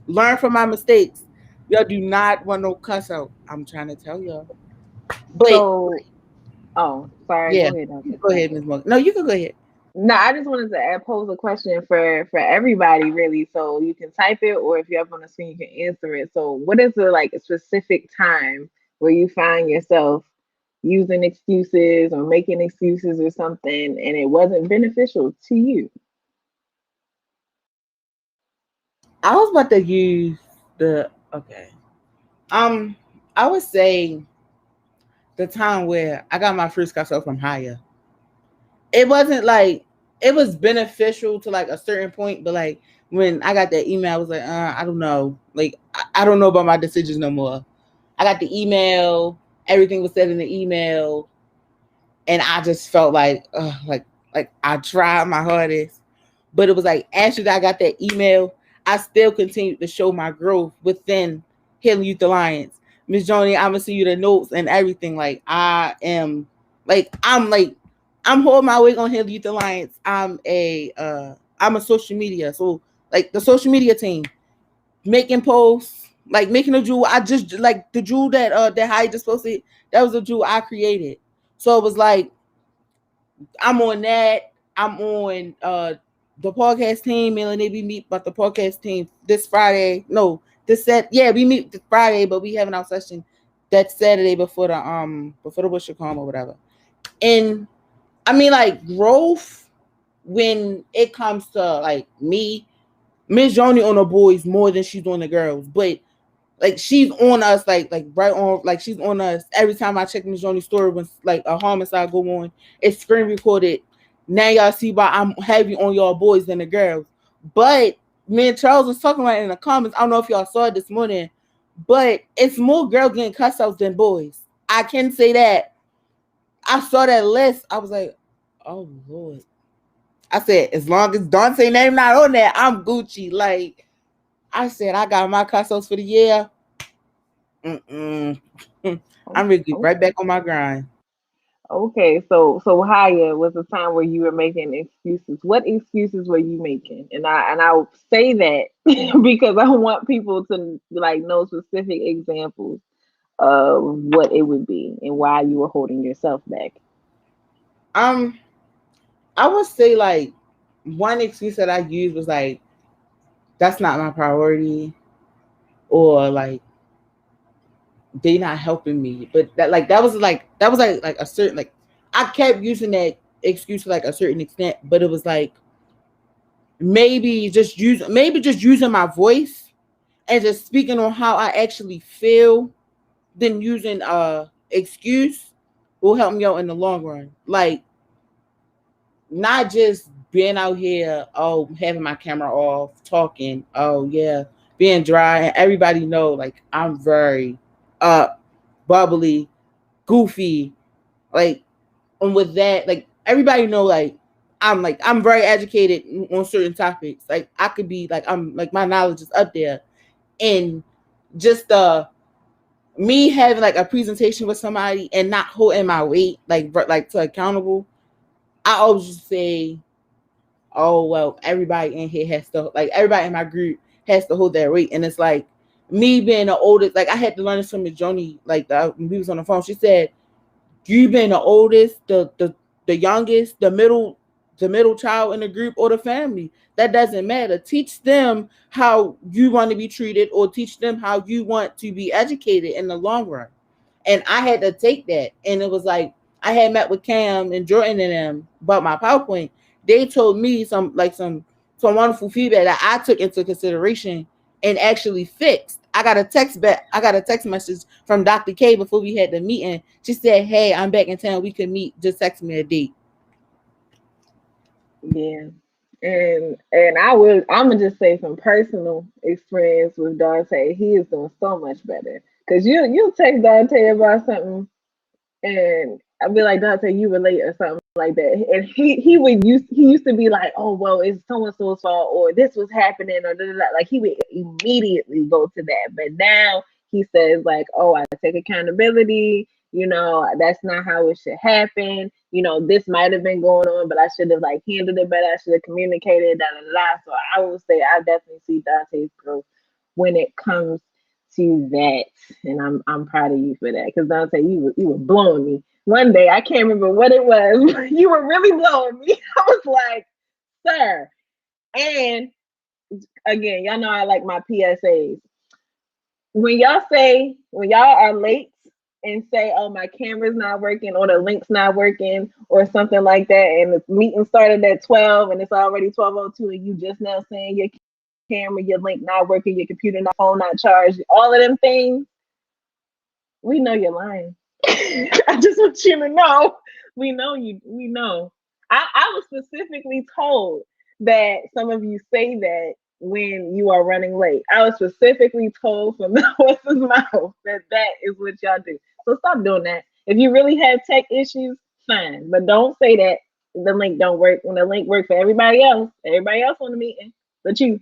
Learn from my mistakes. Y'all do not want no cuss out. I'm trying to tell y'all. But sorry. Yeah, Go ahead, Ms. Morgan. No, you can go ahead. No, I just wanted to pose a question for everybody, really. So you can type it, or if you're up on the screen, you can answer it. So what is the like a specific time where you find yourself using excuses or making excuses or something, and it wasn't beneficial to you? I was about to use I would say the time where I got my first cuss out from Haya. It wasn't like, it was beneficial to like a certain point, but like when I got that email, I was like, I don't know. Like, I don't know about my decisions no more. I got the email, everything was said in the email, and I just felt like I tried my hardest, But it was like after I got that email, I still continued to show my growth within Healing Youth Alliance. Miss Joni, I'm gonna send you the notes and everything. Like I'm holding my weight on Healing Youth Alliance. I'm a social media, so like the social media team, making posts, like making a jewel. I just like the jewel that Heidi just posted. That was a jewel I created. So it was like I'm on that. I'm on the podcast team. Melanie, we meet about the podcast team this Friday. No, we meet this Friday, but we having our session that Saturday before the WishCon or whatever. And I mean, like growth when it comes to like me, Miss Joni on the boys more than she's on the girls, but like she's on us, like right on, like she's on us every time I check Miss Joni's story when like a homicide go on. It's screen recorded. Now y'all see why I'm heavy on y'all boys than the girls. But me and Charles was talking about it in the comments. I don't know if y'all saw it this morning, but it's more girls getting cussed out than boys. I can say that. I saw that list. I was like, oh Lord. I said, as long as Dante name not on there, I'm Gucci. Like I said, I got my cuss outs for the year. I'm ready to get right back on my grind. Okay, so Haya was a time where you were making excuses. What excuses were you making? And I'll say that because I want people to like know specific examples of what it would be and why you were holding yourself back. I would say like one excuse that I used was like, that's not my priority, or like they not helping me. But that was like a certain, like I kept using that excuse to like a certain extent, but it was like maybe just using my voice and just speaking on how I actually feel, then using excuse will help me out in the long run. Like not just being out here, having my camera off, talking, being dry, and everybody know like I'm very bubbly, goofy, like, and with that, like everybody know like I'm very educated on certain topics. Like I could be like my knowledge is up there, and just me having like a presentation with somebody and not holding my weight like to accountable. I always just say, oh well, everybody in here has to, like everybody in my group has to hold their weight. And it's like me being the oldest, like I had to learn this from Miss Joni, like when we was on the phone. She said, you being the oldest, the youngest, the middle child in the group or the family, that doesn't matter. Teach them how you want to be treated, or teach them how you want to be educated in the long run. And I had to take that. And it was like I had met with Cam and Jordan and them about my PowerPoint. They told me some wonderful feedback that I took into consideration and actually fixed. I got a text message from Dr. K before we had the meeting. She said, hey, I'm back in town. We could meet. Just text me a date. Yeah. And I'm gonna just say from personal experience with Dante, he is doing so much better. Cause you'll text Dante about something and I'll be like, Dante, you relate or something like that. And he used to be like, oh well, it's so and so's fault, or this was happening, or da, da, da. Like he would immediately go to that. But now he says like, oh, I take accountability, that's not how it should happen. This might have been going on, but I should have like handled it better. I should have communicated, da, da, da. So I will say I definitely see Dante's growth when it comes to that, and I'm proud of you for that, because Dante, you were blowing me one day. I can't remember what it was. You were really blowing me. I was like, sir. And again, y'all know I like my PSAs. When y'all are late and say, oh, my camera's not working, or the link's not working, or something like that, and the meeting started at 12 and it's already 12:02, and you just now saying your camera, your link not working, your computer, not phone not charged, all of them things, we know you're lying. I just want you to know, we know you. We know. I was specifically told that some of you say that when you are running late. I was specifically told from the horse's mouth that is what y'all do. So stop doing that. If you really have tech issues, fine, but don't say that the link don't work when the link worked for everybody else on the meeting, but you.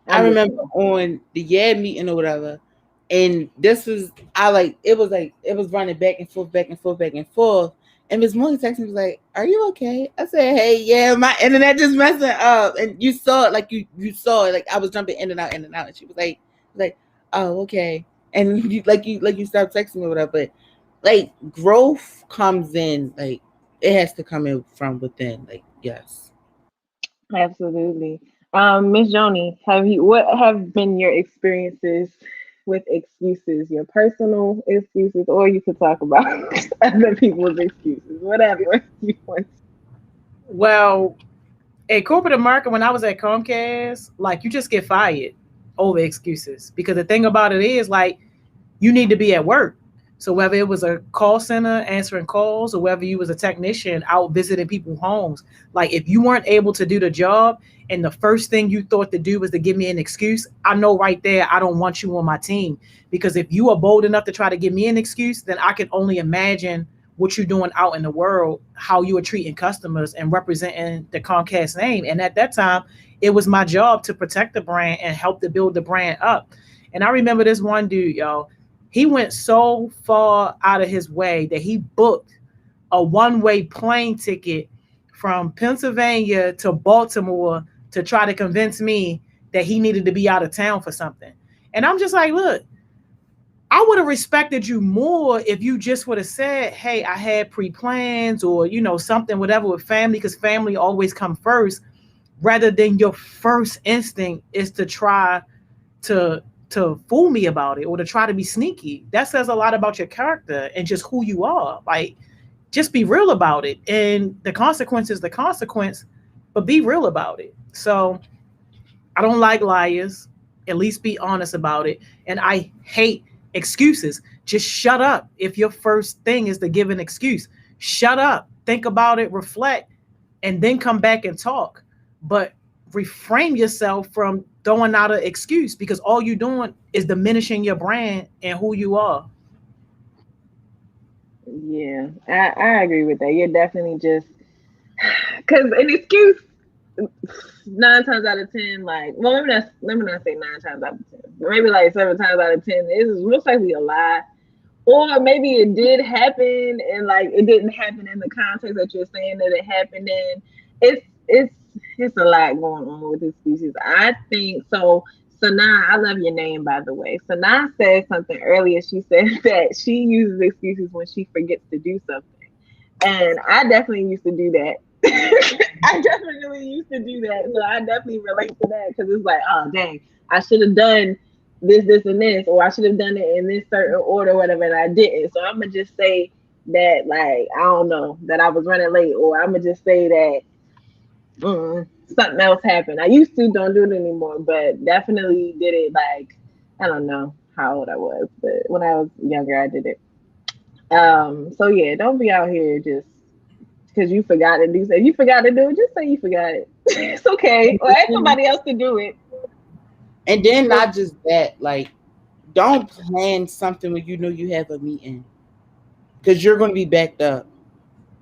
I remember on the meeting or whatever, and this was it was running back and forth. And Miss Mooney texted me was like, "Are you okay?" I said, "Hey, yeah, my internet just messing up." And you saw it, you saw it, like I was jumping in and out. And she was like, "Oh, okay." And you stopped texting me or whatever. But like growth comes in, like it has to come in from within. Like yes, Absolutely. Miss Joni, what have been your experiences with excuses, your personal excuses, or you could talk about other people's excuses, whatever you want. Well, at corporate America, when I was at Comcast, like you just get fired over excuses because the thing about it is like you need to be at work. So whether it was a call center answering calls or whether you was a technician out visiting people's homes, like if you weren't able to do the job and the first thing you thought to do was to give me an excuse, I know right there I don't want you on my team. Because if you are bold enough to try to give me an excuse, then I can only imagine what you're doing out in the world, how you are treating customers and representing the Comcast name. And at that time, it was my job to protect the brand and help to build the brand up. And I remember this one dude, y'all. He went so far out of his way that he booked a one-way plane ticket from Pennsylvania to Baltimore to try to convince me that he needed to be out of town for something. And I'm just like, look, I would have respected you more if you just would have said, hey, I had pre-plans or, something, whatever with family, because family always come first, rather than your first instinct is to try to fool me about it or to try to be sneaky. That says a lot about your character and just who you are. Like, just be real about it. And the consequence is the consequence, but be real about it. So I don't like liars. At least be honest about it. And I hate excuses. Just shut up. If your first thing is to give an excuse, shut up, think about it, reflect, and then come back and talk. But reframe yourself from throwing out an excuse, because all you're doing is diminishing your brand and who you are. Yeah, I agree with that. You're definitely just because an excuse 9 times out of 10, like, well, let me not say 9 times out of 10, but maybe like 7 times out of 10 is most likely a lie. Or maybe it did happen and like it didn't happen in the context that you're saying that it happened in. It's a lot going on with excuses. I think so. Sanaa, I love your name, by the way. Sanaa said something earlier. She said that she uses excuses when she forgets to do something. And I definitely used to do that. I definitely used to do that. So I definitely relate to that because it's like, oh, dang, I should have done this, and this, or I should have done it in this certain order, whatever, and I didn't. So I'm going to just say that, like, I don't know, that I was running late, or I'm going to just say that something else happened. I used to, don't do it anymore, but definitely did it, like, I don't know how old I was, but when I was younger, I did it. So yeah, don't be out here just because you forgot to do something. You forgot to do it, just say you forgot it. It's okay. Or ask somebody else to do it. And then not just that, like, don't plan something when you know you have a meeting, because you're going to be backed up.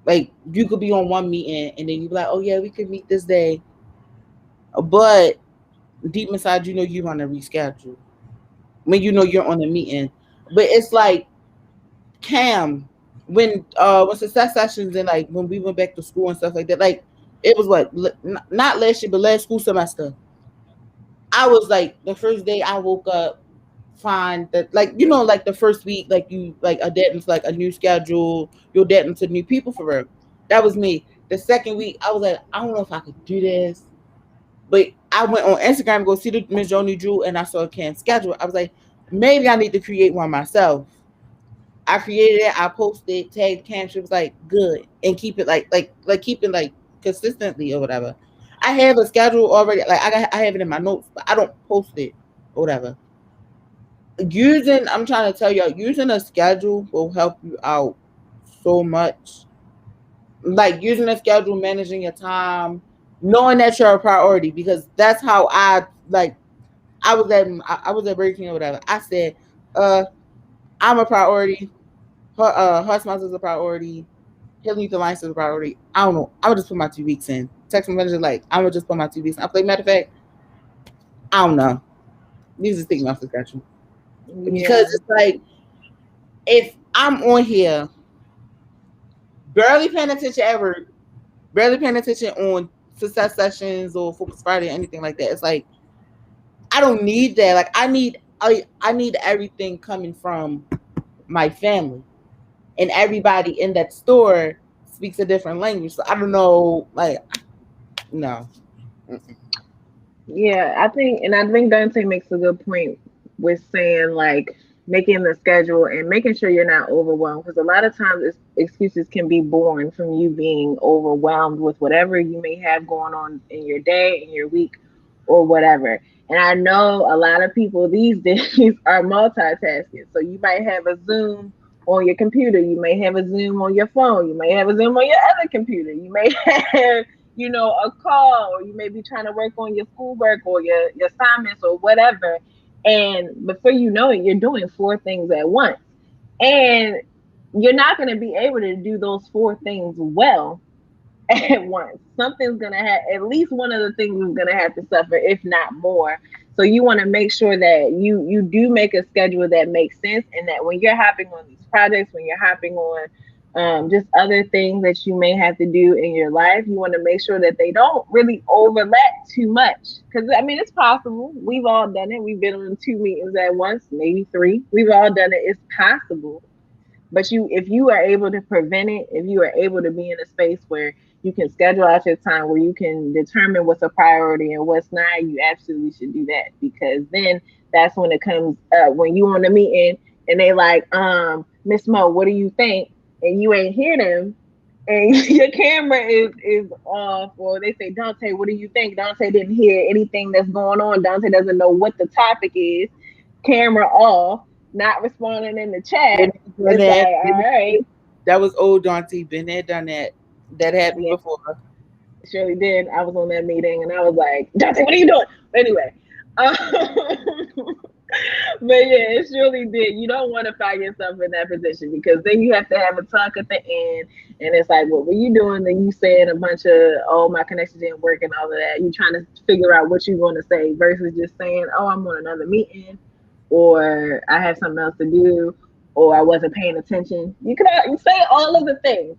Like, you could be on one meeting and then you be like, oh yeah, we could meet this day, but deep inside you know you're going to reschedule when you know you're on a meeting. But it's like Cam, when Success Sessions and like when we went back to school and stuff like that, like it was not last year but last school semester. I was like, the first day I woke up fine, that like, like the first week, like you like adapting to like a new schedule, you're adapting to new people for real. That was me. The second week I was like, I don't know if I could do this, but I went on Instagram to go see the Miss Joni Drew and I saw Cam's schedule. I was like, maybe I need to create one myself. I created it, I posted, tagged Cam. She was like, good, and keep it like keep it like consistently or whatever. I have a schedule already, like I have it in my notes, but I don't post it or whatever. I'm trying to tell y'all, using a schedule will help you out so much. Like using a schedule, managing your time, knowing that you're a priority, because that's how I was at Burger King or whatever. I said, I'm a priority. Her Smiles is a priority. he'll need the license priority. I don't know. I would just put my 2 weeks in. Text my manager like, I would just put my 2 weeks in. I'm like, matter of fact, I don't know. You just take me off the schedule. Because it's like, if I'm on here, barely paying attention at work, barely paying attention on success sessions or Focus Friday or anything like that, it's like, I don't need that. Like, I need everything coming from my family. And everybody in that store speaks a different language. So I don't know, like, no. Yeah, I think Dante makes a good point with saying, like, making the schedule and making sure you're not overwhelmed, because a lot of times excuses can be born from you being overwhelmed with whatever you may have going on in your day, in your week, or whatever. And I know a lot of people these days are multitasking. So you might have a Zoom on your computer, you may have a Zoom on your phone, you may have a Zoom on your other computer, you may have, you know, a call, or you may be trying to work on your schoolwork or your assignments or whatever. And before you know it, you're doing 4 things at once. And you're not going to be able to do those 4 things well at once. Something's going to have, at least one of the things is going to have to suffer, if not more. So you want to make sure that you do make a schedule that makes sense, and that when you're hopping on these projects, when you're hopping on just other things that you may have to do in your life, you want to make sure that they don't really overlap too much. Because, I mean, it's possible. We've all done it. We've been on 2 meetings at once, maybe 3. We've all done it. It's possible. But if you are able to prevent it, if you are able to be in a space where you can schedule out your time, where you can determine what's a priority and what's not, you absolutely should do that. Because then that's when it comes up, when you on a meeting and they like, Miss Mo, what do you think? And you ain't hear them, and your camera is off, or they say, Dante, what do you think? Dante didn't hear anything that's going on. Dante doesn't know what the topic is. Camera off, not responding in the chat. It's like, all right. That was old Dante. Been there, done that. That happened before. Surely did. I was on that meeting, and I was like, Dante, what are you doing? But anyway. But yeah, it surely did. You don't want to find yourself in that position, because then you have to have a talk at the end, and it's like, what were you doing? Then you saying a bunch of, oh, my connection didn't work and all of that. You trying to figure out what you want to say versus just saying, oh, I'm on another meeting, or I have something else to do, or I wasn't paying attention. You say all of the things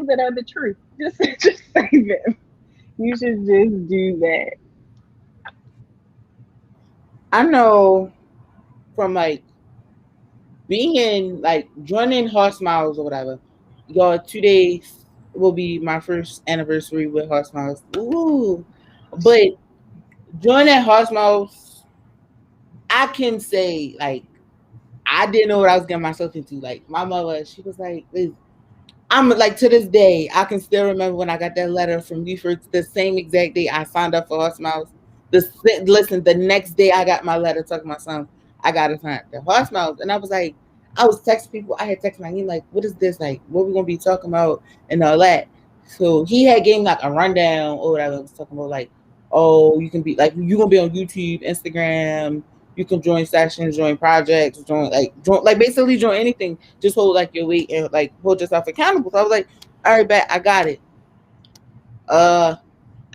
that are the truth. Just say them. You should just do that. I know from like being like joining Horse Miles or whatever, y'all, 2 days will be my first anniversary with Horse Miles. Ooh. But joining Horse Miles, I can say, like, I didn't know what I was getting myself into. Like, my mother, she was like, I'm like, to this day, I can still remember when I got that letter from Buford, the same exact day I signed up for Horse Miles. Listen, the next day I got my letter talking to my son, I got to sign the Horse Miles. And I was like, I was texting people. I had texted my like, what is this? Like, what we going to be talking about and all that. So he had gave me like a rundown or whatever. I was talking about, like, oh, you can be like, you're going to be on YouTube, Instagram. You can join sessions, join projects, join basically join anything. Just hold like your weight and like hold yourself accountable. So I was like, all right, bet, I got it. I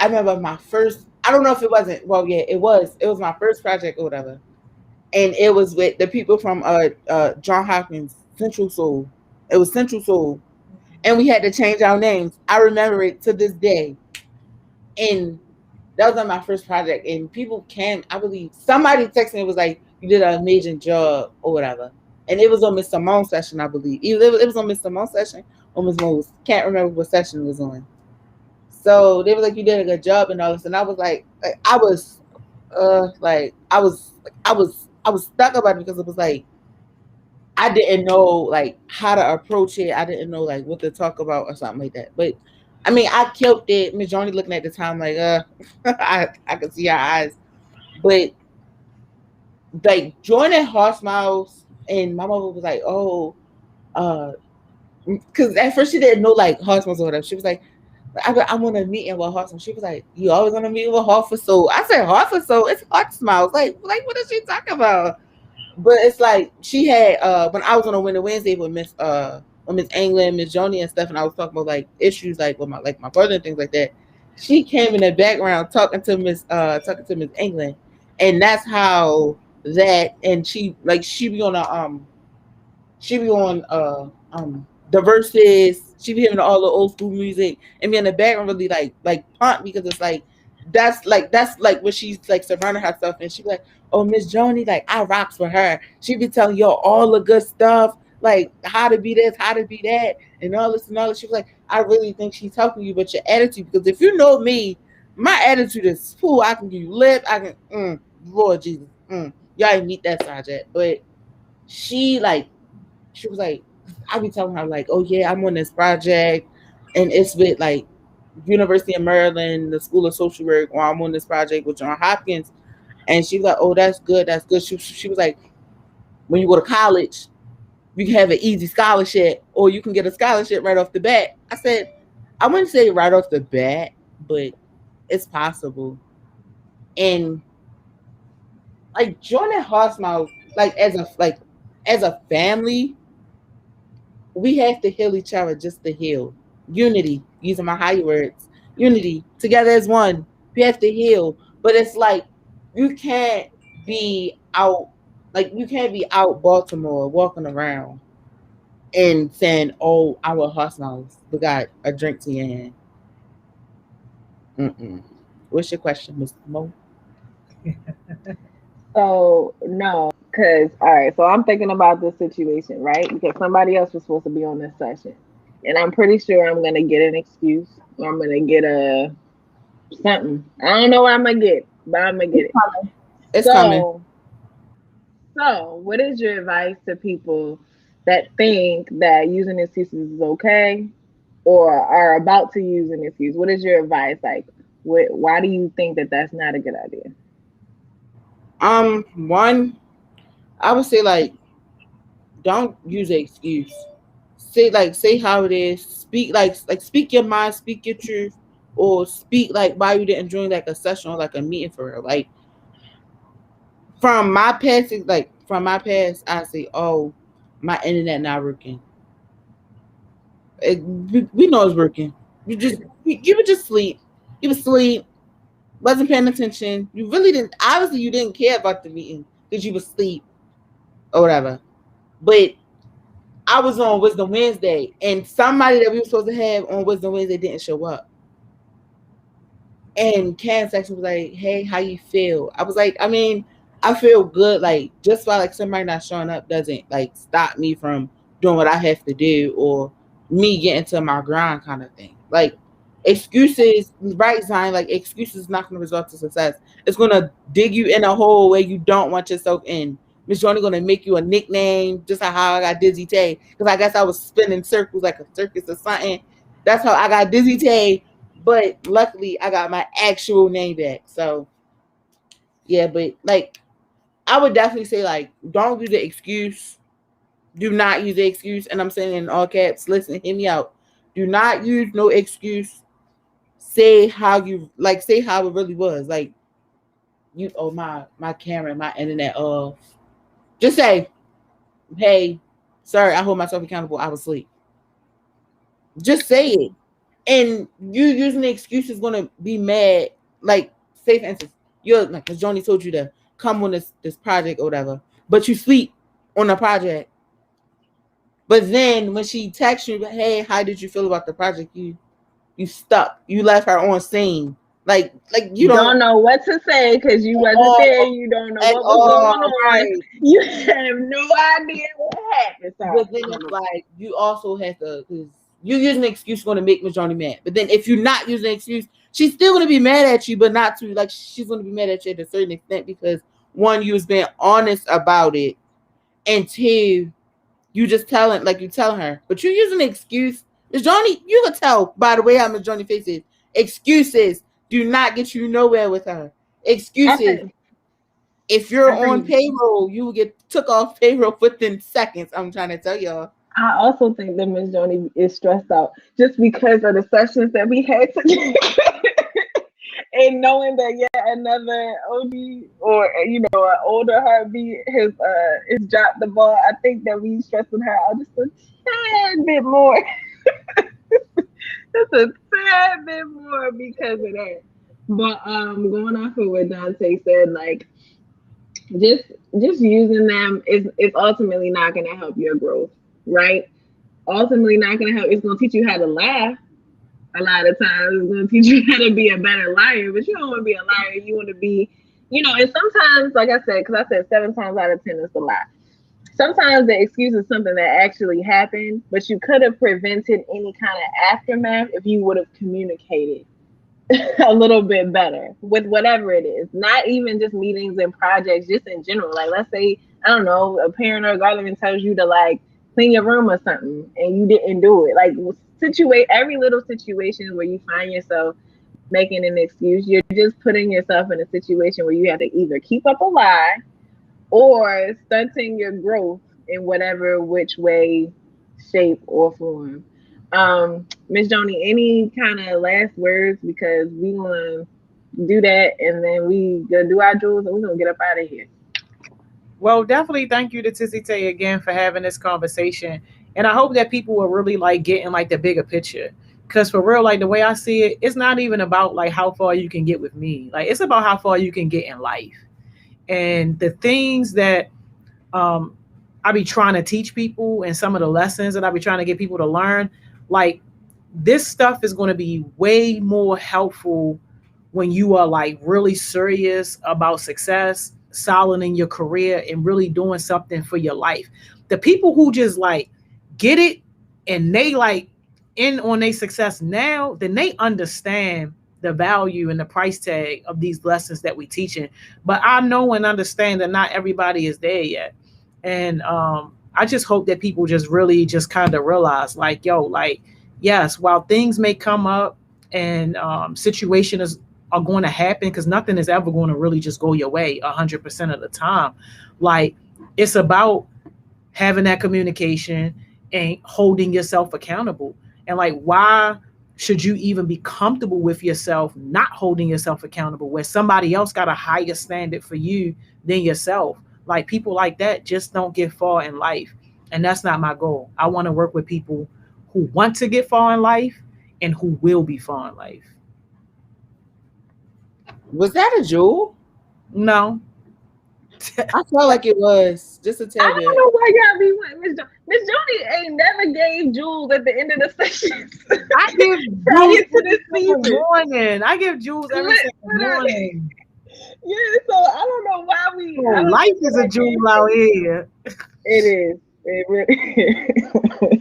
remember my first, I don't know if it wasn't, well, yeah, it was my first project or whatever. And it was with the people from John Hopkins, Central Soul. It was Central Soul. And we had to change our names. I remember it to this day. And that was on my first project. And people I believe, somebody texted me, was like, you did an amazing job or whatever. And it was on Miss Simone's session, I believe. Either it was on Miss Simone's session or Miss Mo's. Can't remember what session it was on. So they were like, you did a good job and all this. And I was like I was stuck about it, because it was like, I didn't know like how to approach it. I didn't know like what to talk about or something like that. But I mean, I killed it. Miss Johnny looking at the time like, I could see her eyes. But like joining Horse Miles, and my mother was like, oh, because at first she didn't know like Horse Miles or whatever. She was like, I'm on a meeting with Horse Miles. She was like, you always on a meeting with Horse for Soul? I said, Horse for Soul? It's Horse Miles. Like what is she talking about? But it's like she had when I was on a Winter Wednesday with Miss Miss England, Miss Joni and stuff, and I was talking about like issues like with my brother and things like that. She came in the background talking to Miss England, and that's how that. And she be on the verses. She be hearing all the old school music, and me in the background really like pumped because it's like that's when she's like surrounding herself, and she be like, oh, Miss Joni, like I rocks with her. She be telling y'all all the good stuff, like how to be this, how to be that, and all this and all that. She was like, I really think she's helping you with your attitude, because if you know me, my attitude is cool. I can give you lip. I can, Lord Jesus, y'all didn't meet that side yet, but she was like, I be telling her like, oh yeah, I'm on this project, and it's with like University of Maryland, the School of Social Work, or I'm on this project with Johns Hopkins. And she was like, oh, that's good. That's good. She was like, when you go to college, you can have an easy scholarship, or you can get a scholarship right off the bat. I said, I wouldn't say right off the bat, but it's possible. And like joining Horsemouth, like as a family, we have to heal each other just to heal. Unity, using my higher words. Unity, together as one. We have to heal. But it's like, you can't be out Baltimore walking around and saying, oh, our Horsemouths, we got a drink to your hand. What's your question, Mr. Mo? So no, because all right, so I'm thinking about this situation, right? Because somebody else was supposed to be on this session, and I'm pretty sure I'm gonna get an excuse, or I'm gonna get a something. I don't know what I'm gonna get, but I'm gonna get it. It's coming. So, what is your advice to people that think that using excuses is okay, or are about to use an excuse? What is your advice? Like, why do you think that that's not a good idea? One, I would say like, don't use an excuse. Say how it is. Speak speak your mind, speak your truth, or speak like why you didn't join like a session or like a meeting for real. Like from my past, I say, oh, my internet not working. We know it's working. You would just sleep. You would sleep. Wasn't paying attention. You really didn't. Obviously, you didn't care about the meeting because you was asleep or whatever. But I was on Wisdom Wednesday, and somebody that we were supposed to have on Wisdom Wednesday didn't show up. And Can's section was like, "Hey, how you feel?" I was like, I mean, I feel good. Like just by like somebody not showing up doesn't like stop me from doing what I have to do or me getting to my grind kind of thing. Like. Excuses, right, Zion? Like excuses is not going to result to success. It's going to dig you in a hole where you don't want yourself in. Miss Johnny going to make you a nickname, just like how I got Dizzy Tay, because I guess I was spinning circles like a circus or something. That's how I got Dizzy Tay, but luckily I got my actual name back. So yeah, but like I would definitely say like don't use the excuse. Do not use the excuse, and I'm saying in all caps. Listen, hear me out. Do not use no excuse. Say how it really was. Like my camera, my internet off. Just say, hey, sorry, I hold myself accountable. I was asleep. Just say it. And you using the excuse is gonna be mad. Like, say for instance, you're like because Joni told you to come on this project or whatever, but you sleep on the project. But then when she texts you, hey, how did you feel about the project? You stuck. You left her on scene. Like you don't know what to say because you wasn't there. You don't know what was going on. Right. You have no idea what happened. But then it's like you also have to, because you using an excuse going to make Miss Johnny mad. But then if you're not using an excuse, she's still going to be mad at you, but not to like she's going to be mad at you at a certain extent because one, you was being honest about it, and two, you just telling her. But you're using an excuse. Miss Johnny, you can tell by the way how Miss Johnny face is. Excuses do not get you nowhere with her. Excuses. If you're on payroll, you will get took off payroll within seconds. I'm trying to tell y'all. I also think that Miss Johnny is stressed out just because of the sessions that we had together. and knowing that yet another OG or an older heartbeat has dropped the ball, I think that we stressing her out just a tad bit more. Just a tad bit more because of that. But going off of what Dante said, like just using them is ultimately not going to help your growth, right? Ultimately not going to help. It's going to teach you how to laugh. A lot of times it's going to teach you how to be a better liar, but you don't want to be a liar. You want to be, and sometimes, like I said, because I said 7 times out of 10 is a lie. Sometimes the excuse is something that actually happened, but you could have prevented any kind of aftermath if you would have communicated a little bit better with whatever it is. Not even just meetings and projects, just in general. Like, let's say, I don't know, a parent or a guardian tells you to like clean your room or something and you didn't do it. Like, situate every little situation where you find yourself making an excuse, you're just putting yourself in a situation where you have to either keep up a lie or stunting your growth in whatever which way, shape, or form. Miss Joni, any kind of last words, because we want to do that and then we gonna do our jewels and we're gonna get up out of here. Well, definitely thank you to Tizzy Tay again for having this conversation. And I hope that people will really like getting like the bigger picture. Because for real, like the way I see it, it's not even about like how far you can get with me. Like it's about how far you can get in life. And the things that I be trying to teach people and some of the lessons that I be trying to get people to learn, like this stuff is going to be way more helpful when you are like really serious about success, solid in your career, and really doing something for your life. The people who just like get it and they like in on their success now, then they understand the value and the price tag of these lessons that we teaching. But I know and understand that not everybody is there yet. And I just hope that people just really just kind of realize like, yo, like, yes, while things may come up and situations are going to happen, because nothing is ever going to really just go your way 100% of the time. Like it's about having that communication and holding yourself accountable. And like, why should you even be comfortable with yourself not holding yourself accountable where somebody else got a higher standard for you than yourself? Like people like that just don't get far in life. And that's not my goal. I want to work with people who want to get far in life and who will be far in life. Was that a jewel? No. I felt like it was just a tad bit. I don't know why y'all be with Miss Joni ain't never gave jewels at the end of the session. I give jewels every morning. I give jewels every morning. Yeah, so I don't know why we. Life is a jewel out here. It is. It really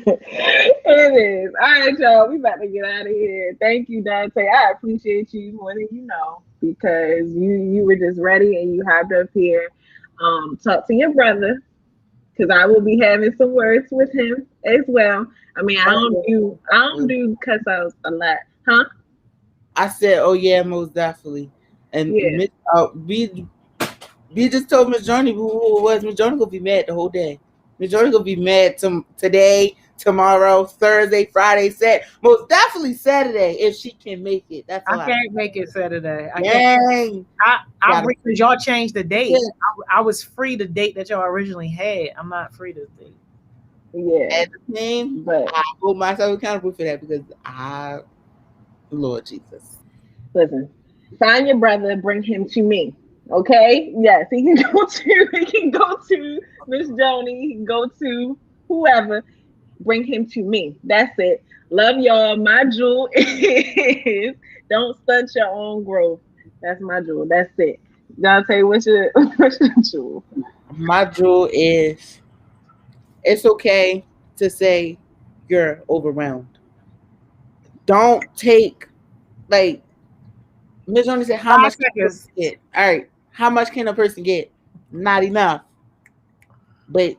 it is. All right, y'all. We about to get out of here. Thank you, Dante. I appreciate you more than you know, because you were just ready and you hopped up here. Talk to your brother, because I will be having some words with him as well. I mean, I don't do cuss outs a lot, huh? I said, oh yeah, most definitely. And yeah. We just told Miss Joni who it was. Miss Joni gonna be mad the whole day. Miss Joni gonna be mad today, tomorrow, Thursday, Friday, Saturday. Most definitely Saturday if she can make it. That's all I can't make it Saturday. Dang. Because y'all changed the date. Yeah. I was free the date that y'all originally had. I'm not free this date. Yeah. At the same, but I hold myself accountable for that because Lord Jesus. Listen, find your brother, bring him to me. Okay? Yes, he can go to Miss Joni, he can go to whoever, bring him to me. That's it. Love y'all. My jewel is don't stunt your own growth. That's my jewel. That's it. Dante, what's your jewel? My jewel is it's okay to say you're overwhelmed. Don't take like Miss Joni said, how much can a person get? All right. How much can a person get? Not enough. But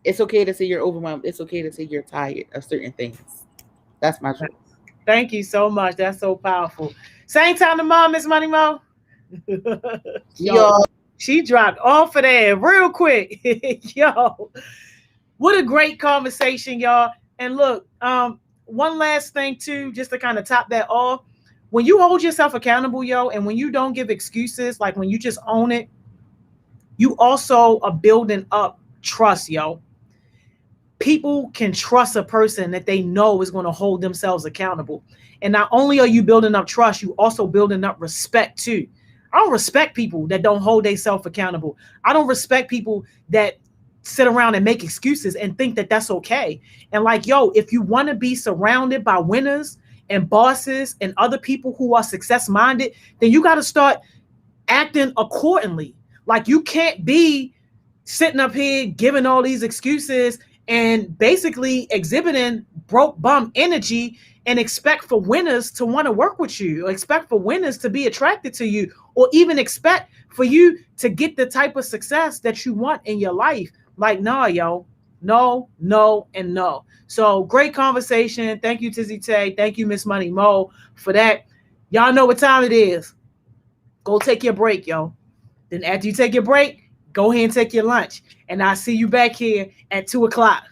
it's okay to say you're overwhelmed. It's okay to say you're tired of certain things. That's my truth. Thank you so much. That's so powerful. Same time tomorrow, Miss Money Mo. Yo, she dropped off of there real quick. Yo, what a great conversation, y'all. And look, one last thing too, just to kind of top that off. when you hold yourself accountable, yo, and when you don't give excuses, like when you just own it, you also are building up trust, yo. People can trust a person that they know is going to hold themselves accountable. And not only are you building up trust, you also building up respect too. I don't respect people that don't hold themselves accountable. I don't respect people that sit around and make excuses and think that that's okay. And like, yo, if you want to be surrounded by winners and bosses and other people who are success minded, then you got to start acting accordingly. Like, you can't be sitting up here giving all these excuses and basically exhibiting broke bum energy and expect for winners to want to work with you, or expect for winners to be attracted to you, or even expect for you to get the type of success that you want in your life. Like, nah, yo, no, no, and no. So great conversation. Thank you, Tizzy Tay. Thank you, Miss Money Mo, for that. Y'all know what time it is. Go take your break, yo. Then after you take your break, go ahead and take your lunch. And I'll see you back here at 2:00.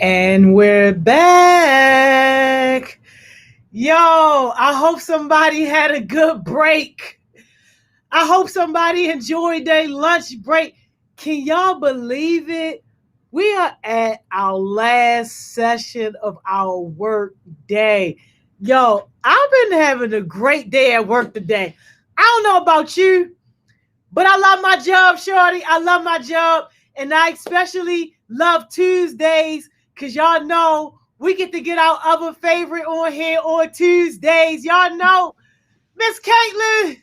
And we're back. Yo, I hope somebody had a good break. I hope somebody enjoyed their lunch break. Can y'all believe it? We are at our last session of our work day. Yo, I've been having a great day at work today. I don't know about you, but I love my job, shorty. I love my job. And I especially love Tuesdays because y'all know we get to get our other favorite on here on Tuesdays. Y'all know Miss Caitlin.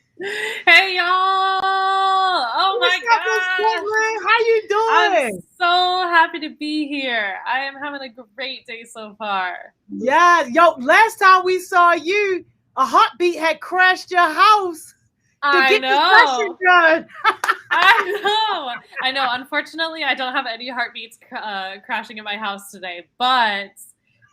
Hey y'all! Oh my What's up, Miss god! Caitlin? How you doing? I'm so happy to be here. I am having a great day so far. Yeah, yo, last time we saw you, a heartbeat had crashed your house to I get the know. session done. I know. Unfortunately, I don't have any heartbeats crashing in my house today, but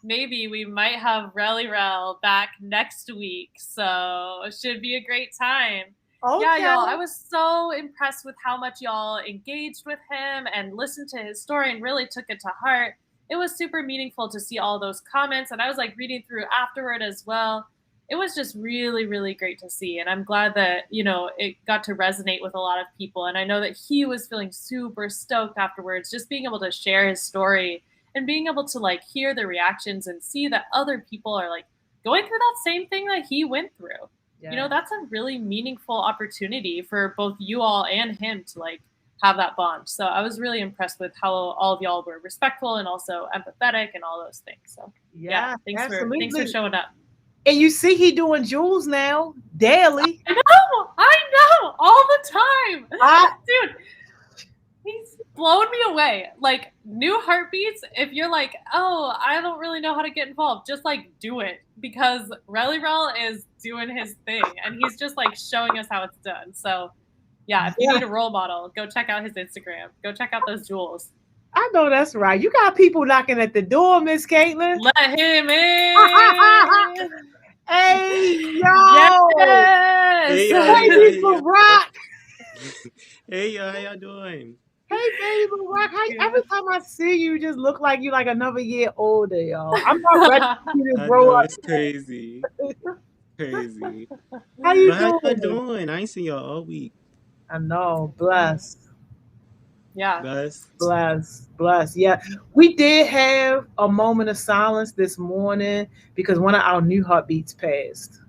maybe we might have Relly Rel back next week, so it should be a great time. Okay. Yeah, y'all, I was so impressed with how much y'all engaged with him and listened to his story and really took it to heart. It was super meaningful to see all those comments, and I was like reading through afterward as well. It was just really, really great to see, and I'm glad that, you know, it got to resonate with a lot of people, and I know that he was feeling super stoked afterwards, just being able to share his story and being able to like hear the reactions and see that other people are like going through that same thing that he went through. Yeah. You know, that's a really meaningful opportunity for both you all and him to like have that bond. So I was really impressed with how all of y'all were respectful and also empathetic and all those things. So yeah, thanks for showing up. And you see he doing Jules now daily. I know, all the time. Dude, he's blown me away. Like, new heartbeats, if you're like, oh, I don't really know how to get involved, just like do it, because Relly Rel is doing his thing and he's just like showing us how it's done. So yeah, if you need a role model, go check out his Instagram. Go check out those jewels. I know that's right. You got people knocking at the door, Miss Caitlin. Let him in. Hey, yo. Yes. Hey, Baby Barack. Hey, y'all, how y'all doing? Hey, baby Barack. Every time I see you, you just look like you like another year older, y'all. I'm not ready for you to grow up. It's crazy. Crazy. How you How doing? y'all doing? I ain't seen y'all all week. I know. Blessed. Yeah. Bless. Yeah. We did have a moment of silence this morning because one of our new heartbeats passed.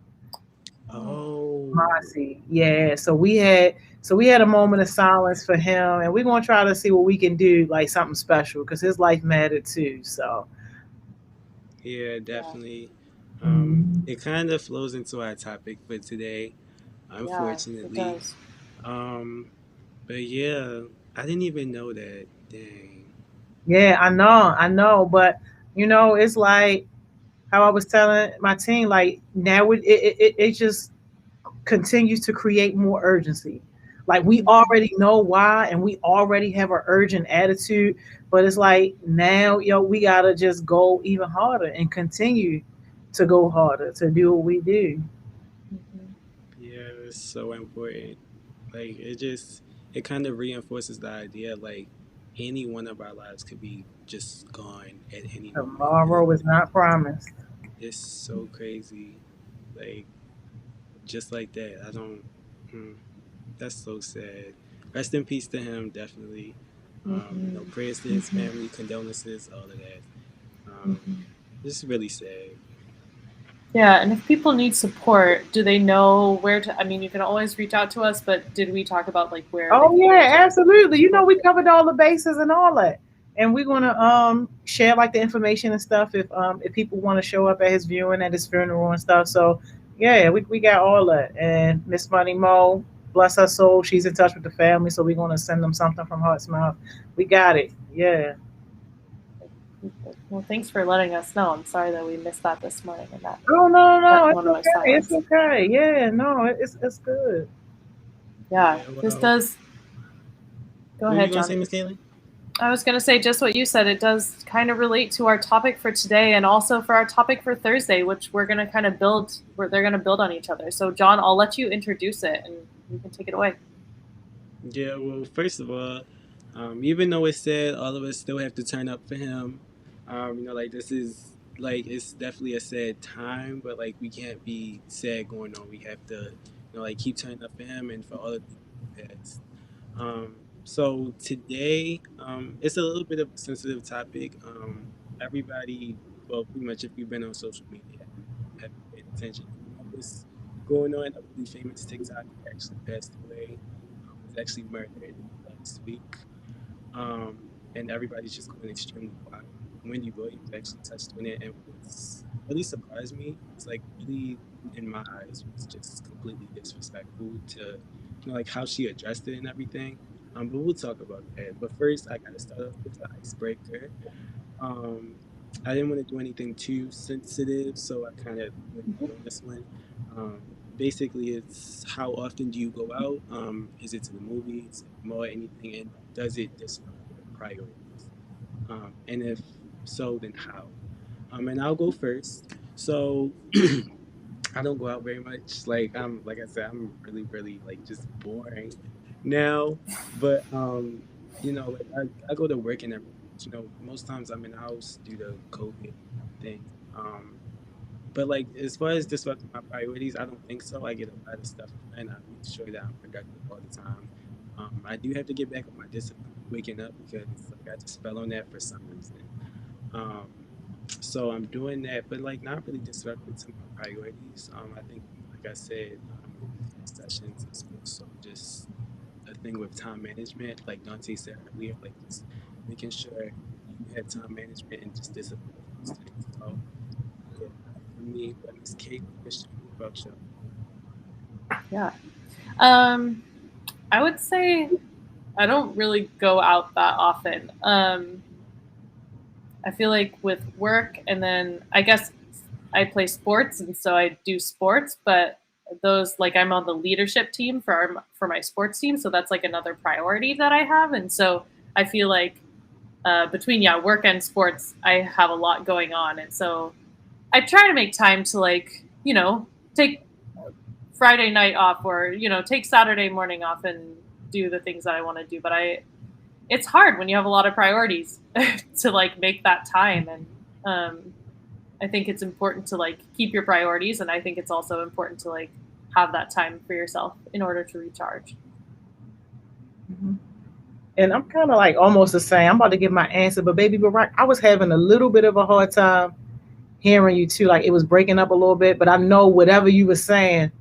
Oh. Marcy. Yeah. So we had a moment of silence for him, and we're gonna try to see what we can do, like something special, because his life mattered too. So Yeah, definitely. It kind of flows into our topic for today, unfortunately. Yeah, it does. But yeah, I didn't even know that. Dang. yeah, I know, but you know, it's like how I was telling my team, like now it just continues to create more urgency. Like we already know why, and we already have an urgent attitude, but it's like now, we gotta just go even harder and continue to go harder to do what we do. Yeah, it's so important. Like it kind of reinforces the idea like any one of our lives could be just gone at any moment. Tomorrow is not promised. It's so crazy. Like just like that. That's so sad. Rest in peace to him, definitely. Prayers to his family, condolences, all of that. It's really sad. Yeah, and if people need support, do they know where to? I mean, you can always reach out to us, but did we talk about like where? Oh yeah, absolutely. We covered all the bases and all that, and we're gonna share like the information and stuff if people want to show up at his viewing, at his funeral and stuff. So yeah, we got all that. And Miss Money Mo, bless her soul, she's in touch with the family, so we're gonna send them something from Heart's Mouth. We got it. Yeah. Well, thanks for letting us know. I'm sorry that we missed that this morning. And that. Oh no, it's okay. It's okay. Yeah, no, it's good. Yeah, this does. Go ahead, John. Say, Ms. Caitlin? I was going to say just what you said. It does kind of relate to our topic for today, and also for our topic for Thursday, which we're going to kind of build. Where they're going to build on each other. So, John, I'll let you introduce it, and you can take it away. Yeah. Well, first of all, even though it's sad, all of us still have to turn up for him. Like this is like it's definitely a sad time, but like we can't be sad going on. We have to, like keep turning up for him and for all the people past. So today, it's a little bit of a sensitive topic. Everybody, well, pretty much if you've been on social media, have paid attention. What's going on? A really famous TikTok actually passed away. Was actually murdered last week. Um, and everybody's just going extremely wild. Wendy Williams actually touched on it, and what's really surprised me, it's like really in my eyes was just completely disrespectful to like how she addressed it and everything. But we'll talk about that. But first, I gotta start off with the icebreaker. Um, I didn't want to do anything too sensitive, so I kind of went out on this one. Um, Basically, it's how often do you go out? Is it to the movies, more anything, and does it disrupt your priorities? And if so, then how? And I'll go first. So I don't go out very much. Like I said, I'm really, really like just boring now. But like I go to work and everything. Most times I'm in the house due to COVID thing. But like as far as disrupting my priorities, I don't think so. I get a lot of stuff done. I make sure that I'm productive all the time. I do have to get back on my discipline waking up because like I just fell on that for some reason. Um, so I'm doing that, but like not really disrupting to my priorities. I think, like I said, sessions is also just a thing with time management. Like Dante said earlier, like just making sure you have time management and just discipline with those things. So yeah, for me, but Miss Kate, Christian, what about you? Yeah. I would say I don't really go out that often. I feel like with work, and then I guess I play sports, and so I do sports, but those like I'm on the leadership team for my sports team, so that's like another priority that I have, and so I feel like between work and sports, I have a lot going on, and so I try to make time to take Friday night off, or take Saturday morning off and do the things that I want to do, but it's hard when you have a lot of priorities to like make that time, and I think it's important to like keep your priorities, and I think it's also important to like have that time for yourself in order to recharge. And I'm kind of like almost the same. I'm about to give my answer, but baby Barack, I was having a little bit of a hard time hearing you too. Like it was breaking up a little bit, but I know whatever you were saying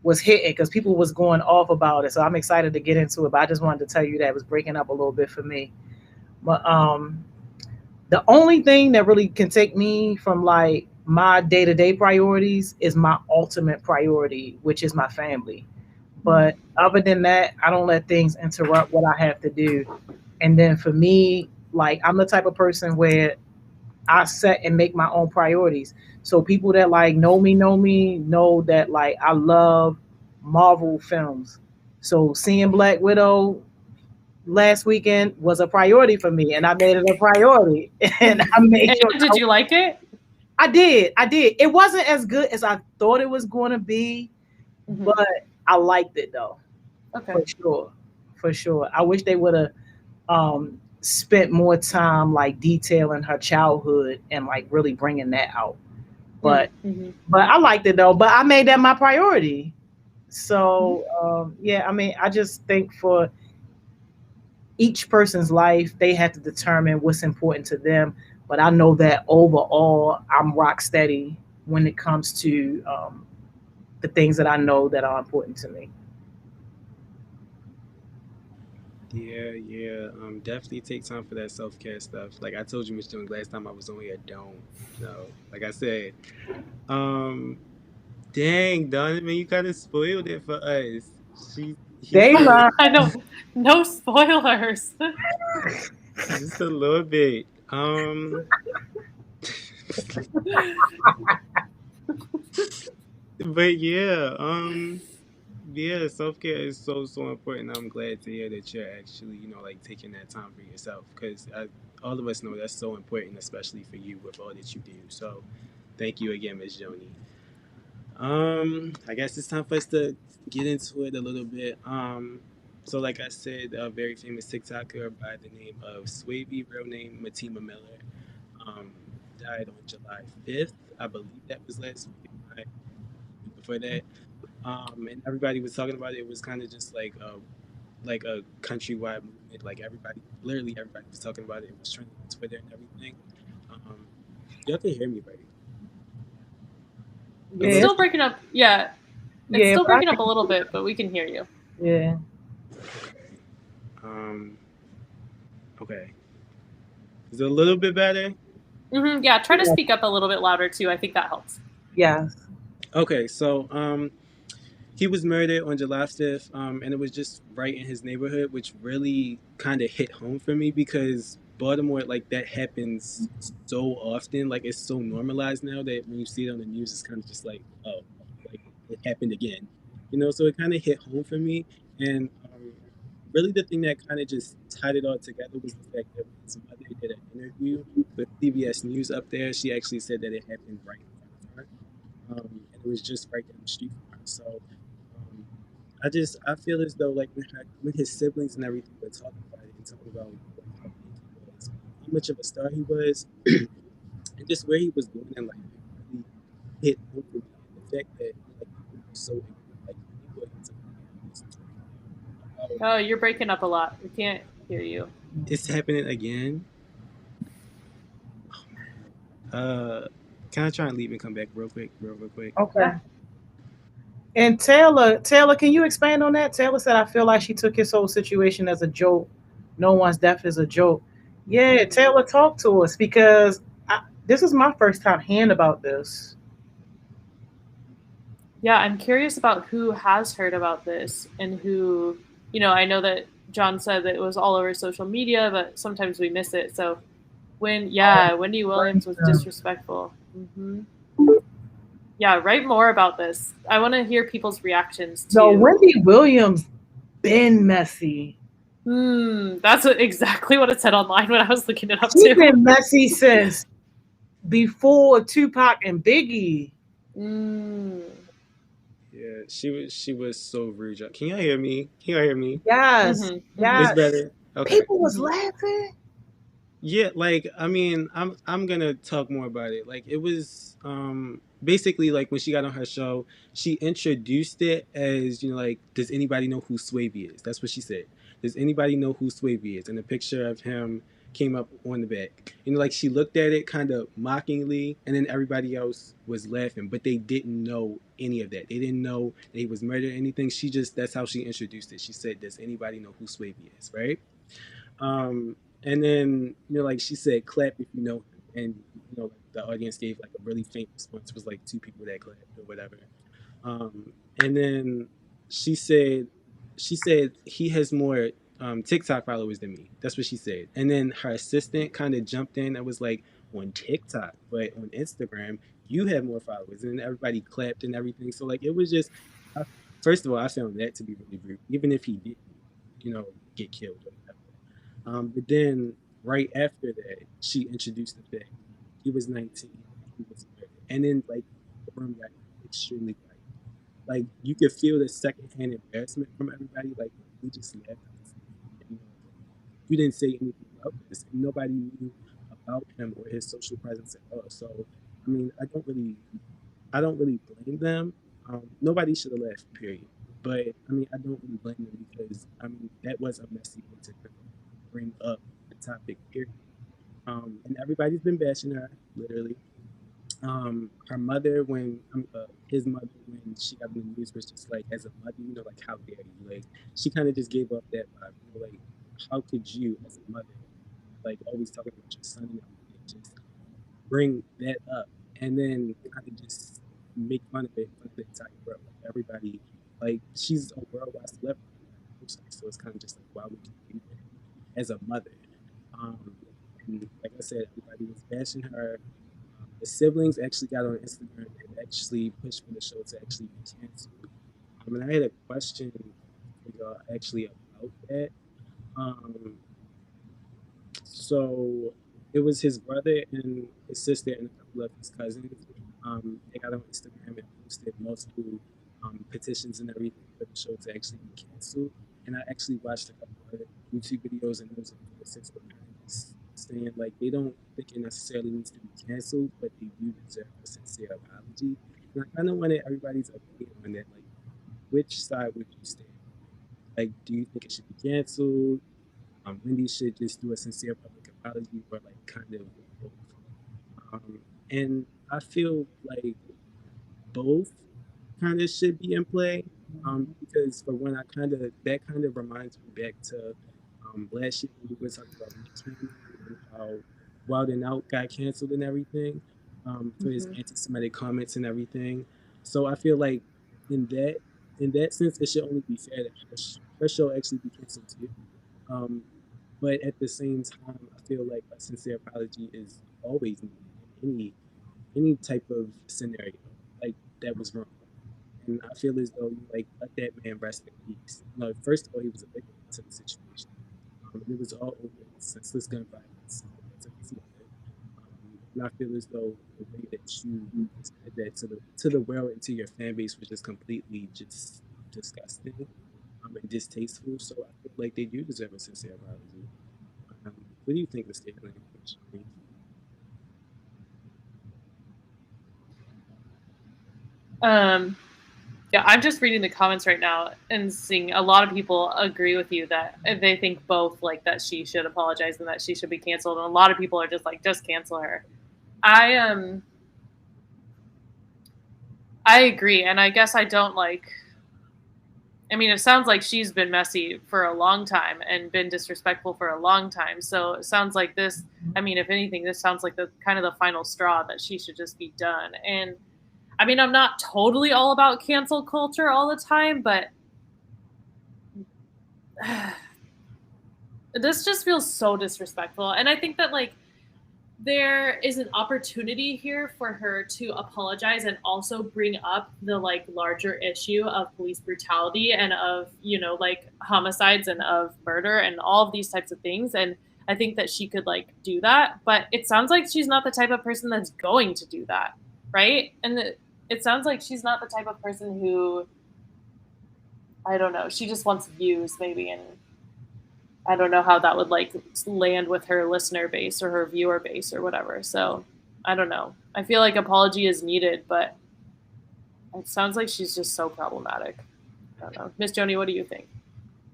was hitting because people was going off about it. So I'm excited to get into it. But I just wanted to tell you that it was breaking up a little bit for me. But the only thing that really can take me from like my day-to-day priorities is my ultimate priority, which is my family. But other than that, I don't let things interrupt what I have to do. And then for me, like I'm the type of person where I set and make my own priorities. So people that like know me know that like I love Marvel films. So seeing Black Widow last weekend was a priority for me, and I made it a priority. And I made and sure. Did you like it? I did. It wasn't as good as I thought it was going to be, but I liked it though. Okay. For sure. I wish they would have spent more time like detailing her childhood and like really bringing that out. But I liked it though. But I made that my priority. So yeah, I mean, I just think for each person's life, they have to determine what's important to them. But I know that overall, I'm rock steady when it comes to the things that I know that are important to me. Yeah. Definitely take time for that self-care stuff. Like I told you, Miss Jones, last time I was on here, don't. Like I said, dang, Donovan, you kind of spoiled it for us. They lie. I know, no spoilers. Just a little bit. But yeah, self-care is so important. I'm glad to hear that you're actually, like taking that time for yourself because all of us know that's so important, especially for you with all that you do. So thank you again, Miss Joni. I guess it's time for us to get into it a little bit. So like I said, a very famous TikToker by the name of Swavy, real name Matima Miller. died on July 5th. I believe that was last week. Before that, and everybody was talking about it. It was kind of just like a countrywide movement. Like literally everybody was talking about it. It was trending on Twitter and everything. Y'all can hear me, right? It's still breaking up. Yeah. It's Yeah, still but I breaking up a can- little bit, but we can hear you. Yeah. Okay. Is it a little bit better? Yeah, try to speak up a little bit louder too. I think that helps. Yes. Okay, so he was murdered on July 5th, and it was just right in his neighborhood, which really kind of hit home for me because Baltimore, like that happens so often. Like it's so normalized now that when you see it on the news, it's kind of just like, oh, like it happened again, you know. So it kind of hit home for me, and really the thing that kind of just tied it all together was the fact that his mother did an interview with CBS News up there. She actually said that it happened right in front of her, and it was just right down the street from her. So I feel as though like when his siblings and everything were talking about it and talking about like, how big he was, how much of a star he was, and just where he was going in life, it really hit home for me. And the fact that like people were so like Williams about Oh, you're breaking up a lot. We can't hear you. it's happening again. Can I try and leave and come back real quick? Okay. And Taylor, can you expand on that? Taylor said, I feel like she took his whole situation as a joke. No one's death is a joke. Yeah, Taylor, talk to us because this is my first time hearing about this. Yeah, I'm curious about who has heard about this and who, I know that John said that it was all over social media, but sometimes we miss it. So Wendy Williams was disrespectful. Yeah, write more about this. I want to hear people's reactions too. No, Wendy Williams been messy. That's exactly what it said online when I was looking it up She's too. been messy since before Tupac and Biggie. Yeah, she was so rude. Can y'all hear me? Yes. Yes. It's better. Okay. People was laughing. Yeah, like I mean, I'm gonna talk more about it. Like it was basically like when she got on her show, she introduced it as like, does anybody know who Swavey is? That's what she said. Does anybody know who Swavey is? And a picture of him came up on the back. Like she looked at it kind of mockingly, and then everybody else was laughing, but they didn't know any of that. They didn't know that he was murdered or anything. That's how she introduced it. She said, "Does anybody know who Swavey is?" Right? And then like she said, clap if you know him, and like the audience gave like a really faint response. It was like 2 people that clapped or whatever. And then she said he has more TikTok followers than me. That's what she said. And then her assistant kind of jumped in and was like, on TikTok, but on Instagram you have more followers, and everybody clapped and everything. So like it was just, first of all, I found that to be really rude, even if he didn't get killed or whatever. But then right after that, she introduced the fact he was 19, he was murdered, and then like the room got extremely quiet. Like you could feel the secondhand embarrassment from everybody. Like we just laughed, and, you didn't say anything about this, and nobody knew about him or his social presence at all. So I mean, I don't really blame them. Nobody should have left, period. But I mean, I don't really blame them because I mean that was a messy way to bring up the topic, period. And everybody's been bashing her, literally. Her mother, his mother, when she got in the news, was just like, as a mother, like, how dare you? Like, she kind of just gave up that vibe, like, how could you, as a mother, like, always talking about your son and everything, just bring that up, and then kind of just make fun of it in front of the entire world. Like, everybody, like, she's a worldwide celebrity, so it's kind of just like, why would you do that as a mother? And like I said, everybody was bashing her. The siblings actually got on Instagram and actually pushed for the show to actually be canceled. And I had a question for y'all actually about that. So it was his brother and his sister and a couple of his cousins. They got on Instagram and posted multiple petitions and everything for the show to actually be canceled. And I actually watched a couple of YouTube videos, and those are the 6 behind this saying like they don't think it necessarily needs to be canceled, but they do deserve a sincere apology. And I kind of wanted everybody's opinion on that. Like, which side would you stand? Like, do you think it should be canceled? Wendy should just do a sincere public apology, or like kind of both. And I feel like both kind of should be in play. Because for one, I kind of that kind of reminds me back to last year when we were talking about Nick Cannon and how Wild and Out got canceled and everything for his anti-Semitic comments and everything. So I feel like in that sense, it should only be fair that her show actually be canceled too. But at the same time, I feel like a sincere apology is always needed in any type of scenario like that was wrong. And I feel as though you like let that man rest in peace. You know, first of all, he was a victim to the situation. It was all over senseless gun violence. And I feel as though the way that you said that to the world and to your fan base was just completely just disgusting and distasteful. So I feel like they do deserve a sincere apology. What do you think, Mr. Language? Yeah, I'm just reading the comments right now and seeing a lot of people agree with you that they think both like that she should apologize and that she should be canceled, and a lot of people are just like, just cancel her. I agree, and I guess I don't like. I mean, it sounds like she's been messy for a long time and been disrespectful for a long time. So it sounds like this. I mean, if anything, this sounds like the kind of the final straw that she should just be done. And I mean, I'm not totally all about cancel culture all the time, but this just feels so disrespectful. And I think that like there is an opportunity here for her to apologize and also bring up the like larger issue of police brutality and of, you know, like homicides and of murder and all of these types of things. And I think that she could like do that, but it sounds like she's not the type of person that's going to do that, right? And it sounds like she's not the type of person who, I don't know, she just wants views maybe, and I don't know how that would like land with her listener base or her viewer base or whatever. So I don't know. I feel like apology is needed, but it sounds like she's just so problematic. I don't know. Miss Joni, what do you think?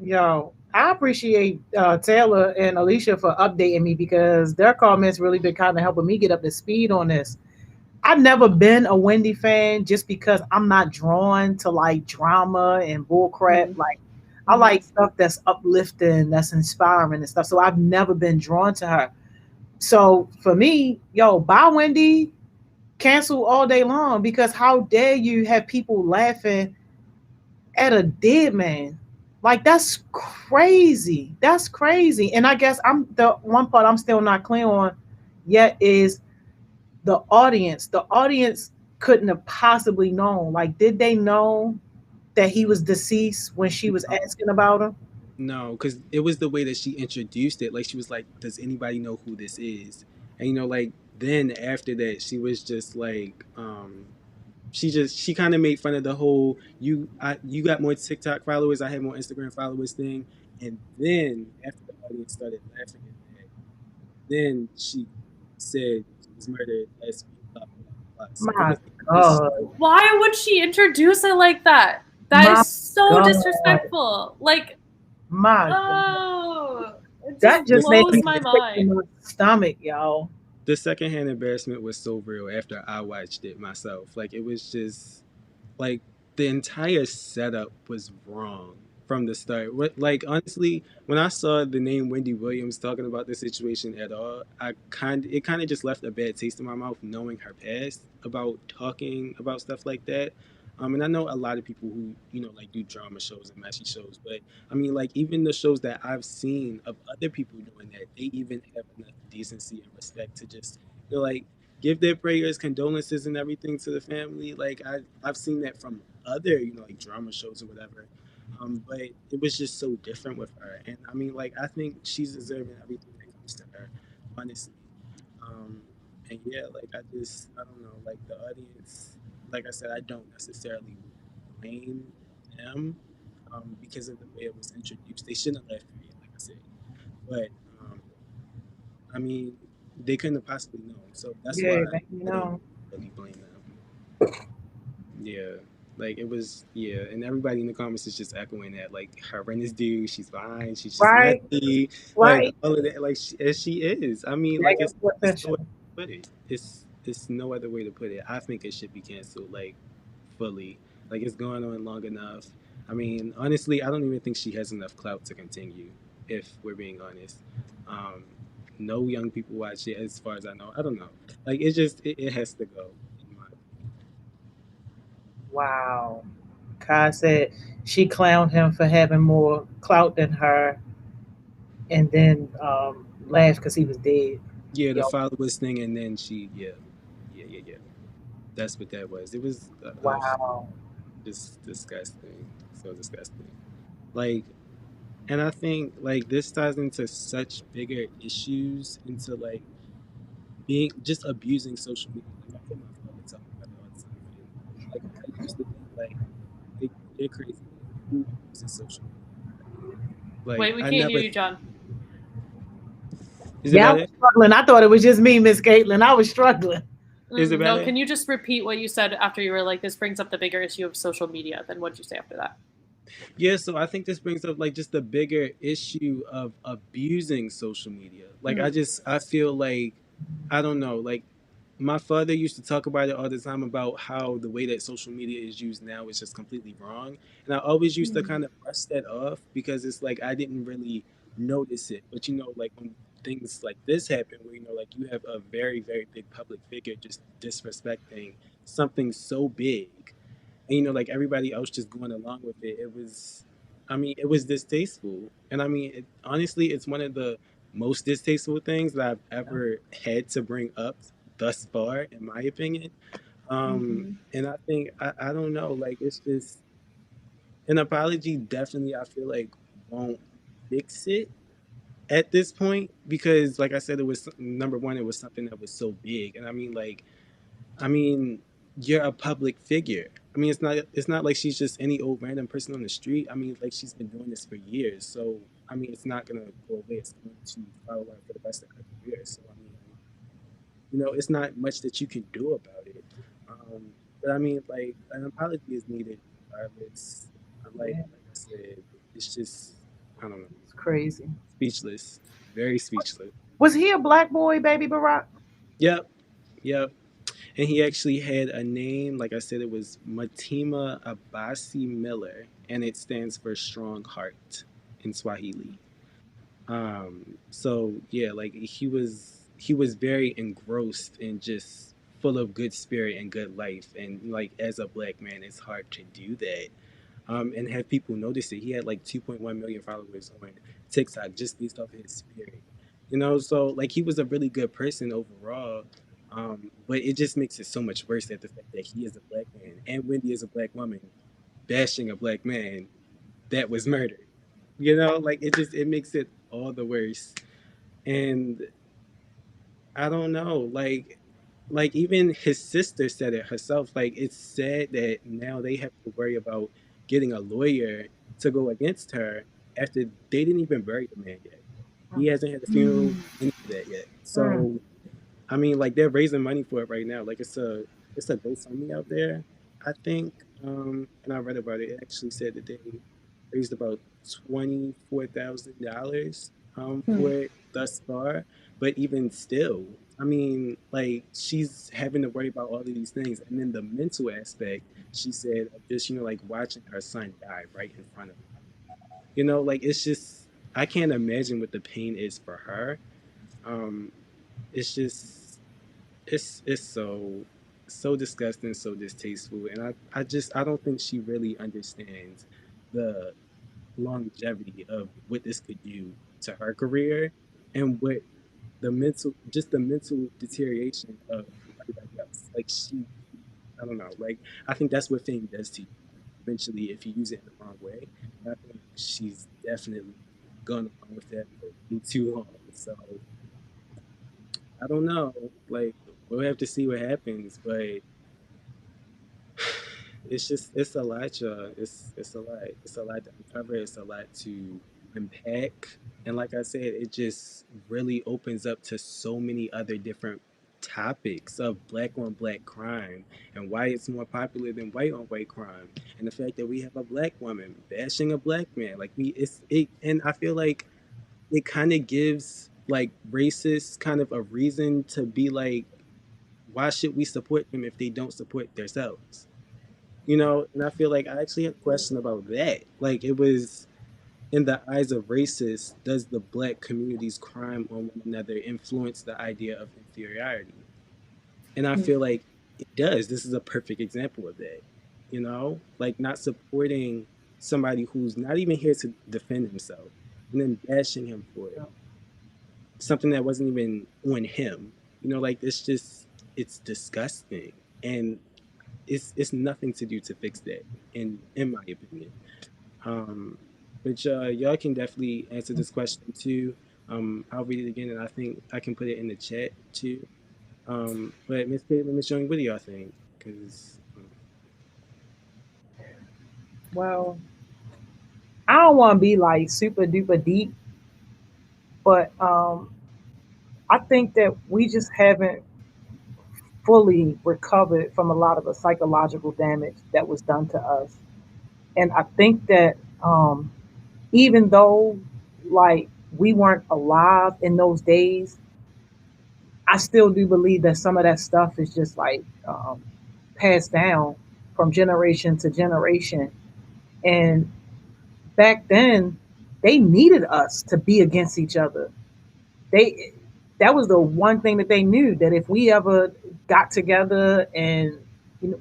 Yo, I appreciate Taylor and Alicia for updating me because their comments really been kind of helping me get up to speed on this. I've never been a Wendy fan just because I'm not drawn to like drama and bullcrap. Like I like stuff that's uplifting, that's inspiring and stuff. So I've never been drawn to her. So for me, yo, bye Wendy, cancel all day long because how dare you have people laughing at a dead man? Like that's crazy. That's crazy. And I guess I'm the one part I'm still not clear on yet is the audience. The audience couldn't have possibly known. Like, did they know that he was deceased when she was asking about him? No, because it was the way that she introduced it. Like she was like, "Does anybody know who this is?" And you know, like then after that, she was just like, she kind of made fun of the whole you got more TikTok followers, I had more Instagram followers thing. And then after the audience started laughing at that, then she said she was murdered last week. Blah, blah, blah. So My God. Why would she introduce it like that? That is so God. disrespectful. Like, my oh, it that just made blows me my sick mind. in my stomach, y'all. The secondhand embarrassment was so real after I watched it myself. Like it was just like the entire setup was wrong from the start. Like honestly, when I saw the name Wendy Williams talking about the situation at all, it kind of just left a bad taste in my mouth knowing her past about talking about stuff like that. And I know a lot of people who, you know, like do drama shows and messy shows, but I mean, like even the shows that I've seen of other people doing that, they even have enough decency and respect to just, you know, like give their prayers, condolences, and everything to the family. Like I've seen that from other, you know, like drama shows or whatever. But it was just so different with her, and I mean, like I think she's deserving everything that comes to her, honestly. And yeah, like I don't know, like the audience, like I said, I don't necessarily blame them because of the way it was introduced. They shouldn't have left it, like I said, but I mean, they couldn't have possibly known. So that's Yeah, why man, I don't really blame them. Yeah. Like it was, yeah, and everybody in the comments is just echoing that. Like her rent is due, she's fine, she's just right, messy, like right. all of that. Like as she is. I mean, like Negative it's no way attention. to put it. It's no other way to put it. I think it should be canceled, like fully. Like it's going on long enough. I mean, honestly, I don't even think she has enough clout to continue. If we're being honest, um, no young people watch it, as far as I know. I don't know. Like it has to go. In my Wow. Kai said she clowned him for having more clout than her, and then laughed because he was dead. Yeah, the Yo, followers thing, and then yeah. That's what that was. It was wow. just disgusting, so disgusting. Like, and I think like this ties into such bigger issues, into like being just abusing social media. Like I hear my father talk about it all the time, and like I used to think like they're crazy. Like who uses social media? Like Wait, we I can't hear never. you, John. Is it Yeah, I better? was struggling. I thought it was just me, Miss Caitlin. I was struggling. Is it No, better? can you just repeat what you said after you were like, this brings up the bigger issue of social media? Then what did you say after that? Yeah, so I think this brings up like just the bigger issue of abusing social media. Like I feel like I don't know, like my father used to talk about it all the time about how the way that social media is used now is just completely wrong. And I always used to kind of brush that off because it's like I didn't really notice it. But like when things like this happen where like you have a very, very big public figure just disrespecting something so big, and like everybody else just going along with it, I mean, it was distasteful. And I mean, honestly, it's one of the most distasteful things that I've ever had to bring up thus far, in my opinion. And I think I don't know, like it's just an apology definitely I feel like won't fix it at this point, because like I said, it was number one, it was something that was so big. And I mean, you're a public figure. I mean, it's not like she's just any old random person on the street. I mean, like she's been doing this for years. So I mean, it's not gonna go away. It's going to follow her for the rest of her career. So I mean, it's not much that you can do about it. But I mean, like an apology is needed regardless. Yeah, Like I said, it's just I don't know, it's crazy. speechless, very speechless. Was he a black boy, baby Barack? Yep, yep. And he actually had a name, like I said, it was Matima Abasi Miller, and it stands for strong heart in Swahili. So yeah, like he was very engrossed and just full of good spirit and good life. And like as a black man, it's hard to do that. And have people notice it. He had like 2.1 million followers on TikTok just based off his spirit. So like he was a really good person overall. But it just makes it so much worse that the fact that he is a black man and Wendy is a black woman bashing a black man that was murdered. Like it makes it all the worse. And I don't know, like even his sister said it herself. Like it's sad that now they have to worry about getting a lawyer to go against her after they didn't even bury the man yet. He hasn't had a funeral, any of that yet. So I mean, like they're raising money for it right now. Like it's a GoFundMe out there, I think. And I read about it. It actually said that they raised about $24,000 for it thus far. But even still, I mean, like she's having to worry about all of these things, and then the mental aspect. She said of just like watching her son die right in front of her. Like it's just I can't imagine what the pain is for her. Um, it's just it's so disgusting, so distasteful, and I don't think she really understands the longevity of what this could do to her career, and what the mental deterioration of everybody else. Like I don't know, like I think that's what fame does to you eventually if you use it in the wrong way. And I think she's definitely gone along with that for way too long. So I don't know. Like we'll have to see what happens, but it's a lot, y'all. It's a lot. It's a lot to uncover. It's a lot to unpack, And like I said, it just really opens up to so many other different topics of black on black crime and why it's more popular than white on white crime. And the fact that we have a black woman bashing a black man. Like and I feel like it kind of gives like racists kind of a reason to be like, why should we support them if they don't support themselves? And I feel like I actually had a question about that. Like, it was, in the eyes of racists, does the black community's crime on one another influence the idea of inferiority? And I feel like it does. This is a perfect example of that. Like not supporting somebody who's not even here to defend himself and then bashing him for it. Something that wasn't even on him. Like it's disgusting. And it's nothing to do to fix that, in my opinion. But y'all can definitely answer this question too. I'll read it again, and I think I can put it in the chat too. But Miss Caitlin, Miss Young, what do y'all think? Because Well, I don't want to be like super duper deep, but I think that we just haven't fully recovered from a lot of the psychological damage that was done to us. And I think that even though like we weren't alive in those days, I still do believe that some of that stuff is just like passed down from generation to generation. And back then, they needed us to be against each other. That was the one thing that they knew, that if we ever got together and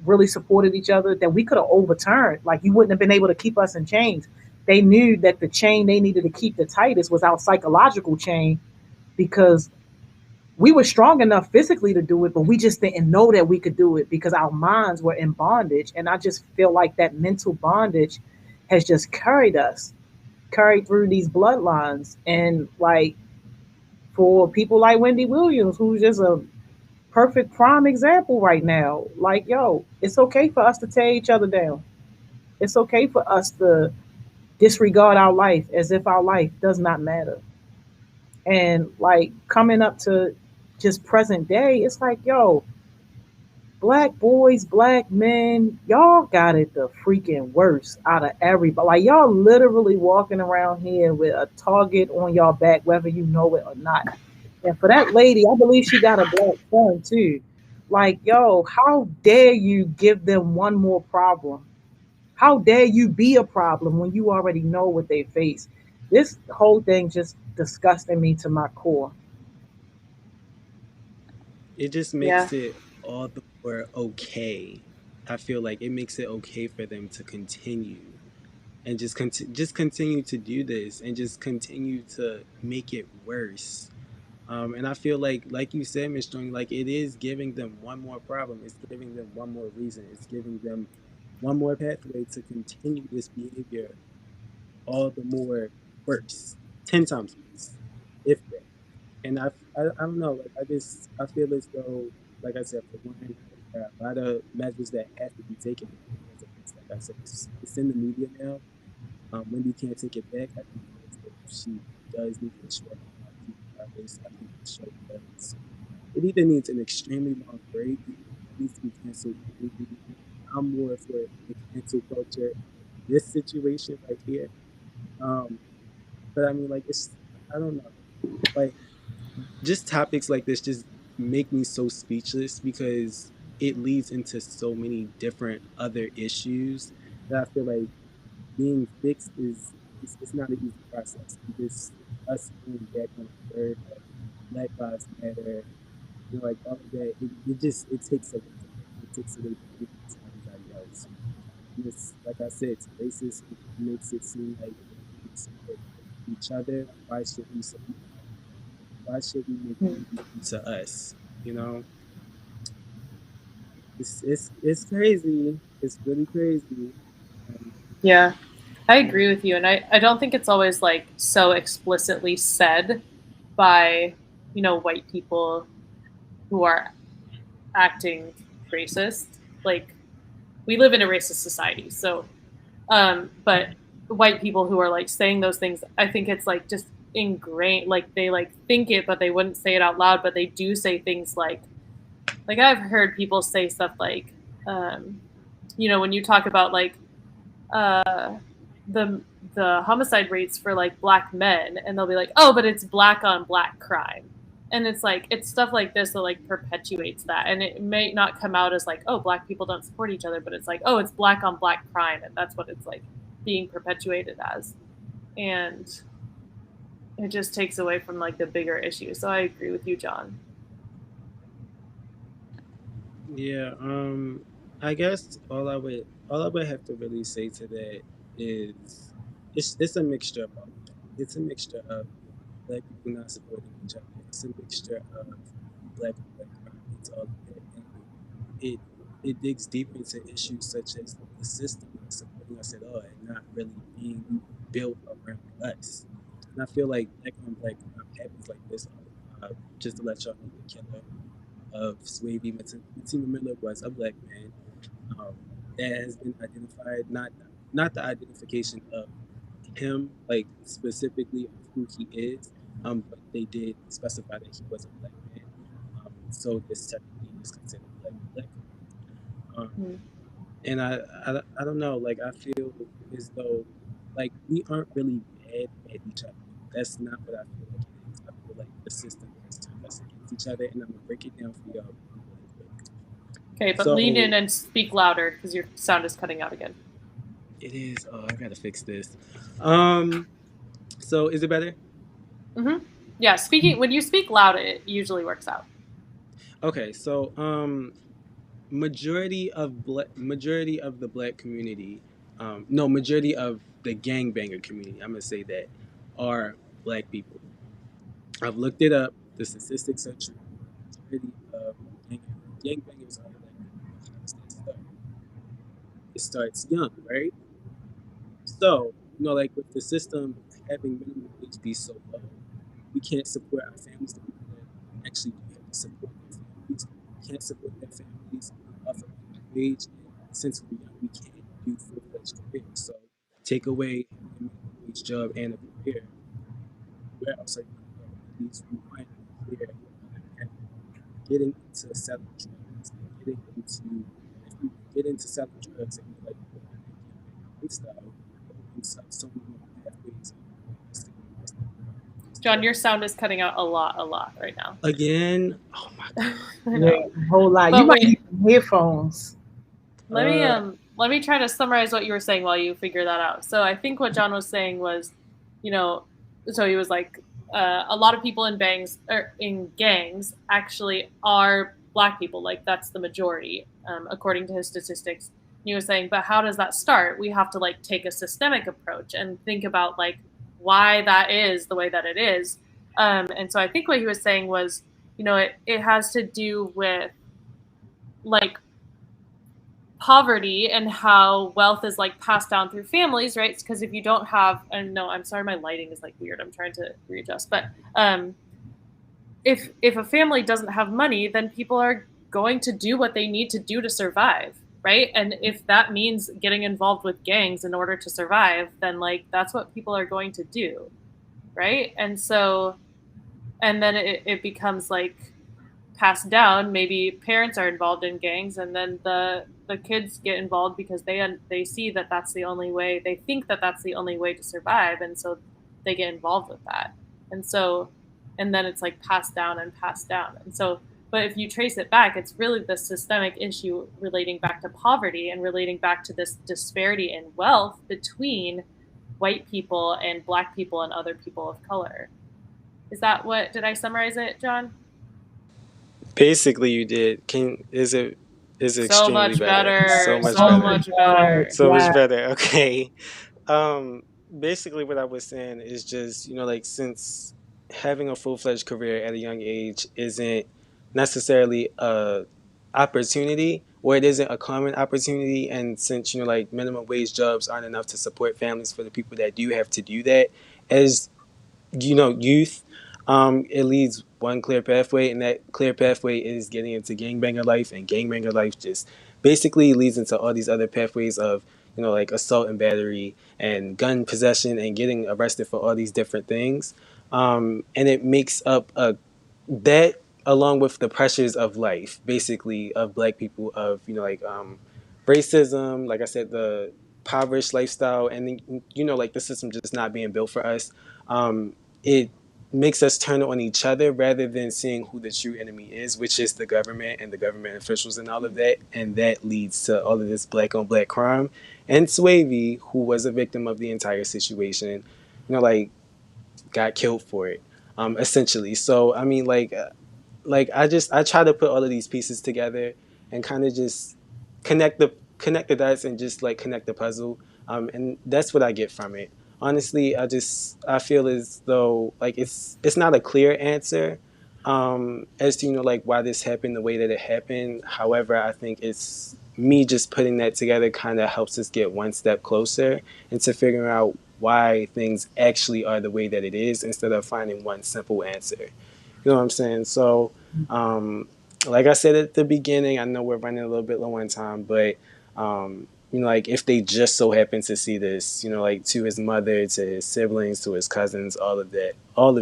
really supported each other, that we could have overturned. Like, you wouldn't have been able to keep us in chains. They knew that the chain they needed to keep the tightest was our psychological chain, because we were strong enough physically to do it, but we just didn't know that we could do it because our minds were in bondage. And I just feel like that mental bondage has just carried through these bloodlines. And like, for people like Wendy Williams, who's just a perfect prime example right now, like, yo, it's okay for us to tear each other down. It's okay for us to disregard our life as if our life does not matter. And like, coming up to just present day, it's like, yo, black boys, black men, y'all got it the freaking worst out of everybody. Like, y'all literally walking around here with a target on y'all back, whether you know it or not. And for that lady, I believe she got a black son too. Like, yo, how dare you give them one more problem? How dare you be a problem when you already know what they face? This whole thing just disgusting me to my core. it just makes it all the more okay. I feel like it makes it okay for them to continue and just continue to do this and just continue to make it worse. And I feel like you said, Ms. Strong, like it is giving them one more problem. It's giving them one more reason. It's giving them one more pathway to continue this behavior all the more worse, 10 times worse, if that. And I don't know, like I feel as though, like I said, for one, there are a lot of measures that have to be taken. Like I said, it's in the media now. Wendy can't take it back. I think she does need to show this. I think the show does. It either needs an extremely long break, it needs to be canceled completely. I'm more for the cancel culture, this situation right here. But I mean, like, I don't know, like, just topics like this just make me so speechless because it leads into so many different other issues that I feel like being fixed it's not an easy process. Just us going back on the word of Black Lives Matter, like all of that, it takes away. It takes away from everybody else. And it's, like I said, it's racist. It makes it seem like we support each other. Why should we support? Why should we make it to us? It's crazy. It's really crazy. Yeah, I agree with you. And I don't think it's always like so explicitly said by, white people who are acting racist. Like, we live in a racist society. So, but white people who are like saying those things, I think it's like just ingrained, like they like think it, but they wouldn't say it out loud, but they do say things like I've heard people say stuff like, you know, when you talk about like the homicide rates for like Black men, and they'll be like, oh, but it's Black on Black crime. And it's like, it's stuff like this that like perpetuates that. And it may not come out as like, oh, Black people don't support each other, but it's like, oh, it's Black on Black crime. And that's what it's like being perpetuated as. And it just takes away from like the bigger issue. So I agree with you, John. Yeah, I guess all I would have to really say to that is it's a mixture of both. It's a mixture of Black people not supporting each other. It's a mixture of Black and Black crime. It's all of that. And it digs deep into issues such as the system not supporting us at all and not really being built around us. And I feel like Black on Black crime happens like this. Just to let y'all know, the killer of Sway B. Matima Miller was a Black man. That has been identified, not the identification of him, like specifically of who he is, but they did specify that he was a Black man. So this technically is considered Black. And I don't know, like I feel as though like we aren't really mad at each other. That's not what I feel like it is. I feel like the system has turned us against each other, and I'm gonna break it down for y'all. Okay, but lean in and speak louder because your sound is cutting out again. It is. Oh, I gotta fix this. So is it better? Mm-hmm. Yeah, when you speak loud, it usually works out. Okay, so majority of the Black community, majority of the gangbanger community, I'm gonna say that, are Black people. I've looked it up. The statistics are true. Majority of gangbangers are Black people. It starts young, right? So, like with the system having minimum wage be so low, we can't support our families. The people that actually do have to support their families, we can't support their families off of minimum wage. And since we're young, we can't do full-fledged careers. So, take away a minimum wage job and a career. Where else are you going to go? At least we want to clear getting into selling drugs and get into selling drugs and like lifestyle opens up so many more pathways. John, your sound is cutting out a lot right now. Again? Oh my god. Yeah, a whole lot. You might need some headphones. Let me try to summarize what you were saying while you figure that out. So I think what John was saying was, so he was like, a lot of people in gangs actually are Black people. Like that's the majority, according to his statistics. And he was saying, but how does that start? We have to like take a systemic approach and think about like why that is the way that it is. And so I think what he was saying was, it has to do with like poverty and how wealth is like passed down through families, right? Because if you don't have, and no, I'm sorry, my lighting is like weird. I'm trying to readjust. But if a family doesn't have money, then people are going to do what they need to do to survive, right? And if that means getting involved with gangs in order to survive, then like that's what people are going to do, right? And so, and then it becomes like passed down. Maybe parents are involved in gangs, and then the kids get involved because they see that that's the only way. They think that that's the only way to survive, and so they get involved with that. And so, and then it's like passed down. And so, but if you trace it back, it's really the systemic issue relating back to poverty and relating back to this disparity in wealth between white people and Black people and other people of color. Did I summarize it, John? Basically, you did. Is it extremely so much better? So much better. Okay. Basically, what I was saying is just like since having a full-fledged career at a young age isn't necessarily a opportunity, or it isn't a common opportunity, and since like minimum wage jobs aren't enough to support families for the people that do have to do that, as youth. It leads one clear pathway, and that clear pathway is getting into gangbanger life, and gangbanger life just basically leads into all these other pathways of, like assault and battery and gun possession and getting arrested for all these different things. And it makes up that along with the pressures of life, basically, of Black people, of racism, like I said, the impoverished lifestyle, and like the system just not being built for us. It makes us turn on each other rather than seeing who the true enemy is, which is the government and the government officials and all of that. And that leads to all of this Black on Black crime. And Swavey, who was a victim of the entire situation, got killed for it, essentially. So I mean, I try to put all of these pieces together and kind of just connect the dots and just connect the puzzle, and that's what I get from it. Honestly, I feel as though it's not a clear answer as to why this happened the way that it happened. However, I think it's me just putting that together kind of helps us get one step closer into figuring out why things actually are the way that it is, instead of finding one simple answer. You know what I'm saying? So, like I said at the beginning, I know we're running a little bit low on time, but if they just so happen to see this, to his mother, to his siblings, to his cousins, all of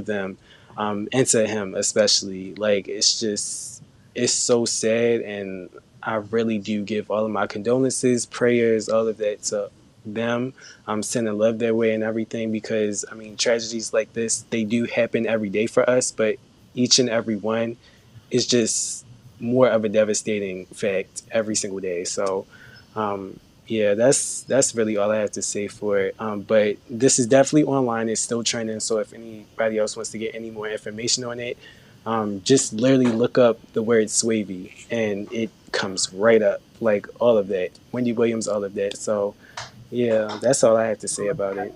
them, and to him especially, it's so sad, and I really do give all of my condolences, prayers, all of that to them, sending love their way and everything, because I mean, tragedies like this, they do happen every day for us, but each and every one is just more of a devastating fact every single day. So yeah, that's really all I have to say for it. But this is definitely online, it's still trending, so if anybody else wants to get any more information on it, just literally look up the word Swavey and it comes right up, all of that, Wendy Williams, all of that. So yeah, that's all I have to say about it.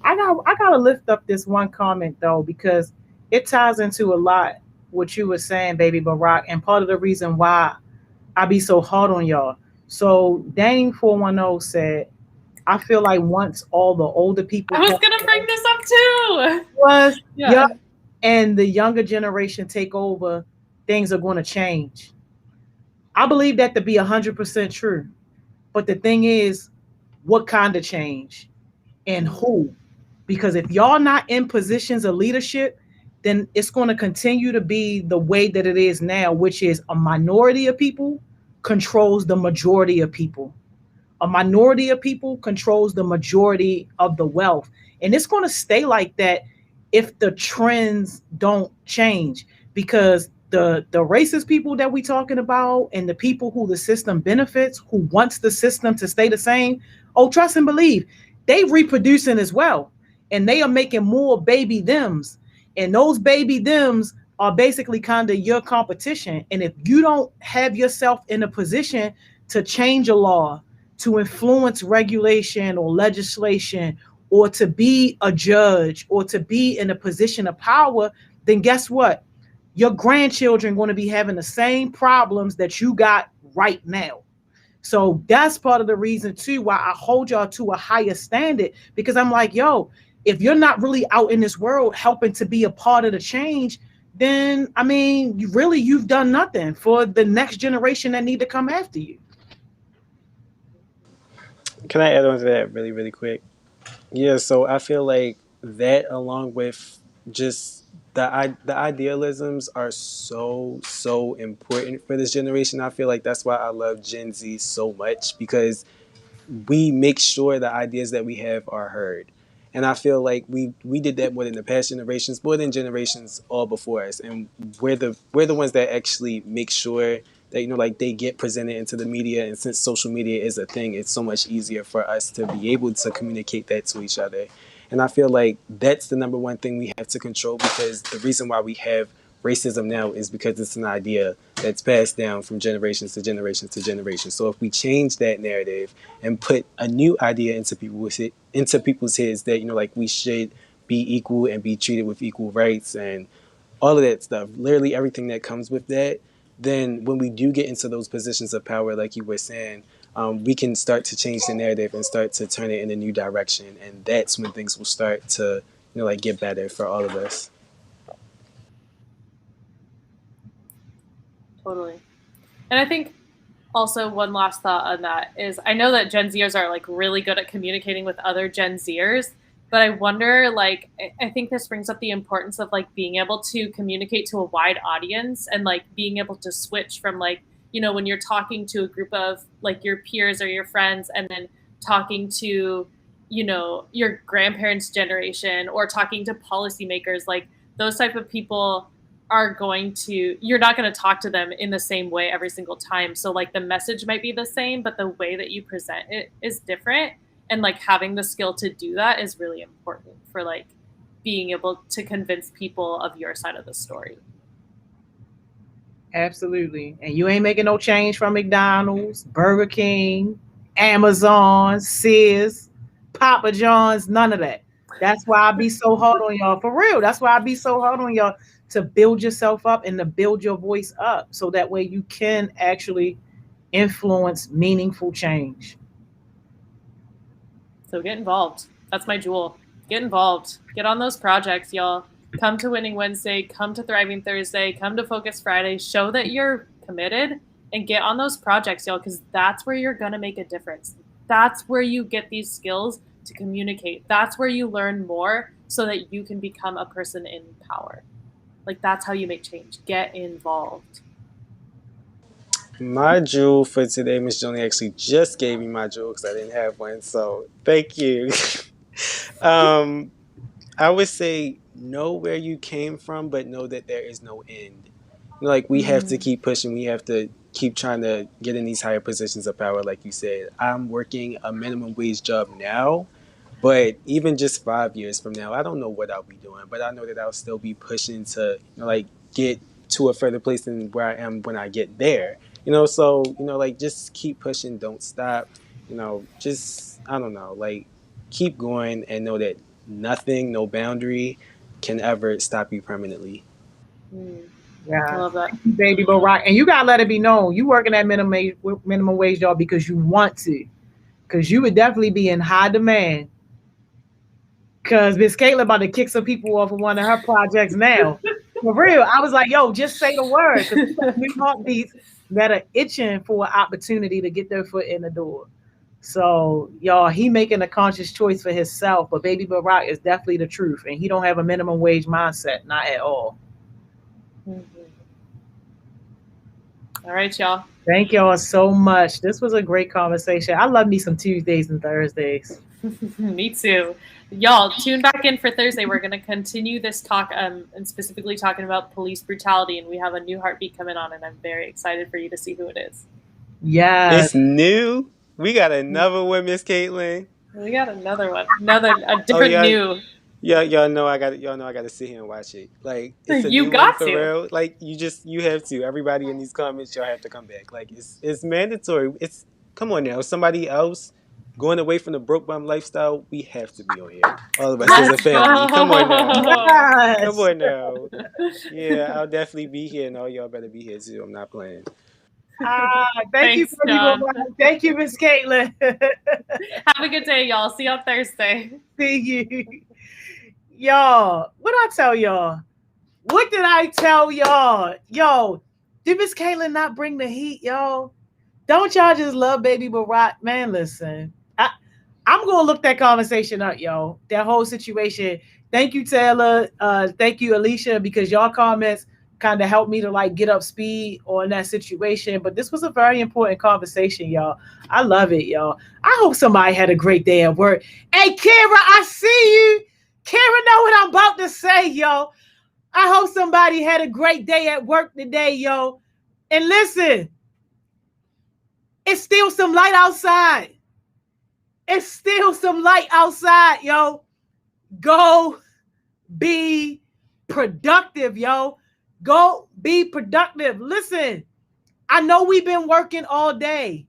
I gotta lift up this one comment though, because it ties into a lot what you were saying, baby Barack, and part of the reason why I be so hard on y'all. So Dang 410 said, I feel like once all the older people I was gonna bring this up too. Yeah. And the younger generation take over, things are going to change. I believe that to be 100% true. But the thing is, what kind of change and who? Because if y'all not in positions of leadership, then it's going to continue to be the way that it is now, which is a minority of people controls the majority of people. A minority of people controls the majority of the wealth. And it's going to stay like that if the trends don't change, because the racist people that we talking about and the people who the system benefits, who wants the system to stay the same, oh, trust and believe, they reproducing as well. And they are making more baby thems. And those baby thems are basically kind of your competition. And if you don't have yourself in a position to change a law, to influence regulation or legislation, or to be a judge, or to be in a position of power, then guess what? Your grandchildren are going to be having the same problems that you got right now. So that's part of the reason too why I hold y'all to a higher standard, because I'm like, yo, if you're not really out in this world helping to be a part of the change, then I mean, you've done nothing for the next generation that need to come after you. Can I add on to that really, really quick? Yeah, so I feel like that, along with just the idealisms, are so important for this generation. I feel like that's why I love Gen Z so much, because we make sure the ideas that we have are heard. And I feel like we did that more than the past generations, more than generations all before us. And we're the ones that actually make sure that they get presented into the media. And since social media is a thing, it's so much easier for us to be able to communicate that to each other. And I feel like that's the number one thing we have to control, because the reason why we have racism now is because it's an idea that's passed down from generations to generations to generations. So if we change that narrative and put a new idea into people's heads that we should be equal and be treated with equal rights and all of that stuff, literally everything that comes with that, then when we do get into those positions of power, like you were saying, we can start to change the narrative and start to turn it in a new direction. And that's when things will start to get better for all of us. Totally. And I think also one last thought on that is, I know that Gen Zers are really good at communicating with other Gen Zers, But I wonder, like, I think this brings up the importance of like being able to communicate to a wide audience and like being able to switch from like, you know, when you're talking to a group of like your peers or your friends and then talking to, you know, your grandparents' generation or talking to policymakers, like those type of people are going to, you're not going to talk to them in the same way every single time. So like the message might be the same, but the way that you present it is different. And like having the skill to do that is really important for like being able to convince people of your side of the story. Absolutely. And you ain't making no change from McDonald's, Burger King, Amazon, Sears, Papa John's, none of that. That's why I be so hard on y'all. For real. That's why I be so hard on y'all, to build yourself up and to build your voice up so that way you can actually influence meaningful change. So get involved. That's my jewel. Get involved. Get on those projects, y'all. Come to Winning Wednesday. Come to Thriving Thursday. Come to Focus Friday. Show that you're committed and get on those projects, y'all, because that's where you're going to make a difference. That's where you get these skills to communicate. That's where you learn more so that you can become a person in power. Like, that's how you make change. Get involved. My jewel for today, Miss Joni actually just gave me my jewel because I didn't have one. So thank you. I would say know where you came from, but know that there is no end. Like, we have to keep pushing. We have to keep trying to get in these higher positions of power. Like you said, I'm working a minimum wage job now, but even just 5 years from now, I don't know what I'll be doing, but I know that I'll still be pushing to, you know, like get to a further place than where I am when I get there. You know, so, you know, like, just keep pushing, don't stop, you know, just, I don't know, like, keep going and know that nothing, no boundary can ever stop you permanently. Yeah, I love that. Baby Barack. And you gotta let it be known, you working at minimum wage job because you want to, because you would definitely be in high demand. Because Miss Caitlin about to kick some people off of one of her projects now. For real, I was like, yo, just say the word. Because new heartbeats that are itching for an opportunity to get their foot in the door. So, y'all, he making a conscious choice for himself, but Baby Barack is definitely the truth, and he don't have a minimum wage mindset, not at all. All right, y'all. Thank y'all so much. This was a great conversation. I love me some Tuesdays and Thursdays. Me too. Y'all, tune back in for Thursday. We're going to continue this talk and specifically talking about police brutality, and we have a new heartbeat coming on, and I'm very excited for you to see who it is. Yeah. It's new. We got another one, Miss Caitlin. We got another one. A different new. Yeah, y'all know I got to sit here and watch it. Like, it's a You new got one for to. real. Like, you have to. Everybody in these comments, y'all have to come back. Like, it's mandatory. Come on now. Somebody else going away from the broke bum lifestyle, we have to be on here. All of us as a family. Come on now. Yes. Come on now. Yeah, I'll definitely be here, and all y'all better be here too. I'm not playing. Thank you, Thanks, Baby John. Barack. Thank you, Miss Caitlin. Have a good day, y'all. See you on Thursday. See you. Y'all, what I tell y'all? What did I tell y'all? Yo, did Miss Caitlin not bring the heat, y'all? Don't y'all just love Baby Barack? Man, listen, I'm going to look that conversation up, yo. That whole situation. Thank you, Taylor. Thank you, Alicia, because y'all comments kind of helped me to like get up speed on that situation. But this was a very important conversation, y'all. I love it, y'all. I hope somebody had a great day at work. Hey, Kara, I see you. Kara know what I'm about to say, yo. I hope somebody had a great day at work today, yo. And listen, it's still some light outside. It's still some light outside, yo. Go be productive, yo. Go be productive. Listen, I know we've been working all day,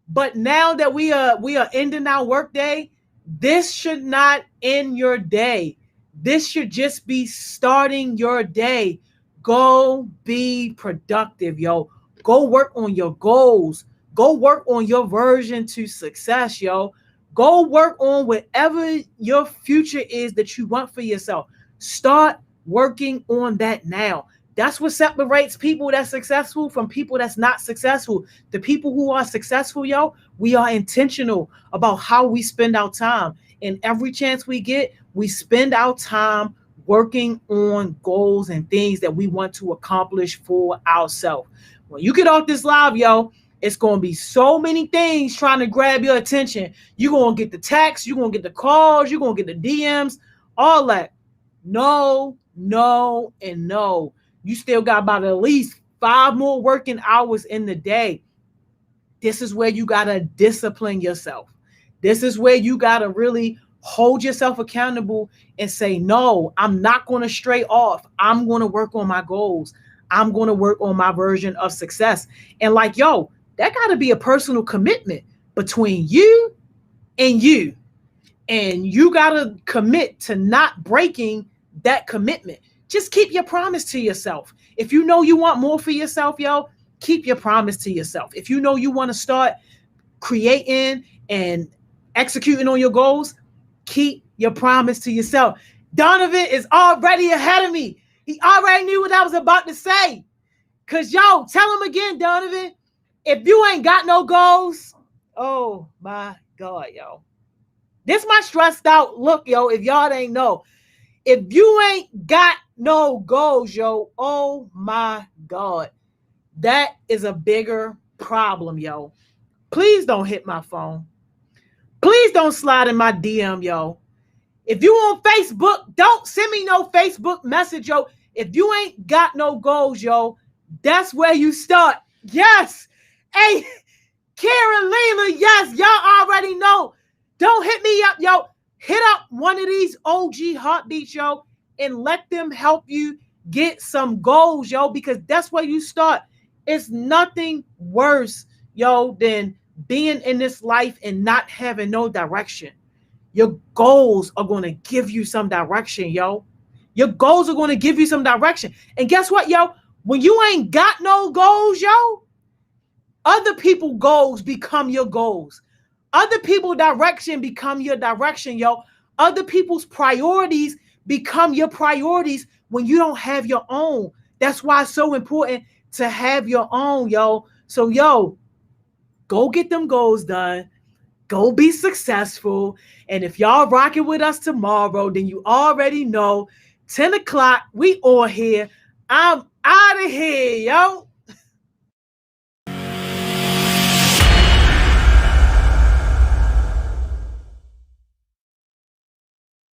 but now that we are ending our work day, this should not end your day. This should just be starting your day. Go be productive, yo. Go work on your goals. Go work on your version to success, yo. Go work on whatever your future is that you want for yourself. Start working on that now. That's what separates people that's successful from people that's not successful. The people who are successful, yo, we are intentional about how we spend our time. And every chance we get, we spend our time working on goals and things that we want to accomplish for ourselves. When you get off this live, yo, it's going to be so many things trying to grab your attention. You're going to get the texts, you're going to get the calls, you're going to get the DMs, all that. No, no, and no. You still got about at least 5 more working hours in the day. This is where you got to discipline yourself. This is where you got to really hold yourself accountable and say, no, I'm not going to stray off. I'm going to work on my goals. I'm going to work on my version of success. And like, yo, that got to be a personal commitment between you and you. And you got to commit to not breaking that commitment. Just keep your promise to yourself. If you know you want more for yourself, yo, keep your promise to yourself. If you know you want to start creating and executing on your goals, keep your promise to yourself. Donovan is already ahead of me. He already knew what I was about to say. Because, yo, tell him again, Donovan, if you ain't got no goals, oh, my God, yo. This my stressed out look, yo, if y'all ain't know. If you ain't got no goals, yo, oh my God, that is a bigger problem, yo. Please don't hit my phone. Please don't slide in my DM, yo. If you on Facebook, don't send me no Facebook message, yo. If you ain't got no goals, yo, that's where you start. Yes. Hey, Carolina, yes, y'all already know. Don't hit me up, yo. Hit up one of these OG heartbeats, yo, and let them help you get some goals, yo, because that's where you start. It's nothing worse, yo, than being in this life and not having no direction. Your goals are going to give you some direction, yo. Your goals are going to give you some direction. And guess what, yo? When you ain't got no goals, yo, other people's goals become your goals. Other people's direction become your direction, yo. Other people's priorities become your priorities when you don't have your own. That's why it's so important to have your own, yo. So, yo, go get them goals done. Go be successful. And if y'all rocking with us tomorrow, then you already know, 10 o'clock, we on here. I'm out of here, yo.